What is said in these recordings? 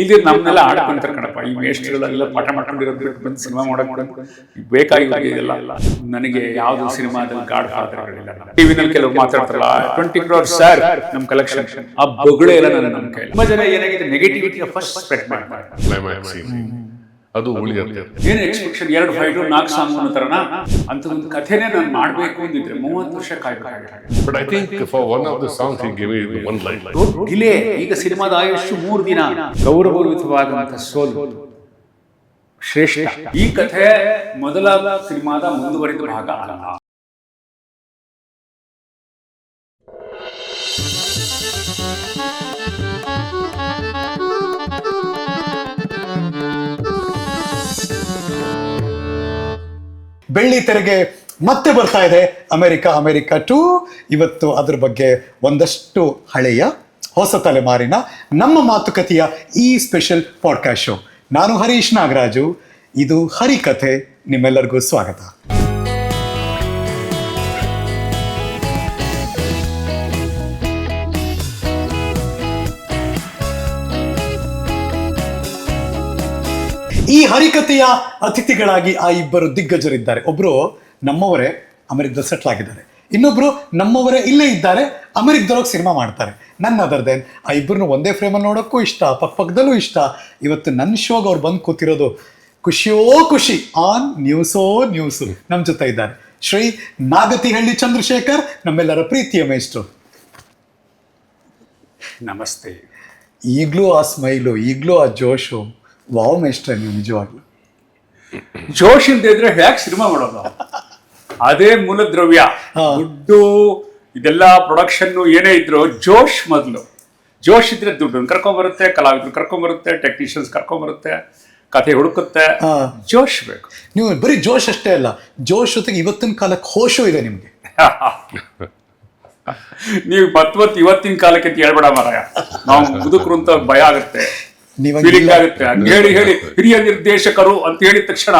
ಇಲ್ಲಿ ನಮ್ಮನ್ನೆಲ್ಲ ಆಡ್ಕೊಂತಾರೆ ಕಣಪ್ಪ, ಈ ಮೇಷ್ಟ್ರುಗಳೆಲ್ಲ ಪಾಠ ಮಾಡ್ಕೊಂಡಿರೋದು ಬಂದು ಸಿನಿಮಾ ಮಾಡಕ್ ಬೇಕಾಗಿಲ್ಲ. ನನಗೆ ಯಾವ್ದು ಸಿನಿಮಾದಲ್ಲಿ ಗಾಡ್ ಪಾತ್ರಗಳಿಲ್ಲ. ಟಿವಿನಲ್ಲಿ ಕೆಲವು ಮಾತಾಡ್ತಾರಲ್ಲ 20 crores ಸರ್ ನಮ್ ಕಲೆಕ್ಷನ್, ಆ ಬೊಗಳೆ ಎಲ್ಲ ನನ್ನ ಕೈ. ತುಂಬಾ ಜನ ಏನಾಗಿದೆ ನೆಗೆಟಿವಿಟಿ ಫಸ್ಟ್ ಸ್ಪ್ರೆಡ್ ಮಾಡ್ತಾರೆ. ಅದು ಏನು ಎಕ್ಸ್ಪೆಕ್ಷನ್ 2 ಫೈಟ್ 4 ಸಾಂಗ್ ಅನ್ನೋ ತರನ ಅಂತ ಒಂದು ಕಥೆನೇ ನಾನು ಮಾಡ್ಬೇಕು ಅಂದಿದ್ರೆ 30 ವರ್ಷ ಕಾಯ್ಬೇಕಾಗುತ್ತೆ. But I think for one of the songs he gave me one line. Delay. ಈಗ ಸಿನಿಮಾದ ಆಯುಷ್ಯು 3 ದಿನ. ಗೌರವಯುತವಾದಂತಹ ಸೋಲು ಶ್ರೇಷ್ಠ. ಈ ಕಥೆ ಮೊದಲ ಸಿನಿಮಾದ ಮುಂದುವರಿದ ಭಾಗ ಅಲ್ಲ. ಬೆಳ್ಳಿ ತೆರೆಗೆ ಮತ್ತೆ ಬರ್ತಾ ಇದೆ ಅಮೆರಿಕ 2. ಇವತ್ತು ಅದ್ರ ಬಗ್ಗೆ ಒಂದಷ್ಟು ಹಳೆಯ ಹೊಸ ತಲೆಮಾರಿನ ನಮ್ಮ ಮಾತುಕತೆಯ ಈ ಸ್ಪೆಷಲ್ ಪಾಡ್ಕಾಸ್ಟ್ ಶೋ. ನಾನು ಹರೀಶ್ ನಾಗರಾಜು, ಇದು ಹರಿಕಥೆ. ನಿಮ್ಮೆಲ್ಲರಿಗೂ ಸ್ವಾಗತ. ಈ ಹರಿಕಥೆಯ ಅತಿಥಿಗಳಾಗಿ ಆ ಇಬ್ಬರು ದಿಗ್ಗಜರಿದ್ದಾರೆ. ಒಬ್ರು ನಮ್ಮವರೇ, ಅಮೆರಿಕದಲ್ಲಿ ಸೆಟ್ಲ್ ಆಗಿದ್ದಾರೆ. ಇನ್ನೊಬ್ರು ನಮ್ಮವರೇ ಇಲ್ಲೇ ಇದ್ದಾರೆ, ಅಮೆರಿಕದೊಳಗೆ ಸಿನಿಮಾ ಮಾಡ್ತಾರೆ. ನನ್ನ ಅದರ್ದೇನ್ ಆ ಇಬ್ಬರನ್ನು ಒಂದೇ ಫ್ರೇಮಲ್ಲಿ ನೋಡೋಕ್ಕೂ ಇಷ್ಟ, ಪಕ್ಕದಲ್ಲೂ ಇಷ್ಟ. ಇವತ್ತು ನನ್ನ ಶೋಗೆ ಅವ್ರು ಬಂದು ಕೂತಿರೋದು ಖುಷಿಯೋ ಖುಷಿ ಆನ್ ನ್ಯೂಸು. ನಮ್ಮ ಜೊತೆ ಇದ್ದಾರೆ ಶ್ರೀ ನಾಗತಿಹಳ್ಳಿ ಚಂದ್ರಶೇಖರ್, ನಮ್ಮೆಲ್ಲರ ಪ್ರೀತಿಯ ಮೇಷ್ಟ್ರು. ನಮಸ್ತೆ. ಈಗಲೂ ಆ ಸ್ಮೈಲು, ಈಗಲೂ ಆ ಜೋಶು. ವಾವ್ ಮೇಷ್ಟ್ರೆ, ನೀವು ನಿಜವಾಗ್ಲು ಜೋಶ್ ಇಲ್ದೇ ಇದ್ರೆ ಹೇಗೆ ಸಿನಿಮಾ ಮಾಡೋದು? ಅದೇ ಮೂಲ ದ್ರವ್ಯ. ದುಡ್ಡು ಇದೆಲ್ಲ ಪ್ರೊಡಕ್ಷನ್ ಏನೇ ಇದ್ರು ಜೋಶ್ ಮೊದಲು. ಜೋಶ್ ಇದ್ರೆ ದುಡ್ಡು ಕರ್ಕೊಂಡ್ಬರುತ್ತೆ, ಕಲಾವಿದ್ರು ಕರ್ಕೊಂಡ್ಬರುತ್ತೆ, ಟೆಕ್ನಿಷಿಯನ್ಸ್ ಕರ್ಕೊಂಡ್ಬರುತ್ತೆ, ಕಥೆ ಹುಡುಕುತ್ತೆ. ಜೋಶ್ ಬೇಕು. ನೀವು ಬರೀ ಜೋಶ್ ಅಷ್ಟೇ ಅಲ್ಲ, ಜೋಶ್ ಜೊತೆಗೆ ಇವತ್ತಿನ ಕಾಲಕ್ಕೆ ಹೋಶು ಇದೆ ನಿಮ್ಗೆ. ನೀವು ಇವತ್ತಿನ ಕಾಲಕ್ಕೆ ಅಂತ ಹೇಳ್ಬೇಡ ಮಾರಾಯ. ನಾವು ಮುದುಕರು ಅಂತ ಭಯ ಆಗುತ್ತೆ, ಫೀಲಿಂಗ್ ಆಗುತ್ತೆ. ಹೇಳಿ ಹಿರಿಯ ನಿರ್ದೇಶಕರು ಅಂತ ಹೇಳಿದ ತಕ್ಷಣ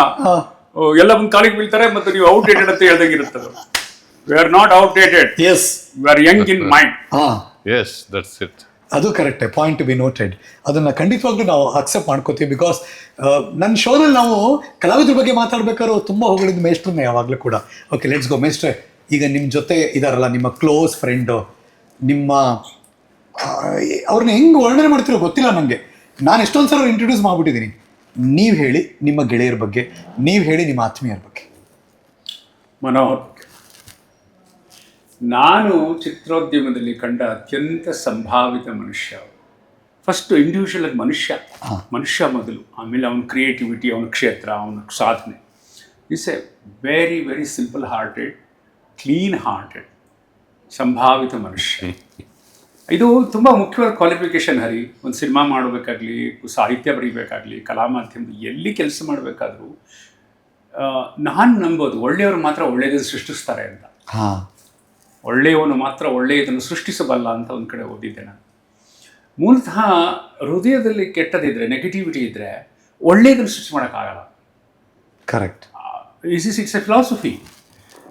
ಎಲ್ಲ ಒಂದು ಕಾಲಿಗೆ ಬೀಳ್ತಾರೆ. ಮತ್ತು ನೀವು ಔಟ್ಡೇಟೆಡ್ ಅಂತ ಹೇಳ್ದಂಗಿರುತ್ತದೆ. We are not outdated. Yes, we are young in mind. Yes, that's it. ಅದು ಕರೆಕ್ಟೇ, ಪಾಯಿಂಟ್ ಟು ಬಿ ನೋಟೆಡ್. ಅದನ್ನ ಖಂಡಿತವಾಗ್ಲೂ ನಾವು ಅಕ್ಸೆಪ್ಟ್ ಮಾಡ್ಕೋತೀವಿ. ಬಿಕಾಸ್ ನನ್ನ ಶೋನಲ್ಲಿ ನಾವು ಕಲಾವಿದ್ರ ಬಗ್ಗೆ ಮಾತಾಡ್ಬೇಕಾದ್ರೂ ತುಂಬಾ ಹೊಗಳಿದ ಮೇಷ್ಟ್ರನ್ನ ಯಾವಾಗಲೂ ಕೂಡ. Okay, let's go. ಮೇಷ್ಟ್ರೆ, ಈಗ ನಿಮ್ಮ ಜೊತೆ ಇದಾರಲ್ಲ ನಿಮ್ಮ ಕ್ಲೋಸ್ ಫ್ರೆಂಡು, ನಿಮ್ಮ ಅವ್ರನ್ನ ಹೆಂಗೆ ವರ್ಣನೆ ಮಾಡ್ತಿರೋ ಗೊತ್ತಿಲ್ಲ ನನಗೆ. ನಾನು ಎಷ್ಟೊಂದು ಸಲ ಇಂಟ್ರೊಡ್ಯೂಸ್ ಮಾಡ್ಬಿಟ್ಟಿದ್ದೀನಿ. ನೀವು ಹೇಳಿ ನಿಮ್ಮ ಗೆಳೆಯರ ಬಗ್ಗೆ, ನೀವು ಹೇಳಿ ನಿಮ್ಮ ಆತ್ಮೀಯರ ಬಗ್ಗೆ. ಮನೋಹರ್, ನಾನು ಚಿತ್ರೋದ್ಯಮದಲ್ಲಿ ಕಂಡ ಅತ್ಯಂತ ಸಂಭಾವಿತ ಮನುಷ್ಯ. ಫಸ್ಟ್ ಇಂಡಿವಿಜುವಲ್ ಆಗಿ ಮನುಷ್ಯ ಮೊದಲು, ಆಮೇಲೆ ಅವನ ಕ್ರಿಯೇಟಿವಿಟಿ, ಅವನ ಕ್ಷೇತ್ರ, ಅವನ ಸಾಧನೆ. Is a very very simple hearted, clean hearted, ಸಂಭಾವಿತ ಮನುಷ್ಯ. ಇದು ತುಂಬ ಮುಖ್ಯವಾದ ಕ್ವಾಲಿಫಿಕೇಶನ್ ಹರಿ. ಒಂದು ಸಿನಿಮಾ ಮಾಡಬೇಕಾಗ್ಲಿ, ಸಾಹಿತ್ಯ ಬರೀಬೇಕಾಗ್ಲಿ, ಕಲಾ ಮಾಧ್ಯಮ ಎಲ್ಲಿ ಕೆಲಸ ಮಾಡಬೇಕಾದ್ರೂ ನಾನು ನಂಬೋದು ಒಳ್ಳೆಯವರು ಮಾತ್ರ ಒಳ್ಳೆಯದನ್ನು ಸೃಷ್ಟಿಸ್ತಾರೆ ಅಂತ. ಒಳ್ಳೆಯವನು ಮಾತ್ರ ಒಳ್ಳೆಯದನ್ನು ಸೃಷ್ಟಿಸಬಲ್ಲ ಅಂತ ಒಂದು ಕಡೆ ಓದಿದ್ದೆ ನಾನು. ಮೂಲತಃ ಹೃದಯದಲ್ಲಿ ಕೆಟ್ಟದಿದ್ರೆ, ನೆಗೆಟಿವಿಟಿ ಇದ್ದರೆ ಒಳ್ಳೆಯದನ್ನು ಸೃಷ್ಟಿ ಮಾಡೋಕ್ಕಾಗಲ್ಲ. Correct. It's A philosophy.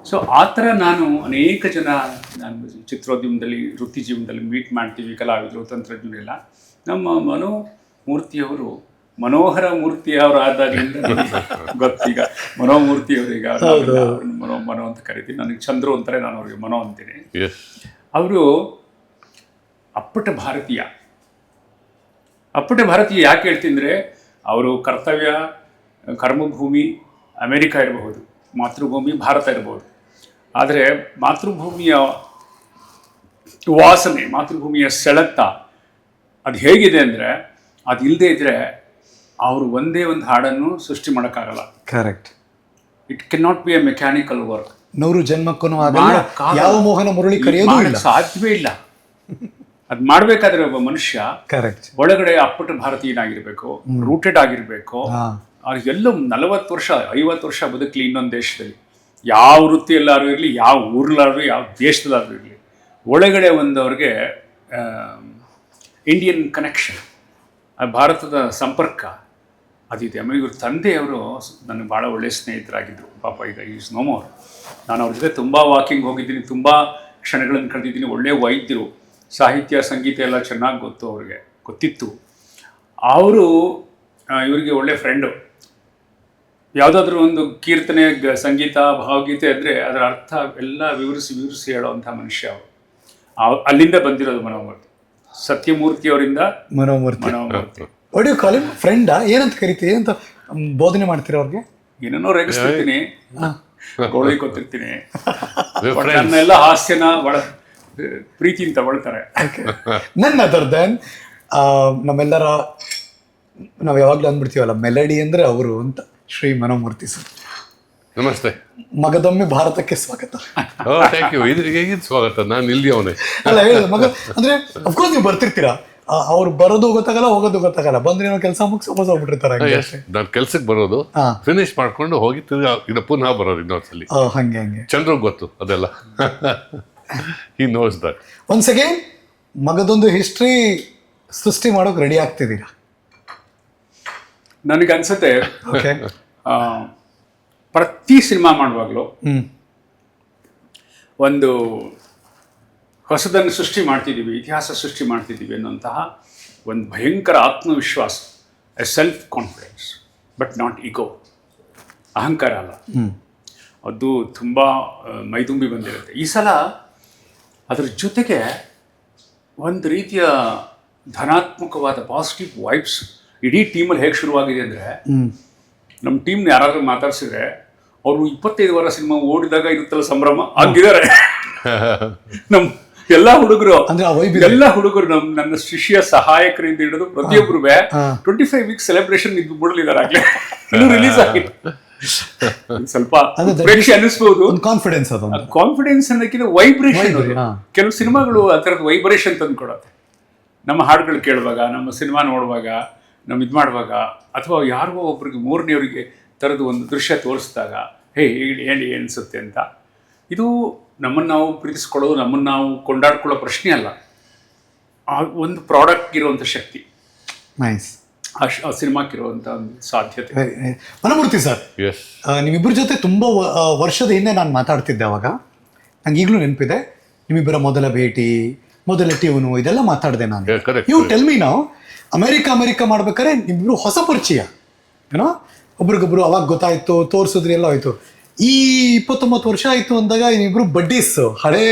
So ಆ ಥರ ನಾನು ಅನೇಕ ಜನ ನಾನು ಚಿತ್ರೋದ್ಯಮದಲ್ಲಿ, ವೃತ್ತಿ ಜೀವನದಲ್ಲಿ ಮೀಟ್ ಮಾಡ್ತೀವಿ, ಕಲಾವಿದರು, ತಂತ್ರಜ್ಞರೆಲ್ಲ. ನಮ್ಮ ಮನೋಮೂರ್ತಿಯವರು, ಮನೋಹರ ಮೂರ್ತಿಯವರು ಆದಾಗಲಿಂದ ಗೊತ್ತೀಗ ಮನೋಮೂರ್ತಿಯವರೀಗ ಮನೋ ಅಂತ ಕರಿತೀನಿ. ನನಗೆ ಚಂದ್ರು ಅಂತಾರೆ, ನಾನು ಅವ್ರಿಗೆ ಮನೋ ಅಂತೀನಿ. ಅವರು ಅಪ್ಪಟ ಭಾರತೀಯ. ಯಾಕೆ ಹೇಳ್ತಿದ್ರೆ, ಅವರು ಕರ್ತವ್ಯ, ಕರ್ಮಭೂಮಿ ಅಮೆರಿಕ ಇರಬಹುದು, ಮಾತೃಭೂಮಿ ಭಾರತ ಇರಬಹುದು. ಆದರೆ ಮಾತೃಭೂಮಿಯ ವಾಸನೆ, ಮಾತೃಭೂಮಿಯ ಸೆಳೆತ ಅದು ಹೇಗಿದೆ ಅಂದರೆ, ಅದು ಇಲ್ಲದೆ ಇದ್ದರೆ ಅವರು ಒಂದೇ ಒಂದು ಹಾಡನ್ನು ಸೃಷ್ಟಿ ಮಾಡೋಕ್ಕಾಗಲ್ಲ. Correct. It can not be A mechanical work. 100 ಜನ್ಮಕ್ಕೂ ಯಾವ ಮೋಹನ ಮುರಳಿ ಕರೆಯೋದು ಇಲ್ಲ, ಸಾಧ್ಯವೇ ಇಲ್ಲ. ಅದು ಮಾಡಬೇಕಾದ್ರೆ ಒಬ್ಬ ಮನುಷ್ಯ ಕರೆಕ್ಟ್ ಒಳಗಡೆ ಅಪ್ಪಟ ಭಾರತೀಯನಾಗಿರ್ಬೇಕು, ರೂಟೆಡ್ ಆಗಿರಬೇಕು. ಅವ್ರಿಗೆಲ್ಲೋ 40 ವರ್ಷ 50 ವರ್ಷ ಬದುಕಲಿ ಇನ್ನೊಂದು ದೇಶದಲ್ಲಿ, ಯಾವ ವೃತ್ತಿಯಲ್ಲಾದ್ರೂ ಇರಲಿ, ಯಾವ ಊರಲ್ಲಾದ್ರೂ, ಯಾವ ದೇಶದಲ್ಲಾದ್ರೂ ಇರಲಿ, ಒಳಗಡೆ ಒಂದು ಅವ್ರಿಗೆ ಇಂಡಿಯನ್ ಕನೆಕ್ಷನ್, ಭಾರತದ ಸಂಪರ್ಕ ಅದಿದೆ. ಆಮೇಲೆ ಇವ್ರ ತಂದೆಯವರು ನನಗೆ ಭಾಳ ಒಳ್ಳೆಯ ಸ್ನೇಹಿತರಾಗಿದ್ದರು. ಪಾಪ ಈಗ ಈಸ್ ನೋ ಮೋರ್. ನಾನು ಅವ್ರ ಜೊತೆ ತುಂಬ ವಾಕಿಂಗ್ ಹೋಗಿದ್ದೀನಿ, ತುಂಬ ಕ್ಷಣಗಳನ್ನು ಕಳೆದಿದ್ದೀನಿ. ಒಳ್ಳೆಯ ವೈದ್ಯರು, ಸಾಹಿತ್ಯ ಸಂಗೀತ ಎಲ್ಲ ಚೆನ್ನಾಗಿ ಗೊತ್ತಿತ್ತು. ಅವರು ಇವರಿಗೆ ಒಳ್ಳೆ ಫ್ರೆಂಡು. ಯಾವುದಾದ್ರೂ ಒಂದು ಕೀರ್ತನೆ, ಸಂಗೀತ, ಭಾವಗೀತೆ ಅಂದರೆ ಅದರ ಅರ್ಥ ಎಲ್ಲ ವಿವರಿಸಿ ಹೇಳೋವಂಥ ಮನುಷ್ಯ ಅವರು. ಅಲ್ಲಿಂದ ಬಂದಿರೋದು ಮನೋಮೂರ್ತಿ, ಸತ್ಯಮೂರ್ತಿ ಅವರಿಂದ ಮನೋಮೂರ್ತಿ. ಒಡಿ ಕಾಲಿಂಗ್ ಫ್ರೆಂಡಾ ಏನಂತ ಕರಿತೀವಿ, ಏನಂತ ಬೋಧನೆ ಮಾಡ್ತೀರ ಅವ್ರಿಗೆ? ಏನೇನೋ ರೇಗಿಸ್ತಿರ್ತೀನಿ, ಗೋಳಿ ಕೊತ್ತಿರ್ತೀನಿ, ನನ್ನೆಲ್ಲ ಹಾಸ್ಯನ ಪ್ರೀತಿಯಿಂದ ತಗೊಳ್ತಾರೆ. ನನ್ನ ಅದರ್ ದೆನ್ ನಮ್ಮೆಲ್ಲರ ನಾವು ಯಾವಾಗಲೂ ಅಂದ್ಬಿಡ್ತೀವಲ್ಲ, ಮೆಲಡಿ ಅಂದರೆ ಅವರು ಅಂತ. ಶ್ರೀ ಮನೋಮೂರ್ತಿ ಸರ್, ನಮಸ್ತೆ. ಮಗದೊಮ್ಮೆ ಭಾರತಕ್ಕೆ ಸ್ವಾಗತ. Thank you. ಹೇಗಿದ್ದು ಸ್ವಾಗತ? ನಾನು ಇಲ್ಲಿ ಅವನೇ ಅಲ್ಲ ಹೇಳೋದು ಮಗ ಅಂದರೆ ಅಫ್ಕೋರ್ಸ್ ನೀವು ಬರ್ತಿರ್ತೀರಾ, ಅವ್ರು ಬರೋದು ಗೊತ್ತಾಗಲ್ಲ, ಹೋಗೋದು ಗೊತ್ತಾಗಲ್ಲ, ಬಂದ್ರೆ ಏನೋ ಕೆಲಸ ಮುಗಿಸಿ ವಾಪಸ್ ಹೋಗ್ಬಿಟ್ಟಿರ್ತಾರೆ. ನಾನು ಕೆಲ್ಸಕ್ಕೆ ಬರೋದು, ಫಿನಿಶ್ ಮಾಡ್ಕೊಂಡು ಹೋಗಿ ತಿರ್ಗಿ ಪುನಃ ಬರೋದು ಇನ್ನೊಂದ್ಸಲಿ. ಹಂಗೆ ಚಂದ್ರಿಗೆ ಗೊತ್ತು ಅದೆಲ್ಲ. He knows that. Once again ಮಗದೊಂದು ಹಿಸ್ಟ್ರಿ ಸೃಷ್ಟಿ ಮಾಡೋಕೆ ರೆಡಿ ಆಗ್ತಿದ್ದೀರಾ? ನನಗನ್ಸುತ್ತೆ ಓಕೆ. ಪ್ರತಿ ಸಿನಿಮಾ ಮಾಡುವಾಗಲೂ ಒಂದು ಹೊಸದನ್ನು ಸೃಷ್ಟಿ ಮಾಡ್ತಿದ್ದೀವಿ, ಇತಿಹಾಸ ಸೃಷ್ಟಿ ಮಾಡ್ತಿದ್ದೀವಿ ಅನ್ನೋಂತಹ ಒಂದು ಭಯಂಕರ ಆತ್ಮವಿಶ್ವಾಸ, a self confidence, but not ego, ಅಹಂಕಾರ ಅಲ್ಲ, ಅದು ತುಂಬ ಮೈದುಂಬಿ ಬಂದಿರುತ್ತೆ. ಈ ಸಲ ಅದ್ರ ಜೊತೆಗೆ ಒಂದು ರೀತಿಯ ಧನಾತ್ಮಕವಾದ ಪಾಸಿಟಿವ್ ವೈಬ್ಸ್ ಇಡೀ ಟೀಮಲ್ಲಿ ಹೇಗೆ ಶುರುವಾಗಿದೆ ಅಂದರೆ, ನಮ್ಮ ಟೀಮ್ನ ಯಾರಾದರೂ ಮಾತಾಡ್ಸಿದ್ರೆ ಅವರು 25 ವಾರ ಸಿನಿಮಾ ಓಡಿದಾಗ ಇರುತ್ತಲ್ಲ ಸಂಭ್ರಮ, ಆಗಿದ್ದಾರೆ ನಮ್ಮ ಎಲ್ಲ ಹುಡುಗರು. ನನ್ನ ಶಿಷ್ಯ ಸಹಾಯಕರಿಂದ ಹಿಡಿದು ಪ್ರತಿಯೊಬ್ಬರು 25 ವೀಕ್ಸ್ ಸೆಲೆಬ್ರೇಷನ್ ಇದು ಬಿಡಲಿದ್ದಾರೆ ಆಗ್ಲೇ, ಇನ್ನೂ ರಿಲೀಸ್ ಆಗಿಲ್ಲ. ಸ್ವಲ್ಪ ಪ್ರೇಕ್ಷೆ ಅನ್ನಿಸ್ಬೋದು, ಕಾನ್ಫಿಡೆನ್ಸ್ ಅನ್ನೋಕ್ಕಿಂತ ವೈಬ್ರೇಷನ್. ಕೆಲವು ಸಿನಿಮಾಗಳು ಆ ಥರದ ವೈಬ್ರೇಷನ್ ತಂದು ಕೊಡುತ್ತೆ. ನಮ್ಮ ಹಾಡುಗಳು ಕೇಳುವಾಗ, ನಮ್ಮ ಸಿನಿಮಾ ನೋಡುವಾಗ, ನಮ್ಮ ಇದು ಮಾಡುವಾಗ, ಅಥವಾ ಯಾರಿಗೋ ಒಬ್ರಿಗೆ ಮೂರನೇವರಿಗೆ ಥರದ ಒಂದು ದೃಶ್ಯ ತೋರಿಸಿದಾಗ ಹೇಳಿ ಅನಿಸುತ್ತೆ ಅಂತ. ಇದು ನಮ್ಮನ್ನು ನಾವು ಪ್ರೀತಿಸ್ಕೊಳ್ಳೋದು, ನಮ್ಮನ್ನು ನಾವು ಕೊಂಡಾಡ್ಕೊಳ್ಳೋ ಪ್ರಶ್ನೆ ಅಲ್ಲ, ಆ ಒಂದು ಪ್ರಾಡಕ್ಟ್ ಇರುವಂಥ ಶಕ್ತಿ, ನೈಸ್, ಆ ಸಿನಿಮಾಕ್ಕಿರುವಂಥ ಒಂದು ಸಾಧ್ಯತೆ. ಮನೋಮೂರ್ತಿ ಸರ್, ನಿಮ್ಮಿಬ್ಬರ ಜೊತೆ ತುಂಬ ವರ್ಷದ ಹಿಂದೆ ನಾನು ಮಾತಾಡ್ತಿದ್ದೆ. ಅವಾಗ ನಂಗೆ ಈಗಲೂ ನೆನಪಿದೆ, ನಿಮ್ಮಿಬ್ಬರ ಮೊದಲ ಭೇಟಿ, ಮೊದಲ ಟ್ಯೂನು, ಇದೆಲ್ಲ ಮಾತಾಡಿದೆ ನಾನು. ಯು ಟೆಲ್ ಮೀ ನಾವು ಅಮೆರಿಕ ಮಾಡ್ಬೇಕಾದ್ರೆ ನಿಮ್ಮಿಬ್ರು ಹೊಸ ಪರಿಚಯ ಏನೋ, ಒಬ್ರಿಗೊಬ್ರು ಅವಾಗ ಗೊತ್ತಾಯ್ತು, ತೋರಿಸಿದ್ರಿ, ಎಲ್ಲ ಹೋಯ್ತು. ಈ 29 ವರ್ಷ ಆಯಿತು ಅಂದಾಗ ನೀವಿಬ್ರು ಬಡ್ಡೀಸ್, ಹಳೆ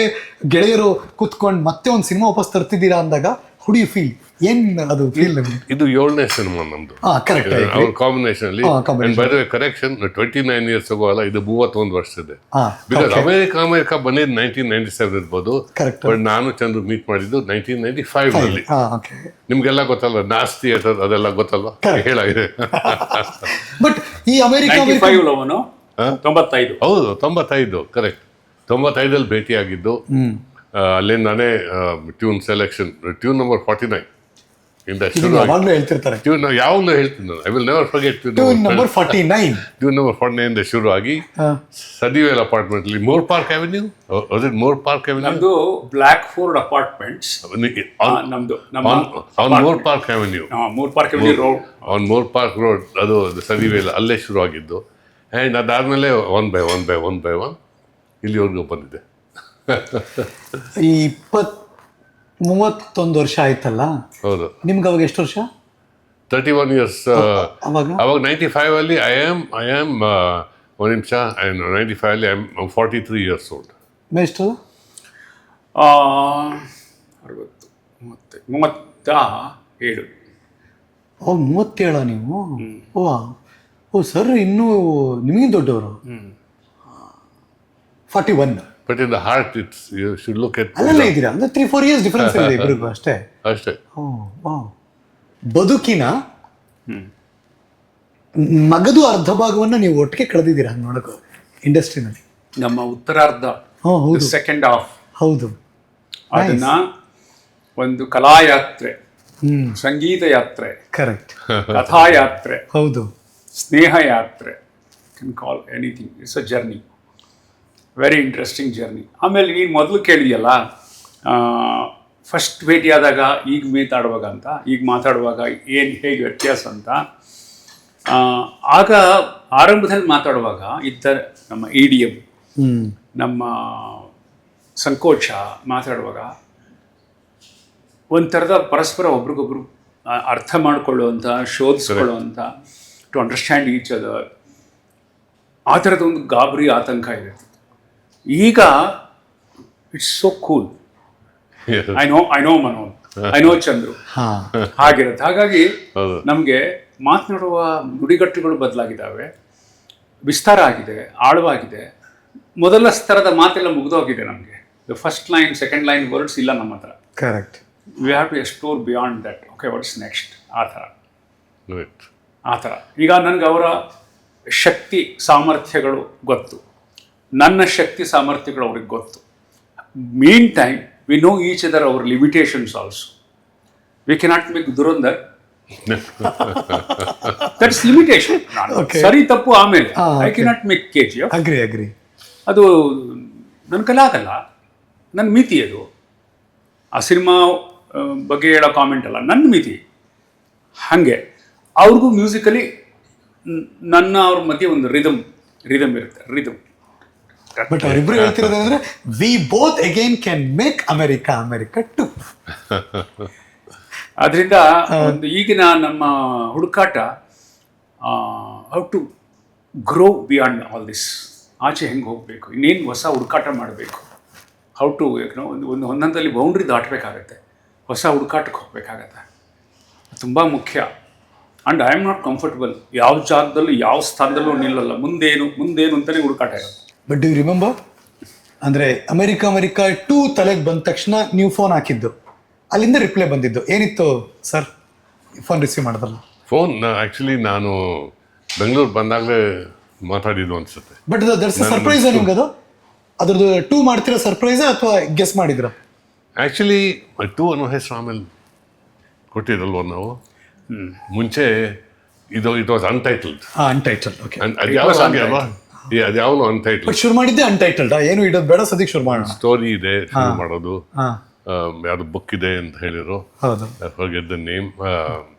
ಗೆಳೆಯರು ಕೂತ್ಕೊಂಡು ಮತ್ತೆ ಒಂದು ಸಿನಿಮಾ ವಾಪಸ್ ತರ್ತಿದ್ದೀರಾ ಅಂದಾಗ ಹುಡಿ ಫೀಲ್ ಏನ್ ಅದು ಫೀಲ್? ಇದು 7ನೇ ಸಿನಿಮಾ ನಮ್ದು. ಕರೆಕ್ಟ್. ಅವ್ರ ಕಾಂಬಿನೇಷನ್ ಅಲ್ಲಿ ಕರೆಕ್ಷನ್ 29 ಇಯರ್ಸ್ ಅಲ್ಲ, ಇದು 31 ವರ್ಷ ಇದೆ. ಬಿಕಾಸ್ ಅಮೆರಿಕ ಬಂದಿದ್ದು 1997 ಇರ್ಬೋದು, ಬಟ್ ನಾನು ಚಂದ್ರ ಮೀಟ್ ಮಾಡಿದ್ದು 1995 ನಲ್ಲಿ. ನಿಮ್ಗೆಲ್ಲ ಗೊತ್ತಲ್ಲ, ನಾಸ್ ಥಿಯೇಟರ್ ಅದೆಲ್ಲ ಗೊತ್ತಲ್ವಾ, ಹೇಳಾಗಿದೆ. ಬಟ್ ಈ ಅಮೆರಿಕ 95 ಹೌದು, 95 ಕರೆಕ್ಟ್. 95 ಭೇಟಿ ಆಗಿದ್ದು. ಅಲ್ಲಿಂದಾನೇ ಟ್ಯೂನ್ ಸೆಲೆಕ್ಷನ್, ಟ್ಯೂನ್ ನಂಬರ್ 49 ಇಂದ ಶುರು. ಟ್ಯೂನ್ ಯಾವಾಗಲೂ ಹೇಳ್ತೀನಿ ನಾನು, I will never forget tune number 49. Tune number 49 ಇಂದ ಶುರು ಆಗಿ ಸದಿವೇಲ್ ಅಪಾರ್ಟ್ಮೆಂಟ್ ಅಲ್ಲಿ more park avenue, more park avenue, ನಮ್ದು ಬ್ಲಾಕ್ ಫೋರ್ಡ್ ಅಪಾರ್ಟ್ಮೆಂಟ್ಸ್, ನಮ್ದು on more park avenue, road, on more park road, ಅದು ಸದಿವೇಲ್, ಅಲ್ಲೇ ಶುರು ಆಗಿದ್ದು. ಆ್ಯಂಡ್ ಅದಾದಮೇಲೆ ಒನ್ ಬೈ ಒನ್ ಇಲ್ಲಿವರೆಗೂ ಬಂದಿದೆ. ಈ 31 ವರ್ಷ ಆಯ್ತಲ್ಲ. ಹೌದು. ನಿಮ್ಗೆ ಅವಾಗ ಎಷ್ಟು ವರ್ಷ? 31 ಇಯರ್ಸ್. ಅವಾಗ 95 ಅಲ್ಲಿ ಐ ಆಮ್ ಒಂದು ನಿಮಿಷ, 95 ಅಲ್ಲಿ ಐ ಆಮ್ 43 ಇಯರ್ಸ್ ಓಲ್ಡ್. ಎಷ್ಟು? 37. ಓ 37 ನೀವು? ಓ ಸರ್, ಇನ್ನೂ ನಿಮಗಿಂತ ದೊಡ್ಡವರು. 41. But in the heart it's, you should look at. ಅಲ್ಲೇ ಇದ್ದೀರಾ ಅಂದ್ರೆ 3-4 ಇಯರ್ಸ್ ಡಿಫರೆನ್ಸ್ ಇದೆ ಇಬ್ಬರಿಗೂ ಅಷ್ಟೇ. ಬದುಕಿನ ಮಗದು ಅರ್ಧ ಭಾಗವನ್ನು ನೀವು ಒಟ್ಟಿಗೆ ಕಳೆದಿದ್ದೀರಾ ಹಂಗೆ ನೋಡೋಕೆ ಇಂಡಸ್ಟ್ರಿನಲ್ಲಿ. ನಮ್ಮ ಉತ್ತರಾರ್ಧ, ಸೆಕೆಂಡ್ ಹಾಫ್. ಹೌದು. ಅದನ್ನ ಒಂದು ಕಲಾಯಾತ್ರೆ, ಸಂಗೀತ ಯಾತ್ರೆ, ಕರೆಕ್ಟ್, ಕಥಾಯಾತ್ರೆ, ಹೌದು, ಸ್ನೇಹ ಯಾತ್ರೆ, can call anything. It's a journey, very interesting journey. ಆಮೇಲೆ ನೀನು ಮೊದಲು ಕೇಳಿದೆಯಲ್ಲ, ಫಸ್ಟ್ ಭೇಟಿಯಾದಾಗ ಈಗ ಮಾತಾಡುವಾಗ ಅಂತ, ಈಗ ಮಾತಾಡುವಾಗ ಹೇಗೆ ವ್ಯತ್ಯಾಸ ಅಂತ. ಆಗ ಆರಂಭದಲ್ಲಿ ಮಾತಾಡುವಾಗ ಇದ್ದ ನಮ್ಮ ಇಡಿಎಂ, ನಮ್ಮ ಸಂಕೋಚ, ಮಾತಾಡುವಾಗ ಒಂಥರದ ಪರಸ್ಪರ ಒಬ್ರಿಗೊಬ್ರು ಅರ್ಥ ಮಾಡ್ಕೊಳ್ಳುವಂಥ, ಶೋಧಿಸ್ಕೊಳ್ಳುವಂಥ, ಟು ಅಂಡರ್ಸ್ಟ್ಯಾಂಡ್ ಈಚ್ ಅದರ್, ಆ ಥರದ ಒಂದು ಗಾಬರಿ ಆತಂಕ ಇರುತ್ತೆ. ಈಗ it's so cool. I know ಮನೋನ್, ಐ ನೋ ಚಂದ್ರು, ಹಾಗಿರುತ್ತೆ. ಹಾಗಾಗಿ ನಮಗೆ ಮಾತನಾಡುವ ನುಡಿಗಟ್ಟುಗಳು ಬದಲಾಗಿದ್ದಾವೆ, ವಿಸ್ತಾರ ಆಗಿದೆ, ಆಳವಾಗಿದೆ. ಮೊದಲ ಸ್ತರದ ಮಾತೆಲ್ಲ ಮುಗಿದೋಗಿದೆ ನಮಗೆ. First line, second line words ಇಲ್ಲ ನಮ್ಮ ಹತ್ರ. Correct. We have to explore beyond that. Okay, what's next? ಆ ಥರ. ಈಗ ನನಗೆ ಅವರ ಶಕ್ತಿ ಸಾಮರ್ಥ್ಯಗಳು ಗೊತ್ತು, ನನ್ನ ಶಕ್ತಿ ಸಾಮರ್ಥ್ಯಗಳು ಅವ್ರಿಗೆ ಗೊತ್ತು. Meantime we know each other our limitations also. We cannot make Dhurandhar. That's limitation. ಸರಿ ತಪ್ಪು ಆಮೇಲೆ I cannot make KGF. Agree. ಅದು ನನ್ನ ಕಲೆ ಆಗಲ್ಲ, ನನ್ನ ಮಿತಿ ಅದು. ಆ ಸಿನಿಮಾ ಬಗ್ಗೆ ಹೇಳೋ ಕಾಮೆಂಟ್ ಅಲ್ಲ, ನನ್ನ ಮಿತಿ. ಹಾಗೆ ಅವ್ರಿಗೂ ಮ್ಯೂಸಿಕಲಿ ಅವ್ರ ಮಧ್ಯೆ ಒಂದು ರಿದಮ್ ಇರುತ್ತೆ, ರಿದಮ್. ಬಟ್ ಅವರಿಬ್ರು ಹೇಳ್ತಿರೋದಂದ್ರೆ we both again can make America too. ಅದರಿಂದ ಒಂದು ಈಗಿನ ನಮ್ಮ ಹುಡುಕಾಟ how to grow beyond all this. ಆಚೆ ಹೆಂಗೆ ಹೋಗಬೇಕು, ಇನ್ನೇನು ಹೊಸ ಹುಡುಕಾಟ ಮಾಡಬೇಕು, ಹೌ ಟು ಒಂದು ಒಂದೊಂದಲ್ಲಿ ಬೌಂಡ್ರಿ ದಾಟಬೇಕಾಗತ್ತೆ, ಹೊಸ ಹುಡುಕಾಟಕ್ಕೆ ಹೋಗಬೇಕಾಗತ್ತೆ. ತುಂಬ ಮುಖ್ಯ. And I am not comfortable. ಯಾವ ಜಾಗದಲ್ಲೂ ಯಾವ ಸ್ಥಾನದಲ್ಲೂ ನಿಲ್ಲಲ್ಲ. ಮುಂದೇನು ಅಂತಲೇ ಹುಡುಕಾಟ ಇರುತ್ತೆ. ಬಟ್ ಡು ಯು ರಿಮೆಂಬರ್, ಅಂದರೆ ಅಮೆರಿಕಾ 2 ತಲೆಗೆ ಬಂದ ತಕ್ಷಣ ನೀವು ಫೋನ್ ಹಾಕಿದ್ದು, ಅಲ್ಲಿಂದ ರಿಪ್ಲೈ ಬಂದಿದ್ದು ಏನಿತ್ತು ಸರ್? ಫೋನ್ ರಿಸೀವ್ ಮಾಡಿದ್ರಲ್ಲ? ಫೋನ್ ಆ್ಯಕ್ಚುಲಿ ನಾನು ಬೆಂಗಳೂರು ಬಂದಾಗಲೇ ಮಾತಾಡಿದ್ದು ಅನ್ಸುತ್ತೆ. ಬಟ್ ದಟ್ಸ್ ಸರ್ಪ್ರೈಸ್ ನಿಮ್ಗೆ ಅದು? ಅದ್ರದ್ದು 2 ಮಾಡ್ತೀರಾ ಸರ್ಪ್ರೈಸ್ ಅಥವಾ ಗೆಸ್ ಮಾಡಿದ್ರ? ಆ್ಯಕ್ಚುಲಿ 2 ಅನ್ನೋ ಹೆಸರು ಆಮೇಲೆ ಕೊಟ್ಟಿದ್ದಲ್ವ ನಾವು. ಮುಂಚೆ it was untitled. Untitled, okay. ಅದ್ಯಾವಲೋ ಅನ್ಟೈಟಲ್ಡ್. ಬಟ್ ಶುರು ಮಾಡಿದ್ದೆ ಅನ್ಟೈಟಲ್ಡ್. ಏನು ಇಡೋದು ಬೇಡ, ಸದ್ಯಕ್ಕೆ ಶುರು ಮಾಡೋಣ. ಸ್ಟೋರಿ ಇದೆ, ಶುರು ಮಾಡೋದು. ಯಾವುದು ಬುಕ್ ಇದೆ ಅಂತ ಹೇಳಿದ್ರು. ಹೌದು. Forget the name.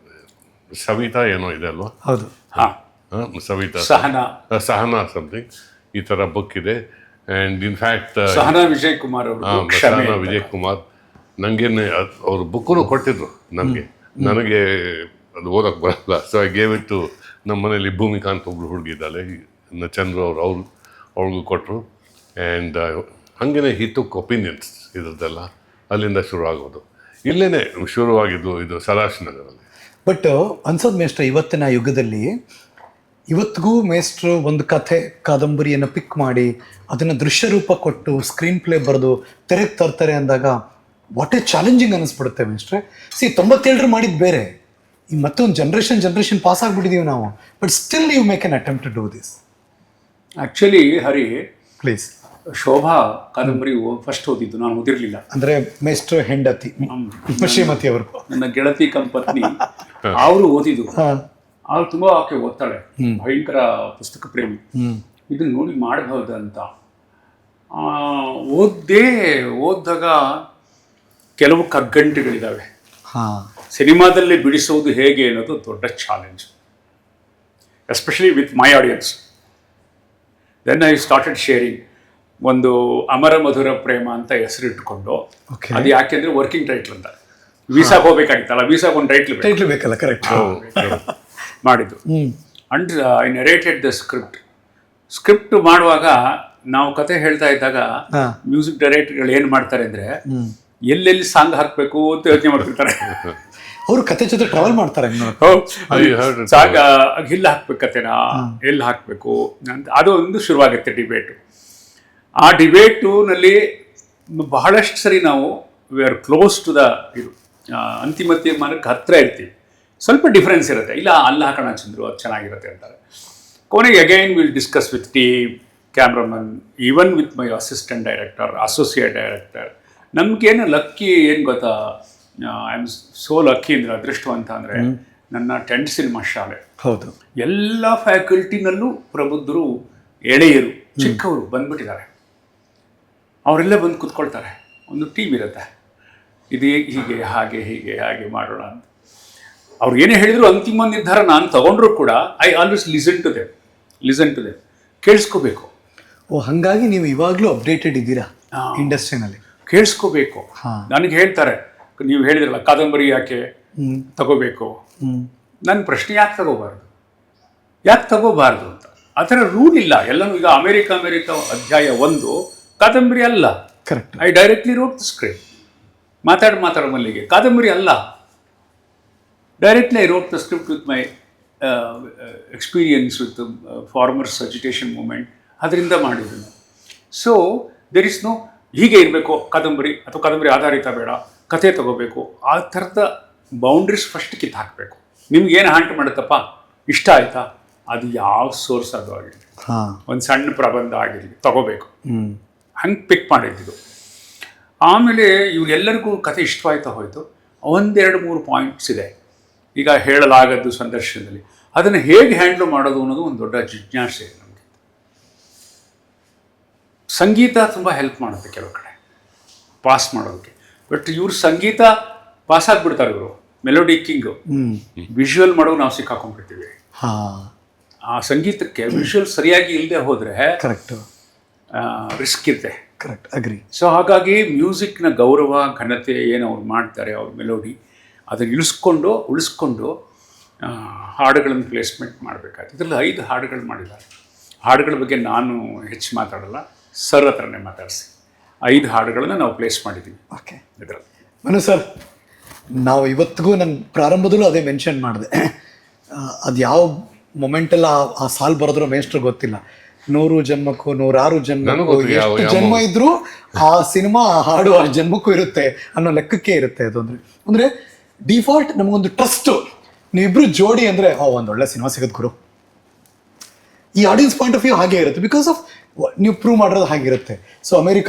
ಸವಿತಾ ಏನೋ ಇದೆ ಅಲ್ವಾ? ಹೌದು. ಸವಿತಾ, ಸಹನಾ ಸಮಥಿಂಗ್, ಈ ಥರ ಬುಕ್ ಇದೆ. ಆ್ಯಂಡ್ ಇನ್ಫ್ಯಾಕ್ಟ್ ಸಹನಾ ವಿಜಯ್ ಕುಮಾರ್ ನನಗೇನೆ ಅವ್ರ ಬುಕ್ಕೂ ಕೊಟ್ಟಿದ್ರು ನನಗೆ ಅದು ಓದಕ್ಕೆ ಬರಲ್ಲ. So I gave it to ನಮ್ಮ ಮನೇಲಿ ಭೂಮಿಕಾ ಅಂತ ಒಬ್ರು ಹುಡುಗಿದ್ದಾಳೆ, ಚಂದ್ರು ಅವ್ರಿಗೂ ಕೊಟ್ಟರು. ಆ್ಯಂಡ್ ಹಾಗೇನೆ ಹಿ ಟುಕ್ ಒಪಿನಿಯನ್ಸ್ ಇದ್ರದ್ದೆಲ್ಲ. ಅಲ್ಲಿಂದ ಶುರು ಆಗೋದು. ಇಲ್ಲೇ ಶುರುವಾಗಿದ್ದು ಇದು ಸದಾಶ್ ನಗರಲ್ಲಿ. ಬಟ್ ಅನ್ಸೋದು ಮೇಷ್ಟ್ರ, ಇವತ್ತಿನ ಯುಗದಲ್ಲಿ ಇವತ್ತಿಗೂ ಮೇಷ್ಟ್ರು ಒಂದು ಕಥೆ ಕಾದಂಬರಿಯನ್ನು ಪಿಕ್ ಮಾಡಿ ಅದನ್ನು ದೃಶ್ಯ ರೂಪ ಕೊಟ್ಟು ಸ್ಕ್ರೀನ್ ಪ್ಲೇ ಬರೆದು ತೆರೆಗೆ ತರ್ತಾರೆ ಅಂದಾಗ ವಾಟ್ ಎ ಚಾಲೆಂಜಿಂಗ್ ಅನ್ನಿಸ್ಬಿಡುತ್ತೆ ಮೇಷ್ಟ್ರೆ. 97 ಮಾಡಿದ್ದು ಬೇರೆ, ಈಗ ಮತ್ತೊಂದು ಜನ್ರೇಷನ್ ಪಾಸ್ ಆಗಿಬಿಟ್ಟಿದ್ದೀವಿ ನಾವು. But still you make an attempt to do this. Actually Hari, please. Shobha ಕಾದಂಬರಿ ಫಸ್ಟ್ ಓದಿದ್ದು, ನಾನು ಓದಿರಲಿಲ್ಲ. ಅಂದರೆ ಮೇಷ್ಟ್ರು ಹೆಂಡತಿ ಶ್ರೀಮತಿ ಅವರು, ನನ್ನ ಗೆಳತಿ ಪತ್ನಿ, ಅವರು ಓದಿದ್ದು. ಅವ್ರು ತುಂಬ ಆಕೆ ಓದ್ತಾಳೆ, ಭಯಂಕರ ಪುಸ್ತಕ ಪ್ರೇಮಿ. ಇದನ್ನ ನೋಡಿ ಮಾಡಬಹುದಂತ ಓದಿದಾಗ ಕೆಲವು ಕಗ್ಗಂಟೆಗಳಿದ್ದಾವೆ. ಸಿನಿಮಾದಲ್ಲಿ ಬಿಡಿಸೋದು ಹೇಗೆ ಅನ್ನೋದು ದೊಡ್ಡ challenge, especially with my audience. Then I started sharing. ಒಂದು ಅಮರ ಮಧುರ ಪ್ರೇಮ ಅಂತ ಹೆಸರಿಟ್ಕೊಂಡು, ಅದು ಯಾಕೆಂದ್ರೆ ವರ್ಕಿಂಗ್ ಟೈಟ್ಲ್ ಅಂತ, ವೀಸಾಗೆ ಹೋಗ್ಬೇಕಾಗಿತ್ತಲ್ಲ, ವೀಸಾಗೆ ಒಂದು ಟೈಟ್ಲ್ ಬೇಕಲ್ಲ, ಕರೆಕ್ಟ್ ಮಾಡಿದ್ದು. And I narrated the script ಮಾಡುವಾಗ ನಾವು ಕತೆ ಹೇಳ್ತಾ ಇದ್ದಾಗ ಮ್ಯೂಸಿಕ್ ಡೈರೆಕ್ಟರ್ಗಳು ಏನು ಮಾಡ್ತಾರೆ ಅಂದರೆ ಎಲ್ಲೆಲ್ಲಿ ಸಾಂಗ್ ಹಾಕಬೇಕು ಅಂತ ಯೋಚನೆ ಮಾಡ್ತಿರ್ತಾರೆ. ಅವರು ಕತೆ ಜೊತೆ ಟ್ರಾವೆಲ್ ಮಾಡ್ತಾರೆ. ಸಾಂಗ್ ಇಲ್ಲಿ ಹಾಕ್ಬೇಕು, ಕತೆನಾ ಎಲ್ಲಿ ಹಾಕಬೇಕು ಅಂತ ಅದು ಒಂದು ಶುರುವಾಗುತ್ತೆ ಡಿಬೇಟು. ಆ ಡಿಬೇಟುನಲ್ಲಿ ಬಹಳಷ್ಟು ಸರಿ ನಾವು we are close to the ಇದು ಅಂತಿಮ ತೀರ್ಮಾನಕ್ಕೆ ಹತ್ತಿರ ಇರ್ತೀವಿ. ಸ್ವಲ್ಪ ಡಿಫ್ರೆನ್ಸ್ ಇರುತ್ತೆ, ಇಲ್ಲ ಅಲ್ಲಿ ಹಾಕೋಣ ಚಂದ್ರು, ಅದು ಚೆನ್ನಾಗಿರುತ್ತೆ ಅಂತಾರೆ. ಕೊನೆಗೆ again will discuss with team, cameraman, even with my assistant director, associate director. ನಮಗೇನು ಲಕ್ಕಿ ಏನು ಗೊತ್ತಾ, ಐ ಆಮ್ ಸೋ ಲಕ್ಕಿ ಅಂದರೆ, ಅದೃಷ್ಟವಂತ ಅಂದರೆ, ನನ್ನ 10th ಸಿನಿಮಾ ಶಾಲೆ, ಹೌದು, ಎಲ್ಲ ಫ್ಯಾಕಲ್ಟಿನಲ್ಲೂ ಪ್ರಬುದ್ಧರು, ಎಳೆಯರು, ಚಿಕ್ಕವರು ಬಂದ್ಬಿಟ್ಟಿದ್ದಾರೆ. ಅವರೆಲ್ಲ ಬಂದು ಕೂತ್ಕೊಳ್ತಾರೆ. ಒಂದು ಟೀಮ್ ಇರುತ್ತೆ, ಇದು ಹೀಗೆ ಹಾಗೆ ಮಾಡೋಣ ಅಂತ. ಅವ್ರು ಏನೇ ಹೇಳಿದ್ರು ಅಂತಿಮ ನಿರ್ಧಾರ ನಾನು ತಗೊಂಡ್ರು ಕೂಡ I always listen to them, ಕೇಳಿಸ್ಕೋಬೇಕು. ಹಾಗಾಗಿ ನೀವು ಇವಾಗಲೂ ಅಪ್ಡೇಟೆಡ್ ಇದ್ದೀರಾ ಇಂಡಸ್ಟ್ರಿನಲ್ಲಿ? ಕೇಳಿಸ್ಕೋಬೇಕು. ನನಗೆ ಹೇಳ್ತಾರೆ, ನೀವು ಹೇಳಿದ್ರಲ್ಲ ಕಾದಂಬರಿ ಯಾಕೆ ತಗೋಬೇಕು. ನನ್ನ ಪ್ರಶ್ನೆ ಯಾಕೆ ತಗೋಬಾರ್ದು ಅಂತ. ಆ ಥರ ರೂಲ್ ಇಲ್ಲ. ಎಲ್ಲನೂ ಈಗ ಅಮೆರಿಕ ಅಧ್ಯಾಯ 1 ಕಾದಂಬರಿ ಅಲ್ಲ. Correct. I directly wrote the script. Mathado Mallige ಕಾದಂಬರಿ ಅಲ್ಲ. Directly I wrote the script with my experience with farmers agitation movement, ಅದರಿಂದ ಮಾಡಿದ್ದೀನಿ. ಸೊ ದೇರ್ ಇಸ್ ನೋ ಹೀಗೆ ಇರಬೇಕು ಕಾದಂಬರಿ, ಅಥವಾ ಕಾದಂಬರಿ ಆಧಾರಿತ ಬೇಡ, ಕಥೆ ತಗೋಬೇಕು, ಆ ಥರದ ಬೌಂಡ್ರೀಸ್ ಫಸ್ಟ್ ಕಿತ್ತು ಹಾಕಬೇಕು. ನಿಮ್ಗೇನು ಹಾಂಟ್ ಮಾಡುತ್ತಪ್ಪ, ಇಷ್ಟ ಆಯ್ತಾ, ಅದು ಯಾವ ಸೋರ್ಸ್ ಅದು ಆಗಿರಲಿ, ಒಂದು ಸಣ್ಣ ಪ್ರಬಂಧ ಆಗಿರಲಿ ತಗೋಬೇಕು, ಹಂಗೆ ಪಿಕ್ ಮಾಡಿದ್ದು. ಆಮೇಲೆ ಇವ್ರಿಗೆಲ್ಲರಿಗೂ ಕಥೆ ಇಷ್ಟವಾಯ್ತಾ ಹೋಯಿತು. 1-2-3 ಪಾಯಿಂಟ್ಸ್ ಇದೆ ಈಗ ಹೇಳಲಾಗದ್ದು ಸಂದರ್ಶನದಲ್ಲಿ. ಅದನ್ನು ಹೇಗೆ ಹ್ಯಾಂಡ್ಲ್ ಮಾಡೋದು ಅನ್ನೋದು ಒಂದು ದೊಡ್ಡ ಜಿಜ್ಞಾಸೆ ನಮಗೆ. ಸಂಗೀತ ತುಂಬ ಹೆಲ್ಪ್ ಮಾಡುತ್ತೆ ಕೆಲವು ಕಡೆ ಪಾಸ್ ಮಾಡೋದಕ್ಕೆ. ಬಟ್ ಇವ್ರು ಸಂಗೀತ ಪಾಸ್ ಆಗಿಬಿಡ್ತಾರೆ, ಇವರು ಮೆಲೋಡಿ ಕಿಂಗು. ವಿಜುವಲ್ ಮಾಡೋದು ನಾವು ಸಿಕ್ಕಾಕೊಂಡ್ಬಿಡ್ತೀವಿ. ಆ ಸಂಗೀತಕ್ಕೆ ವಿಜುವಲ್ ಸರಿಯಾಗಿ ಇಲ್ಲದೆ ಹೋದರೆ ಕರೆಕ್ಟ್ ರಿಸ್ಕ್ ಇದೆ. Correct, agri. ಸೊ ಹಾಗಾಗಿ ಮ್ಯೂಸಿಕ್ನ ಗೌರವ ಘನತೆ ಏನು ಅವ್ರು ಮಾಡ್ತಾರೆ, ಅವ್ರ ಮೆಲೋಡಿ ಅದನ್ನು ಉಳಿಸ್ಕೊಂಡು ಹಾಡುಗಳನ್ನು ಪ್ಲೇಸ್ಮೆಂಟ್ ಮಾಡಬೇಕಾಯ್ತು. ಇದರಲ್ಲಿ 5 ಹಾಡುಗಳು ಮಾಡಿದ್ದಾರೆ. ಹಾಡುಗಳ ಬಗ್ಗೆ ನಾನು ಹೆಚ್ಚು ಮಾತಾಡಲ್ಲ, ಸರ್ ಹತ್ರನೇ ಮಾತಾಡಿಸಿ 5 ಹಾಡುಗಳನ್ನು ನಾವು ಪ್ಲೇಸ್ ಮಾಡಿದ್ದೀವಿ. ಓಕೆ, ಇದರಲ್ಲಿ ಮನು ಸರ್, ನಾವು ಇವತ್ತಿಗೂ ನಾನು ಪ್ರಾರಂಭದಲ್ಲೂ ಅದೇ ಮೆನ್ಷನ್ ಮಾಡಿದೆ. ಅದು ಯಾವ ಮೊಮೆಂಟಲ್ಲ ಆ ಸಾಲ್ ಬರೋದ್ರ ಮೇಷ್ಟ್ರು ಗೊತ್ತಿಲ್ಲ. 100 ಜನ್ಮಕ್ಕೂ 106 ಜನ್ಮಕ್ಕೂ ಎಷ್ಟು ಜನ್ಮ ಇದ್ರೂ ಆ ಸಿನಿಮಾ ಹಾಡು ಆ ಜನ್ಮಕ್ಕೂ ಇರುತ್ತೆ ಅನ್ನೋ ಲೆಕ್ಕಕ್ಕೆ ಇರುತ್ತೆ ಅದು. ಅಂದ್ರೆ ಡಿಫಾಲ್ಟ್ ನಮಗೊಂದು ಟ್ರಸ್ಟ್, ನೀವಿಬ್ರು ಜೋಡಿ ಅಂದ್ರೆ ಒಂದು ಒಳ್ಳೆ ಸಿನಿಮಾ ಸಿಗೋದು ಗುರು. ಈ ಆಡಿಯನ್ಸ್ ಪಾಯಿಂಟ್ ಆಫ್ ವ್ಯೂ ಹಾಗೆ ಇರುತ್ತೆ, ಬಿಕಾಸ್ ಆಫ್ ನೀವು ಪ್ರೂವ್ ಮಾಡಿರೋದು ಹಾಗಿರುತ್ತೆ. ಸೊ ಅಮೆರಿಕ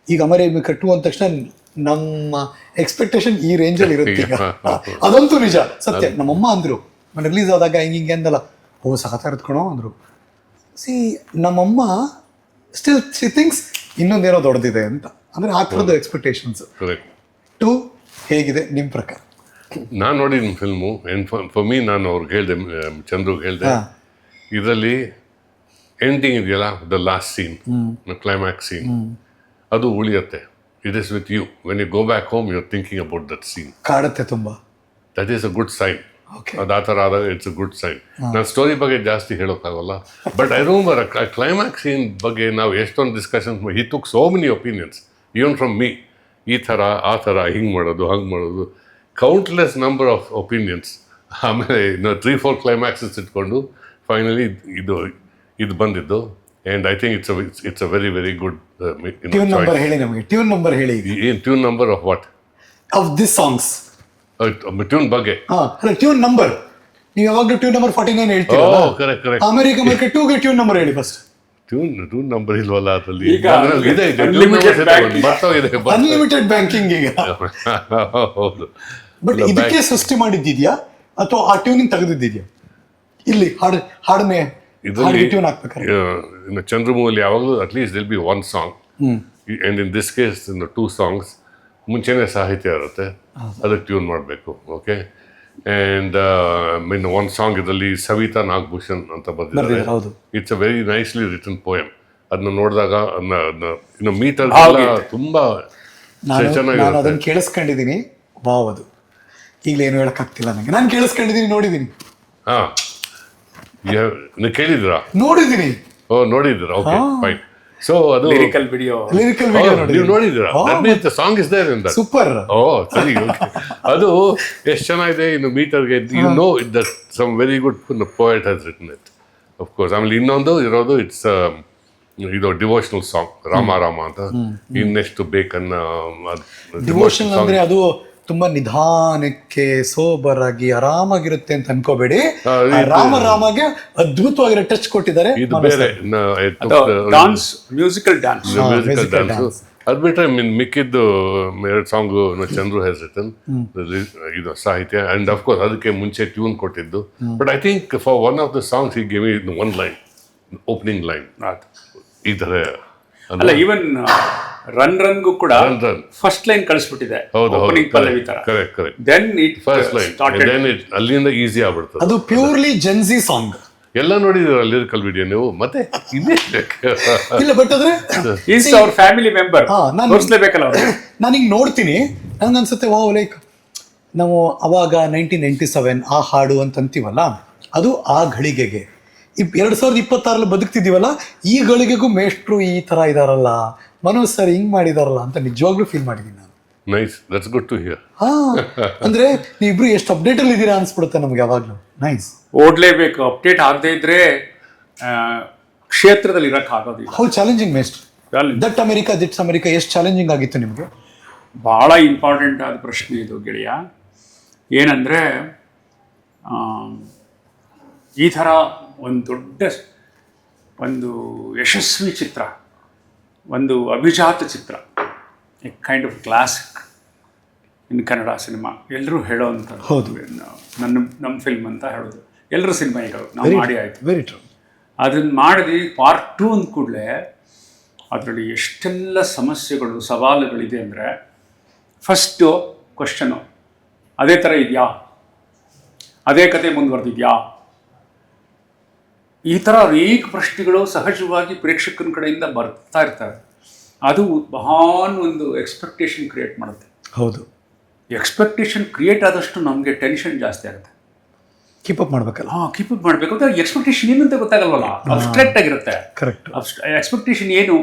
ಈಗ ಅಮೆರಿಕ 2 ಅಂದ ತಕ್ಷಣ ನಮ್ಮ ಎಕ್ಸ್ಪೆಕ್ಟೇಷನ್ ಈ ರೇಂಜಲ್ಲಿ ಇರುತ್ತೆ ಈಗ. ಅದಂತೂ ನಿಜ, ಸತ್ಯ. ನಮ್ಮಮ್ಮ ಅಂದ್ರು ರಿಲೀಸ್ ಆದಾಗ ಹಿಂಗೆ ಅಂದಲ್ಲ, ಸಖತ್ ಇರ್ತ್ಕೊಳೋ ಅಂದ್ರು. ಸಿ ನಮ್ಮಮ್ಮ ಸ್ಟಿಲ್ ಶಿ ಥಿಂಕ್ಸ್ ಇನ್ನೊಂದೇನೋ ದೊಡ್ಡದಿದೆ ಅಂತ. ಅಂದ್ರೆ ಆ ಥರದ್ದು ಎಕ್ಸ್ಪೆಕ್ಟೇಷನ್ಸ್. 2 ಹೇಗಿದೆ ನಿಮ್ಮ ಪ್ರಕಾರ? ನಾನು ನೋಡಿದ ಫಿಲ್ಮು ಫಾರ್ ಮೀ, ನಾನು ಅವ್ರಿಗೆ ಹೇಳಿದೆ, ಚಂದ್ರಿಗೆ ಹೇಳಿದೆ, ಇದರಲ್ಲಿ ಎಂಡಿಂಗ್ ಇದೆಯಲ್ಲ, the last scene, climax scene, ಅದು ಉಳಿಯುತ್ತೆ. It is with you. When you go back home you are thinking about that scene. ಕಾಡುತ್ತೆ ತುಂಬ. That is a good sign. ಅದು ಆ ಥರ ಆದಾಗ ಇಟ್ಸ್ ಅ ಗುಡ್ ಸೈನ್. ನಾನು ಸ್ಟೋರಿ ಬಗ್ಗೆ ಜಾಸ್ತಿ ಹೇಳೋಕ್ಕಾಗಲ್ಲ, but I remember climax scene ಬಗ್ಗೆ ನಾವು ಎಷ್ಟೊಂದು discussions he took so many opinions even from me. ಈ ಥರ ಆ ಥರ ಹಿಂಗೆ ಮಾಡೋದು ಹಂಗೆ ಮಾಡೋದು, ಕೌಂಟ್ಲೆಸ್ ನಂಬರ್ ಆಫ್ ಒಪಿನಿಯನ್ಸ್. ಆಮೇಲೆ 3-4 ಕ್ಲೈಮ್ಯಾಕ್ಸಸ್ ಇಟ್ಕೊಂಡು ಫೈನಲಿ ಇದು ಬಂದಿದ್ದು. And I think it's a very very good. Tune number ಹೇಳಿ ನಮಗೆ. ಟ್ಯೂನ್ ನಂಬರ್ ಹೇಳಿ. ಏನು tune number of what? Of this songs. Tune ಬಗ್ಗೆ ಟ್ಯೂನ್ ನಂಬರ್ ನೀವು ಯಾವಾಗಲೂ ಟ್ಯೂನ್ ನಂಬರ್ 49 ಹೇಳ್ತೀರಾ? ಕರೆಕ್ಟ್. ಅಮೆರಿಕ 2ಗೆ ಟ್ಯೂನ್ ನಂಬರ್ ಹೇಳಿ ಫಸ್ಟ್. ಟ್ಯೂನ್ ನಂಬರ್ ಇಲ್ವಲ್ಲ ಅದರಲ್ಲಿ. ಅನ್ಲಿಮಿಟೆಡ್ ಬ್ಯಾಂಕಿಂಗ್ ಈಗ. ಹೌದು. ಬಟ್ ಇದಕ್ಕೆ ಸೃಷ್ಟಿ ಮಾಡಿದ್ದಿದ್ಯಾ ಅಥವಾ ಆ ಟ್ಯೂನಿಂಗ್ ತೆಗೆದಿದ್ಯಾ? ಇಲ್ಲಿ ಹಾಡನ್ನೇ ಟ್ಯೂನ್ ಹಾಕ್ಬೇಕಾದ್ರೆ ಚಂದ್ರಮೂಲಿ ಯಾವಾಗಲೂ at least there'll be 1 song. And in this case 2 songs ಮುಂಚೆನೇ ಸಾಹಿತ್ಯ ಇರುತ್ತೆ, ಅದಕ್ಕೆ ಟ್ಯೂನ್ ಮಾಡಬೇಕು. ಓಕೆ. ಆ್ಯಂಡ್ ಮೀನ್ 1 ಸಾಂಗ್ ಇದರಲ್ಲಿ ಸವಿತಾ ನಾಗಭೂಷಣ್ ಅಂತ ಬರ್ದಿದ್ದಾರೆ. It's a very nicely written poem. ಅದನ್ನ ನೋಡಿದಾಗ ಇನ್ನು ಮೀಟರ್ ತುಂಬ ಚೆನ್ನಾಗಿ ಅದನ್ನು ಕೇಳಿಸ್ಕೊಂಡಿದ್ದೀನಿ. ವಾವ್, ಅದು ಈಗಲೇ ಏನು ಹೇಳಕ್ಕಾಗ್ತಿಲ್ಲ ನನಗೆ. ನಾನು ಕೇಳಿಸ್ಕೊಂಡಿದ್ದೀನಿ, ನೋಡಿದ್ದೀನಿ. ನೀವು ಕೇಳಿದ್ರಾ? ನೋಡಿದ್ದೀನಿ. ನೋಡಿದ್ದೀರಾ? Okay, fine. ಸೊ ಅದು ಲಿರಿಕಲ್ ವಿಡಿಯೋ ನೀವು ನೋಡಿದ್ದೀರಾ? Song is there in that. Super. ಸರಿ, ಓಕೆ. ಅದು ಎಷ್ಟು ಚೆನ್ನಾಗಿದೆ. ಇನ್ನು ಮೀಟರ್ಗೆ you know that some very good poet has written it, of course. ಆಮೇಲೆ ಇನ್ನೊಂದು ಇರೋದು ಇಟ್ಸ್ ಇದು ಡಿವೋಷನಲ್ ಸಾಂಗ್, ರಾಮ ಅಂತ. ಇನ್ನೆಷ್ಟು ಬೇಕನ್ನ ಡಿವೋಷನಲ್ ಅಂದ್ರೆ ಅದು ತುಂಬಾ ನಿಧಾನಕ್ಕೆ ಸೋಬರ್ ಆಗಿ ಆರಾಮಾಗಿರುತ್ತೆ ಅಂತ ಅನ್ಕೋಬೇಡಿ. ರಾಮಗೆ ಅದ್ಭುತವಾಗಿರೋ ಟಚ್ ಕೊಟ್ಟಿದ್ದಾರೆ. ಇದು ಬೇರೆ ಡಾನ್ಸ್, ಮ್ಯೂಸಿಕಲ್ ಡ್ಯಾನ್ಸ್. ಅದು ಬಿಟ್ರೆ ಮಿಕ್ಕಿದ್ದು 2 ಸಾಂಗು ಚಂದ್ರು ಹ್ಯಾಸ್ ರಿಟನ್, ಇದು ಸಾಹಿತ್ಯ. ಅಂಡ್ ಆಫ್ ಕೋರ್ಸ್ ಅದಕ್ಕೆ ಮುಂಚೆ ಟ್ಯೂನ್ ಕೊಟ್ಟಿದ್ದು. But I think for one of the songs he gave me 1 line, opening line. ಈ ಥರ ಅಲ್ಲ, ಈವನ್ ರನ್ಗೂ ಕೂಡ ಫಸ್ಟ್ ಲೈನ್ ಕಳಿಸ್ಬಿಟ್ಟಿದೆ. Correct. Then it first line, then it ಅಲ್ಲಿಂದ ಈಸಿ ಆಗ್ಬಿಡ್ತದೆ. ಅದು ಪ್ಯೂರ್ಲಿ ಜೆನ್ಸಿ ಸಾಂಗ್. ಎಲ್ಲ ನೋಡಿದಿರ ಲಿರಿಕಲ್ ವಿಡಿಯೋ ನೀವು? ಮತ್ತೆ ಇಲ್ಲ, ಬಟ್ ಆದ್ರೆ ಈಸ್ ಅವರ್ ಫ್ಯಾಮಿಲಿ ಮೆಂಬರ್, ತೋರಿಸಲೇಬೇಕಲ್ಲ. ನಾನು ಹಿಂಗೆ ನೋಡ್ತೀನಿ, ನನ್ಗೆ ಅನ್ಸುತ್ತೆ ವಾವ್, ಲೈಕ್ ನಾವು ಅವಾಗ 1997 ಆ ಹಾಡು ಅಂತ ಅಂತೀವಲ್ಲ, ಅದು ಆ ಘಳಿಗೆಗೆ 2026 ಬದುಕ್ತಿದ್ದೀವಲ್ಲ, ಈ ಗಳಿಗೆಗೂ ಮೇಷ್ಟ್ರು ಈ ಥರ ಇದಾರಲ್ಲ, ಮನೋಜ್ ಸರ್ ಹಿಂಗೆ ಮಾಡಿದಾರಲ್ಲ ಅಂತ ನಿಜವಾಗ್ಲೂ ಫೀಲ್ ಮಾಡಿದ್ದೀನಿ ನಾನು. Nice, that's good to hear. ಅಂದರೆ ನೀವಿಬ್ರು ಎಷ್ಟು ಅಪ್ಡೇಟಲ್ಲಿ ಇದ್ದೀರಾ ಅನ್ಸ್ಬಿಡುತ್ತೆ ನಮ್ಗೆ ಯಾವಾಗಲೂ. ನೈಸ್. ಓಡಲೇಬೇಕು, ಅಪ್ಡೇಟ್ ಆಗದೆ ಇದ್ರೆ ಕ್ಷೇತ್ರದಲ್ಲಿ ಇರೋಕ್ಕಾಗೋದಿಲ್ಲ. ಹೌ ಚಾಲೆಂಜಿಂಗ್ ಮೇಷ್ಟ್ರು. ದಿಟ್ಸ್ ಅಮೆರಿಕಾ ಎಷ್ಟು ಚಾಲೆಂಜಿಂಗ್ ಆಗಿತ್ತು ನಿಮಗೆ? ಭಾಳ ಇಂಪಾರ್ಟೆಂಟ್ ಆದ ಪ್ರಶ್ನೆ ಇದು ಗೆಳೆಯ. ಏನಂದರೆ ಈ ಥರ ಒಂದು ದೊಡ್ಡ ಒಂದು ಯಶಸ್ವಿ ಚಿತ್ರ, ಒಂದು ಅಭಿಜಾತ ಚಿತ್ರ, a kind of classic in Kannada cinema, ಎಲ್ಲರೂ ಹೇಳೋವಂಥದ್ದು. ಹೌದು, ನಮ್ಮ ಫಿಲ್ಮ್ ಅಂತ ಹೇಳೋದು. ಎಲ್ಲರೂ ಸಿನಿಮಾ ಈಗ ನಾವು ಮಾಡಿ ಆಯಿತು. Very true. ಅದನ್ನು ಮಾಡಿದ್ವಿ. ಪಾರ್ಟ್ 2 ಅಂದ ಕೂಡಲೇ ಅದರಲ್ಲಿ ಎಷ್ಟೆಲ್ಲ ಸಮಸ್ಯೆಗಳು, ಸವಾಲುಗಳಿದೆ ಅಂದರೆ, ಫಸ್ಟು ಕ್ವಶನು ಅದೇ ಥರ ಇದೆಯಾ, ಅದೇ ಕತೆ ಮುಂದುವರೆದಿದೆಯಾ, ಈ ಥರ ಅನೇಕ ಪ್ರಶ್ನೆಗಳು ಸಹಜವಾಗಿ ಪ್ರೇಕ್ಷಕನ ಕಡೆಯಿಂದ ಬರ್ತಾ ಇರ್ತವೆ. ಅದು ಮಹಾನ್ ಒಂದು ಎಕ್ಸ್ಪೆಕ್ಟೇಷನ್ ಕ್ರಿಯೇಟ್ ಮಾಡುತ್ತೆ. ಹೌದು, ಎಕ್ಸ್ಪೆಕ್ಟೇಷನ್ ಕ್ರಿಯೇಟ್ ಆದಷ್ಟು ನಮಗೆ ಟೆನ್ಷನ್ ಜಾಸ್ತಿ ಆಗುತ್ತೆ. ಕೀಪ್ ಅಪ್ ಮಾಡಬೇಕಲ್ಲ. ಕೀಪ್ ಅಪ್ ಮಾಡಬೇಕು ಅಂತ ಎಕ್ಸ್ಪೆಕ್ಟೇಷನ್ ಏನು ಅಂತ ಗೊತ್ತಾಗಲ್ವಲ್ಲ, ಅಬ್ಸ್ಟ್ರಾಕ್ಟ್ ಆಗಿರುತ್ತೆ. ಕರೆಕ್ಟ್. ಎಕ್ಸ್ಪೆಕ್ಟೇಷನ್ ಏನು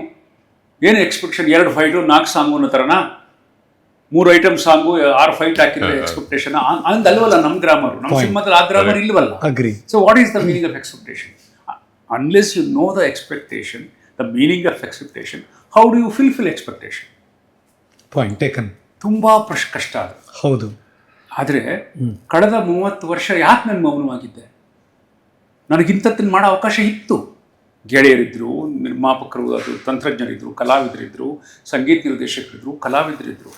ಎಕ್ಸ್ಪೆಕ್ಟೇಷನ್? 2 ಫೈಟು 4 ಸಾಂಗು ಅನ್ನೋ ಥರನಾ? 3 ಐಟಮ್ ಸಾಂಗು 6 ಫೈಟ್ ಹಾಕಿದ್ರೆ ಎಕ್ಸ್ಪೆಕ್ಟೇಷನ್ ಅಂದಲ್ವಲ್ಲ. ನಮ್ಮ ಗ್ರಾಮರು, ನಮ್ಮ ಸಿನಿಮಾದಲ್ಲಿ ಆ ಗ್ರಾಮರ್ ಇಲ್ವಲ್ಲ. Agree. So what is the meaning of expectation? Unless you know the expectation, the meaning of expectation, how do you fill expectation? Point taken. ತುಂಬ ಕಷ್ಟ ಅದು. ಹೌದು. ಆದರೆ ಕಳೆದ 30 ವರ್ಷ ಯಾಕೆ ನಾನು ಮೌನವಾಗಿದ್ದೆ? ನನಗಿಂಥದ್ದನ್ನು ಮಾಡೋ ಅವಕಾಶ ಇತ್ತು. ಗೆಳೆಯರಿದ್ದರು, ನಿರ್ಮಾಪಕರು, ಅದು ತಂತ್ರಜ್ಞರಿದ್ದರು, ಕಲಾವಿದರಿದ್ದರು, ಸಂಗೀತ ನಿರ್ದೇಶಕರಿದ್ದರು, ಕಲಾವಿದರಿದ್ದರು.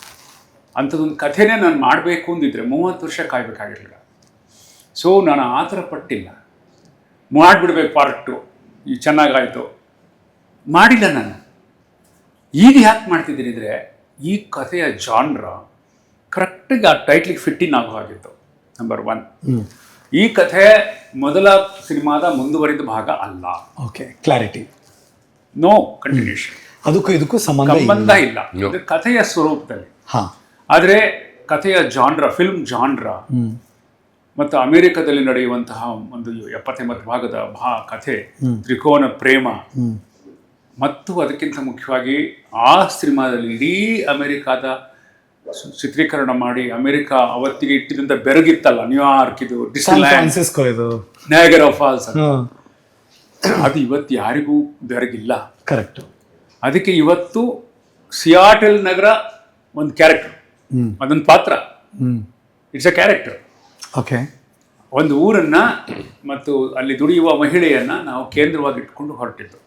ಅಂಥದ್ದೊಂದು ಕಥೆನೇ ನಾನು ಮಾಡಬೇಕು ಅಂದಿದ್ರೆ 30 ವರ್ಷ ಕಾಯಬೇಕಾಗಿರಲಿಲ್ಲ. ಸೊ ನಾನು ಆ ಥರ ಪಟ್ಟಿಲ್ಲ. ಮಾಡಿಬಿಡ್ಬೇಕು ಪಾರ್ಟ್ 2, ಈಗ ಚೆನ್ನಾಗಾಯಿತು, ಮಾಡಿಲ್ಲ ನಾನು. ಈಗ ಯಾಕೆ ಮಾಡ್ತಿದ್ದೀನಿ ಅಂದರೆ, ಈ ಕಥೆಯ ಜಾನ್ರ ಕರೆಕ್ಟಾಗಿ ಆ ಟೈಟ್ಲಿಗೆ ಫಿಟ್ಟಿನ್ ಆಗೋ ಹಾಗಿತ್ತು. ನಂಬರ್ 1. ಈ ಕಥೆ ಮೊದಲ ಸಿನಿಮಾದ ಮುಂದುವರಿದ ಭಾಗ ಅಲ್ಲ. Okay, clarity. No continuation. ಅದಕ್ಕೂ ಇದಕ್ಕೂ ಸಂಬಂಧ ಇಲ್ಲ. ಇದು ಕಥೆಯ ಸ್ವರೂಪದಲ್ಲಿ. ಆದರೆ ಕಥೆಯ ಜಾನ್ರ, ಫಿಲ್ಮ್ ಜಾನ್ರ ಮತ್ತು ಅಮೆರಿಕದಲ್ಲಿ ನಡೆಯುವಂತಹ ಒಂದು 70-80 ಭಾಗದ ಕಥೆ, ತ್ರಿಕೋನ ಪ್ರೇಮ, ಮತ್ತು ಅದಕ್ಕಿಂತ ಮುಖ್ಯವಾಗಿ ಆ ಸಿನಿಮಾದಲ್ಲಿ ಇಡೀ ಅಮೆರಿಕಾದ ಚಿತ್ರೀಕರಣ ಮಾಡಿ, ಅಮೆರಿಕ ಅವತ್ತಿಗೆ ಇಟ್ಟಿದ್ರಿಂದ ಬೆರಗಿತ್ತಲ್ಲ, ನ್ಯೂಯಾರ್ಕ್, ಇದು ಡಿಸ್ನಿಲ್ಯಾಂಡ್, ನಯಾಗರಾ ಫಾಲ್ಸ್, ಅದು ಇವತ್ತು ಯಾರಿಗೂ ಬೆರಗಿಲ್ಲ. ಕರೆಕ್ಟ್. ಅದಕ್ಕೆ ಇವತ್ತು ಸಿಯಾಟಲ್ ನಗರ ಒಂದು ಕ್ಯಾರೆಕ್ಟರ್, ಅದೊಂದು ಪಾತ್ರ, ಇಟ್ಸ್ ಅ ಕ್ಯಾರೆಕ್ಟರ್. ಓಕೆ. ಒಂದು ಊರನ್ನ ಮತ್ತು ಅಲ್ಲಿ ದುಡಿಯುವ ಮಹಿಳೆಯನ್ನ ನಾವು ಕೇಂದ್ರವಾಗಿ ಇಟ್ಕೊಂಡು ಹೊರಟಿದ್ದು.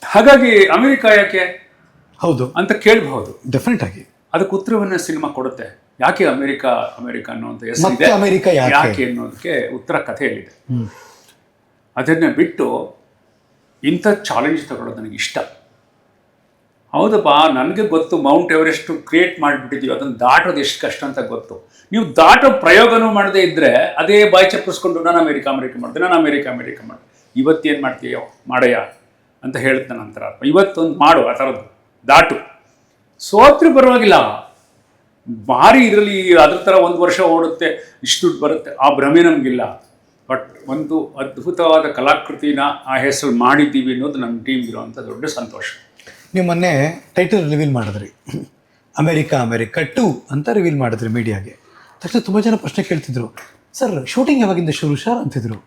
ಹಾಗಾಗಿ ಅಮೆರಿಕ ಯಾಕೆ ಹೌದು ಅಂತ ಕೇಳಬಹುದು. ಡೆಫಿನೆಟ್ ಆಗಿ ಅದಕ್ಕೆ ಉತ್ತರವನ್ನ ಸಿನಿಮಾ ಕೊಡುತ್ತೆ. ಯಾಕೆ ಅಮೆರಿಕ ಅನ್ನುವಂಥ ಹೆಸರಿದೆ, ಯಾಕೆ ಅನ್ನೋದಕ್ಕೆ ಉತ್ತರ ಕಥೆಯಲ್ಲಿದೆ. ಅದನ್ನ ಬಿಟ್ಟು ಇಂಥ ಚಾಲೆಂಜ್ ತಗೊಳ್ಳೋದು ನನಗೆ ಇಷ್ಟ. ಹೌದಪ್ಪ, ನನಗೆ ಗೊತ್ತು ಮೌಂಟ್ ಎವರೆಸ್ಟ್ ಕ್ರಿಯೇಟ್ ಮಾಡಿಬಿಟ್ಟಿದ್ದೀವಿ, ಅದನ್ನು ದಾಟೋದು ಎಷ್ಟು ಕಷ್ಟ ಅಂತ ಗೊತ್ತು. ನೀವು ದಾಟೋ ಪ್ರಯೋಗನೂ ಮಾಡದೇ ಇದ್ದರೆ ಅದೇ ಬಾಯಿ ಚಪ್ಪಿಸ್ಕೊಂಡು ನಾನು ಅಮೆರಿಕ ಮಾಡಿದೆ, ನಾನು ಅಮೆರಿಕ ಮಾಡಿದೆ. ಇವತ್ತೇನು ಮಾಡ್ತೀಯೋ ಮಾಡಯ್ಯ ಅಂತ ಹೇಳ್ತಾನೆ ನಂತರ. ಇವತ್ತೊಂದು ಮಾಡು, ಆ ಥರದ್ದು ದಾಟು. ಸೋತ್ರೂ ಪರವಾಗಿಲ್ಲ, ಭಾರಿ ಇದರಲ್ಲಿ ಅದ್ರ ಥರ 1 ವರ್ಷ ಓಡುತ್ತೆ, ಇಷ್ಟು ದುಡ್ಡು ಬರುತ್ತೆ, ಆ ಭ್ರಮೆ ನಮಗಿಲ್ಲ. ಬಟ್ ಒಂದು ಅದ್ಭುತವಾದ ಕಲಾಕೃತಿನ ಆ ಹೆಸರು ಮಾಡಿದ್ದೀವಿ ಅನ್ನೋದು ನಮ್ಮ ಟೀಮ್ ಇರೋವಂಥ ದೊಡ್ಡ ಸಂತೋಷ. ನೀವು ಮೊನ್ನೆ ಟೈಟಲ್ ರಿವೀಲ್ ಮಾಡಿದ್ರಿ, ಅಮೆರಿಕ 2 ಅಂತ ರಿವೀಲ್ ಮಾಡಿದ್ರಿ ಮೀಡಿಯಾಗೆ. ತಕ್ಷಣ ತುಂಬ ಜನ ಪ್ರಶ್ನೆ ಕೇಳ್ತಿದ್ರು, ಸರ್ ಶೂಟಿಂಗ್ ಯಾವಾಗಿಂದ ಶುರು ಸರ್ ಅಂತಿದ್ರು.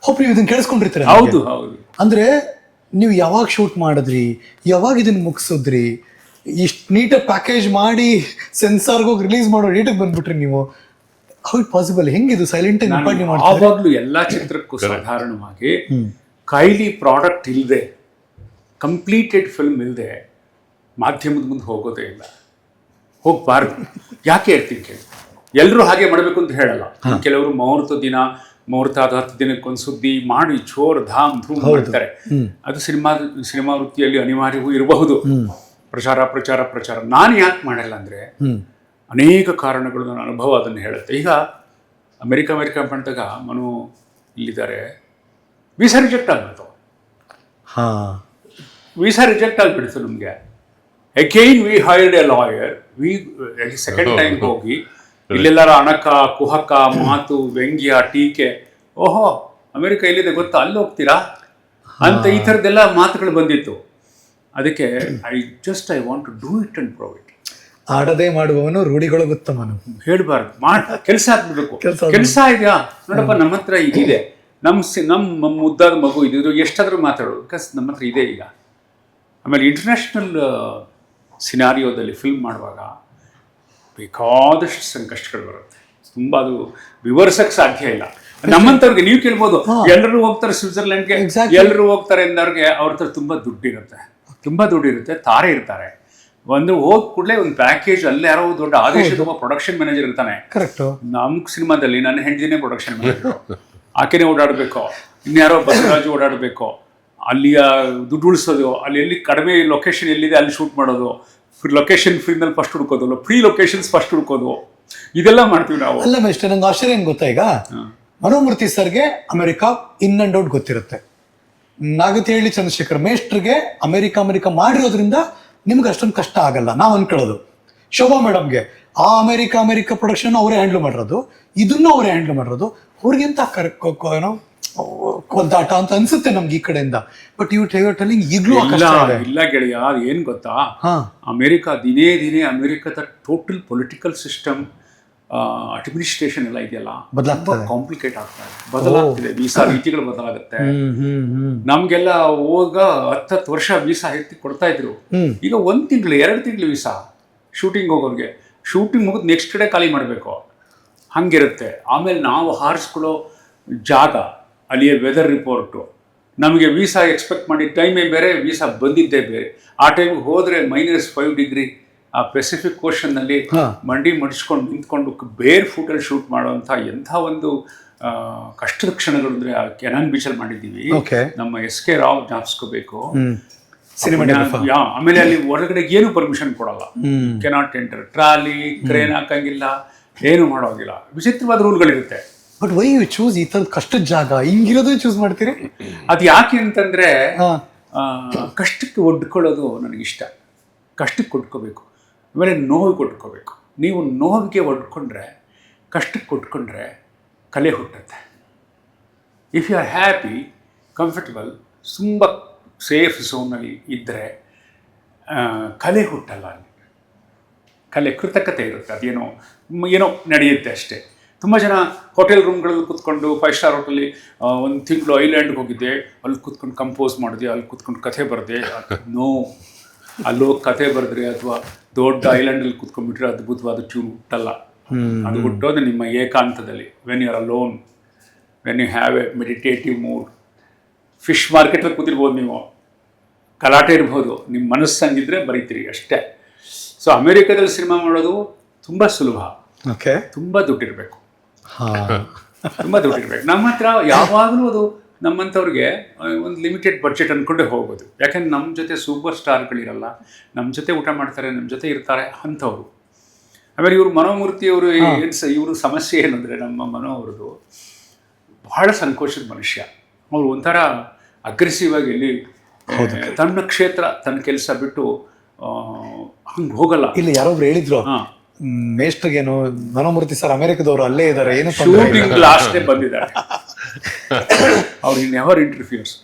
ಹೋಪ್ ನೀವು ಇದನ್ನು ಕೇಳಿಸ್ಕೊಂಡಿರ್ತೀರ. ಹೌದು ಹೌದು. ಅಂದರೆ ನೀವು ಯಾವಾಗ ಶೂಟ್ ಮಾಡಿದ್ರಿ, ಯಾವಾಗ ಇದನ್ನು ಮುಗಿಸಿದ್ರಿ, ಇಷ್ಟು ನೀಟಾಗಿ ಪ್ಯಾಕೇಜ್ ಮಾಡಿ ಸೆನ್ಸಾರ್ಗೆ ಹೋಗಿ ರಿಲೀಸ್ ಮಾಡೋ ಡೇಟಿಗೆ ಬಂದ್ಬಿಟ್ರಿ ನೀವು. How it possible? ಹೆಂಗಿದು ಸೈಲೆಂಟ್ ಆವಾಗಲೂ ಎಲ್ಲ ಚಿತ್ರಕ್ಕೂ ಸಾಧಾರಣವಾಗಿ ಕೈಲಿ ಪ್ರಾಡಕ್ಟ್ ಇಲ್ಲದೆ, ಕಂಪ್ಲೀಟೆಡ್ ಫಿಲ್ಮ್ ಇಲ್ಲದೆ ಮಾಧ್ಯಮದ ಮುಂದೆ ಹೋಗೋದೇ ಇಲ್ಲ, ಹೋಗಬಾರ್ದು. ಯಾಕೆ ಇರ್ತೀನಿ ಕೇಳಿ, ಎಲ್ಲರೂ ಹಾಗೆ ಮಾಡಬೇಕು ಅಂತ ಹೇಳಲ್ಲ. ಕೆಲವರು ಮುಹೂರ್ತ ಆದ 10 ದಿನಕ್ಕೊಂದು ಸುದ್ದಿ ಮಾಡಿ ಜೋರ್ ಧಾಮ್ ಧೂಮ್ ಮಾಡ್ತಾರೆ. ಅದು ಸಿನಿಮಾ ವೃತ್ತಿಯಲ್ಲಿ ಅನಿವಾರ್ಯವೂ ಇರಬಹುದು. ಪ್ರಚಾರ ನಾನು ಯಾಕೆ ಮಾಡಲ್ಲ ಅಂದರೆ, ಅನೇಕ ಕಾರಣಗಳು, ನನ್ನ ಅನುಭವ ಅದನ್ನು ಹೇಳುತ್ತೆ. ಈಗ ಅಮೆರಿಕ ಮಾಡಿದಾಗ ಮನು ಇಲ್ಲಿದ್ದಾರೆ, ವೀಸಾ ರಿಜೆಕ್ಟ್ ಆಗ್ಬಿಡ್ತು. ವೀಸಾ ರಿಜೆಕ್ಟ್ ಆಗಿಬಿಡ್ತು ನಮಗೆ. Again V hired A lawyer. Second time ಹೋಗಿ ಇಲ್ಲೆಲ್ಲರ ಅಣಕ ಕುಹಕ ಮಾತು ವ್ಯಂಗ್ಯ ಟೀಕೆ, ಓಹೋ ಅಮೆರಿಕ ಎಲ್ಲಿದೆ ಗೊತ್ತಾ, ಅಲ್ಲಿ ಹೋಗ್ತೀರಾ ಅಂತ ಈ ಥರದ್ದೆಲ್ಲ ಮಾತುಗಳು ಬಂದಿತ್ತು. ಅದಕ್ಕೆ I want to do it and prove it. ಆಡದೆ ಮಾಡುವವನು ರೂಢಿಗೊಳಗುತ್ತವನು. ಹೇಳ್ಬಾರ್ದು, ಕೆಲಸ ಆಗ್ಬಿಡ್ಬೇಕು. ಕೆಲಸ ಇದೆಯಾ ನೋಡಪ್ಪ, ನಮ್ಮ ಹತ್ರ ಇದಿದೆ, ನಮ್ಮ ಮುದ್ದಾದ ಮಗು ಇದಿದ್ರು ಎಷ್ಟಾದ್ರೂ ಮಾತಾಡೋದು, ಬಿಕಾಸ್ ನಮ್ಮ ಹತ್ರ ಇದೆ ಈಗ. ಆಮೇಲೆ ಇಂಟರ್ನ್ಯಾಷನಲ್ ಸಿನಾರಿಯೋದಲ್ಲಿ ಫಿಲ್ಮ್ ಮಾಡುವಾಗ ಬೇಕಾದಷ್ಟು ಸಂಕಷ್ಟಗಳು ಬರುತ್ತೆ. ತುಂಬ ಅದು ವಿವರಿಸಕ್ಕೆ ಸಾಧ್ಯ ಇಲ್ಲ. ನಮ್ಮಂಥವ್ರಿಗೆ ನೀವು ಕೇಳ್ಬೋದು, ಎಲ್ಲರೂ ಹೋಗ್ತಾರೆ ಸ್ವಿಟ್ಜರ್ಲೆಂಡ್ಗೆ, ಎಲ್ಲರೂ ಹೋಗ್ತಾರೆ ಎಂದವ್ರಿಗೆ ಅವ್ರ ಹತ್ರ ತುಂಬ ದುಡ್ಡಿರುತ್ತೆ, ತಾರೆ ಇರ್ತಾರೆ. ಒಂದು ಹೋದ ಕೂಡಲೇ ಒಂದು ಪ್ಯಾಕೇಜ್, ಅಲ್ಲಿ ಯಾರೋ ದೊಡ್ಡ ಆದೇಶದ ಒಬ್ಬ ಪ್ರೊಡಕ್ಷನ್ ಮ್ಯಾನೇಜರ್ ಇರ್ತಾನೆ. ಕರೆಕ್ಟ್. ನಮ್ಮ ಸಿನಿಮಾದಲ್ಲಿ ನನ್ನ ಹೆಂಡತಿನೇ ಪ್ರೊಡಕ್ಷನ್ ಮ್ಯಾನೇಜರ್, ಆಕೆನೇ ಓಡಾಡಬೇಕು, ಇನ್ಯಾರೋ ಬಸವರಾಜು ಓಡಾಡಬೇಕು, ಅಲ್ಲಿಯ ದುಡ್ಡು ಉಳಿಸೋದು, ಅಲ್ಲಿ ಎಲ್ಲಿ ಕಡಿಮೆ ಲೊಕೇಶನ್ ಎಲ್ಲಿದೆ ಅಲ್ಲಿ ಶೂಟ್ ಮಾಡೋದು, ಲೊಕೇಶನ್ ಫ್ರೀನಲ್ಲಿ ಫಸ್ಟ್ ಹುಡ್ಕೋದು, ಪ್ರೀ ಲೊಕೇಶನ್ಸ್ ಫಸ್ಟ್ ಹುಡ್ಕೋದು, ಇದೆಲ್ಲ ಮಾಡ್ತೀವಿ ನಾವು. ಅಲ್ಲ ಮಿಸ್ಟರ್, ನಂಗೆ ಆಶ್ಚರ್ಯ ಏನು ಗೊತ್ತಾ, ಈಗ ಮನೋಮೂರ್ತಿ ಸರ್ಗೆ ಅಮೆರಿಕಾ ಇನ್ ಅಂಡ್ ಔಟ್ ಗೊತ್ತಿರುತ್ತೆ, ನಾಗತಿಹಳ್ಳಿ ಚಂದ್ರಶೇಖರ್ ಮೇಷ್ಟ್ರಿಗೆ ಅಮೆರಿಕ ಮಾಡಿರೋದ್ರಿಂದ ನಿಮ್ಗೆ ಅಷ್ಟೊಂದು ಕಷ್ಟ ಆಗಲ್ಲ ನಾವು ಅನ್ಕೊಳ್ಳೋದು. ಶೋಭಾ ಮೇಡಮ್ಗೆ ಆ ಅಮೆರಿಕ ಪ್ರೊಡಕ್ಷನ್ ಅವರೇ ಹ್ಯಾಂಡ್ಲ್ ಮಾಡಿರೋದು, ಇದನ್ನು ಅವರೇ ಹ್ಯಾಂಡ್ಲ್ ಮಾಡಿರೋದು, ಅವ್ರಿಗೆಂತ ಏನೋ ಒದ್ದಾಟ ಅಂತ ಅನ್ಸುತ್ತೆ ನಮ್ಗೆ ಈ ಕಡೆಯಿಂದ. ಬಟ್ ಯು ಟೆಲಿಂಗ್ ಈಗಲೂ ಇಲ್ಲ ಗೆಳೆಯ, ಅದು ಏನು ಗೊತ್ತಾ, ಅಮೆರಿಕ ದಿನೇ ಅಮೆರಿಕದ ಟೋಟಲ್ ಪೊಲಿಟಿಕಲ್ ಸಿಸ್ಟಮ್, ಅಡ್ಮಿನಿಸ್ಟ್ರೇಷನ್ ಎಲ್ಲ ಇದೆಯಲ್ಲ, ಕಾಂಪ್ಲಿಕೇಟ್ ಬದಲಾಗ್ತಿದೆ. ವೀಸಾ ರೀತಿಗಳು ಬದಲಾಗುತ್ತೆ. ನಮ್ಗೆಲ್ಲ ಹೋಗ 10 ವರ್ಷ ವೀಸಾ ಎತ್ತಿ ಕೊಡ್ತಾ ಇದ್ರು, ಈಗ 1 ತಿಂಗಳು 2 ತಿಂಗಳು ವೀಸಾ. ಶೂಟಿಂಗ್ ಹೋಗೋರಿಗೆ ಶೂಟಿಂಗ್ ಮುಗಿದು ನೆಕ್ಸ್ಟ್ ಡೇ ಖಾಲಿ ಮಾಡಬೇಕು, ಹಂಗಿರುತ್ತೆ. ಆಮೇಲೆ ನಾವು ಹಾರಿಸ್ಕೊಳ್ಳೋ ಜಾಗ, ಅಲ್ಲಿಯ ವೆದರ್ ರಿಪೋರ್ಟು, ನಮಗೆ ವೀಸಾ ಎಕ್ಸ್ಪೆಕ್ಟ್ ಮಾಡಿದ ಟೈಮೇ ಬೇರೆ, ವೀಸಾ ಬಂದಿದ್ದೇ ಬೇರೆ. ಆ ಟೈಮಿಗೆ ಹೋದರೆ -5 ಡಿಗ್ರಿ ಆ ಪೆಸಿಫಿಕ್ ಓಷನ್ನಲ್ಲಿ ಮಂಡಿ ಮಡಿಸ್ಕೊಂಡು ನಿಂತ್ಕೊಂಡು ಬೇರ್ ಫುಟಲ್ಲಿ ಶೂಟ್ ಮಾಡುವಂಥ ಎಂಥ ಒಂದು ಕಷ್ಟದ ಕ್ಷಣಗಳು ಅಂದರೆ ಆ ಕೆನಾನ್ ಬೀಚಲ್ಲಿ ಮಾಡಿದ್ದೀವಿ. ನಮ್ಮ SK ರಾವ್ ಜ್ಞಾಪಿಸ್ಕೋಬೇಕು. ಆಮೇಲೆ ಅಲ್ಲಿ ಹೊರಗಡೆ ಏನು ಪರ್ಮಿಷನ್ ಕೊಡಲ್ಲ, ಕೆನಾಟ್ ಎಂಟರ್, ಟ್ರಾಲಿ ಕ್ರೇನ್ ಹಾಕಂಗಿಲ್ಲ, ಏನು ಮಾಡೋಂಗಿಲ್ಲ, ವಿಚಿತ್ರವಾದ ರೂಲ್ಗಳಿರುತ್ತೆ. ಬಟ್ ವೈ ಯು ಚೂಸ್ ಈ ಥರದ ಕಷ್ಟದ ಜಾಗ, ಹಿಂಗಿರೋದು ಚೂಸ್ ಮಾಡ್ತೀರಿ? ಅದು ಯಾಕೆ ಅಂತಂದರೆ, ಕಷ್ಟಕ್ಕೆ ಒಡ್ಕೊಳ್ಳೋದು ನನಗಿಷ್ಟ. ಕಷ್ಟಕ್ಕೆ ಕೊಟ್ಕೋಬೇಕು, ಆಮೇಲೆ ನೋವು ಕೊಟ್ಕೋಬೇಕು. ನೀವು ನೋವಿಗೆ ಒಡ್ಕೊಂಡ್ರೆ, ಕಷ್ಟಕ್ಕೆ ಕೊಟ್ಕೊಂಡ್ರೆ ಕಲೆ ಹುಟ್ಟುತ್ತೆ. If you are happy, comfortable, ತುಂಬ ಸೇಫ್ ಝೋನಲ್ಲಿ ಇದ್ದರೆ ಕಲೆ ಹುಟ್ಟಲ್ಲ. ಅಲ್ಲಿ ಕಲೆ ಕೃತಕತೆ ಇರುತ್ತೆ, ಅದೇನೋ ನಡೆಯುತ್ತೆ ಅಷ್ಟೇ. ತುಂಬ ಜನ ಹೋಟೆಲ್ ರೂಮ್ಗಳಲ್ಲಿ ಕೂತ್ಕೊಂಡು 5 ಸ್ಟಾರ್ ಹೋಟೆಲ್ಲಿ 1 ತಿಂಗಳು ಐಲ್ಯಾಂಡ್ಗೆ ಹೋಗಿದ್ದೆ, ಅಲ್ಲಿ ಕೂತ್ಕೊಂಡು ಕಂಪೋಸ್ ಮಾಡಿದೆ, ಅಲ್ಲಿ ಕೂತ್ಕೊಂಡು ಕಥೆ ಬರೆದೆ. ನೋ, ಅಲ್ಲೋಗಿ ಕಥೆ ಬರೆದ್ರೆ ಅಥವಾ ದೊಡ್ಡ ಐಲ್ಯಾಂಡಲ್ಲಿ ಕೂತ್ಕೊಂಡ್ಬಿಟ್ರೆ ಅದ್ಭುತವಾದ ಟ್ಯೂನ್ ಹುಟ್ಟಲ್ಲ. ಅದು ಹುಟ್ಟೋದು ನಿಮ್ಮ ಏಕಾಂತದಲ್ಲಿ, when you are alone, when you have a meditative mood. Fish ಮಾರ್ಕೆಟಲ್ಲಿ ಕೂತಿರ್ಬೋದು, ನೀವು ಗಲಾಟೆ ಇರ್ಬೋದು, ನಿಮ್ಮ ಮನಸ್ಸಂಗಿದ್ರೆ ಬರೀತೀರಿ ಅಷ್ಟೇ. ಸೊ ಅಮೆರಿಕದಲ್ಲಿ ಸಿನಿಮಾ ಮಾಡೋದು ತುಂಬ ಸುಲಭ, ತುಂಬ ದುಡ್ಡಿರಬೇಕು. ನಮ್ಮ ಹತ್ರ ಯಾವಾಗಲೂ ಅದು ನಮ್ಮಂಥವ್ರಿಗೆ ಒಂದು ಲಿಮಿಟೆಡ್ ಬಡ್ಜೆಟ್ ಅಂದ್ಕೊಂಡೇ ಹೋಗೋದು. ಯಾಕೆಂದ್ರೆ ನಮ್ಮ ಜೊತೆ ಸೂಪರ್ ಸ್ಟಾರ್ಗಳಿರಲ್ಲ, ನಮ್ಮ ಜೊತೆ ಊಟ ಮಾಡ್ತಾರೆ, ನಮ್ಮ ಜೊತೆ ಇರ್ತಾರೆ ಅಂಥವ್ರು. ಆಮೇಲೆ ಇವರು ಮನೋಮೂರ್ತಿಯವರು ಇವರು ಸಮಸ್ಯೆ ಏನಂದರೆ, ನಮ್ಮ ಮನೋ ಅವ್ರದ್ದು ಬಹಳ ಸಂಕೋಚದ ಮನುಷ್ಯ. ಅವರು ಒಂಥರ ಅಗ್ರೆಸಿವ್ ಆಗಿ ಎಲ್ಲಿ ತನ್ನ ಕ್ಷೇತ್ರ ತನ್ನ ಕೆಲಸ ಬಿಟ್ಟು ಹಂಗೆ ಹೋಗಲ್ಲ. ಇಲ್ಲಿ ಯಾರೊಬ್ರು ಹೇಳಿದ್ರು, ಮೇಷ್ಟ್ರಿಗೇನು ಮನೋಮೂರ್ತಿ ಸರ್ ಅಮೆರಿಕದವರು ಅಲ್ಲೇ ಇದ್ದಾರೆ, ಏನು ಶೂಟಿಂಗ್ ಲಾಸ್ಟೇ ಬಂದಿದ್ದಾರೆ, ಅವ್ರು ನೆವರ್ ಇಂಟರ್ಫಿಯರ್ಸ್.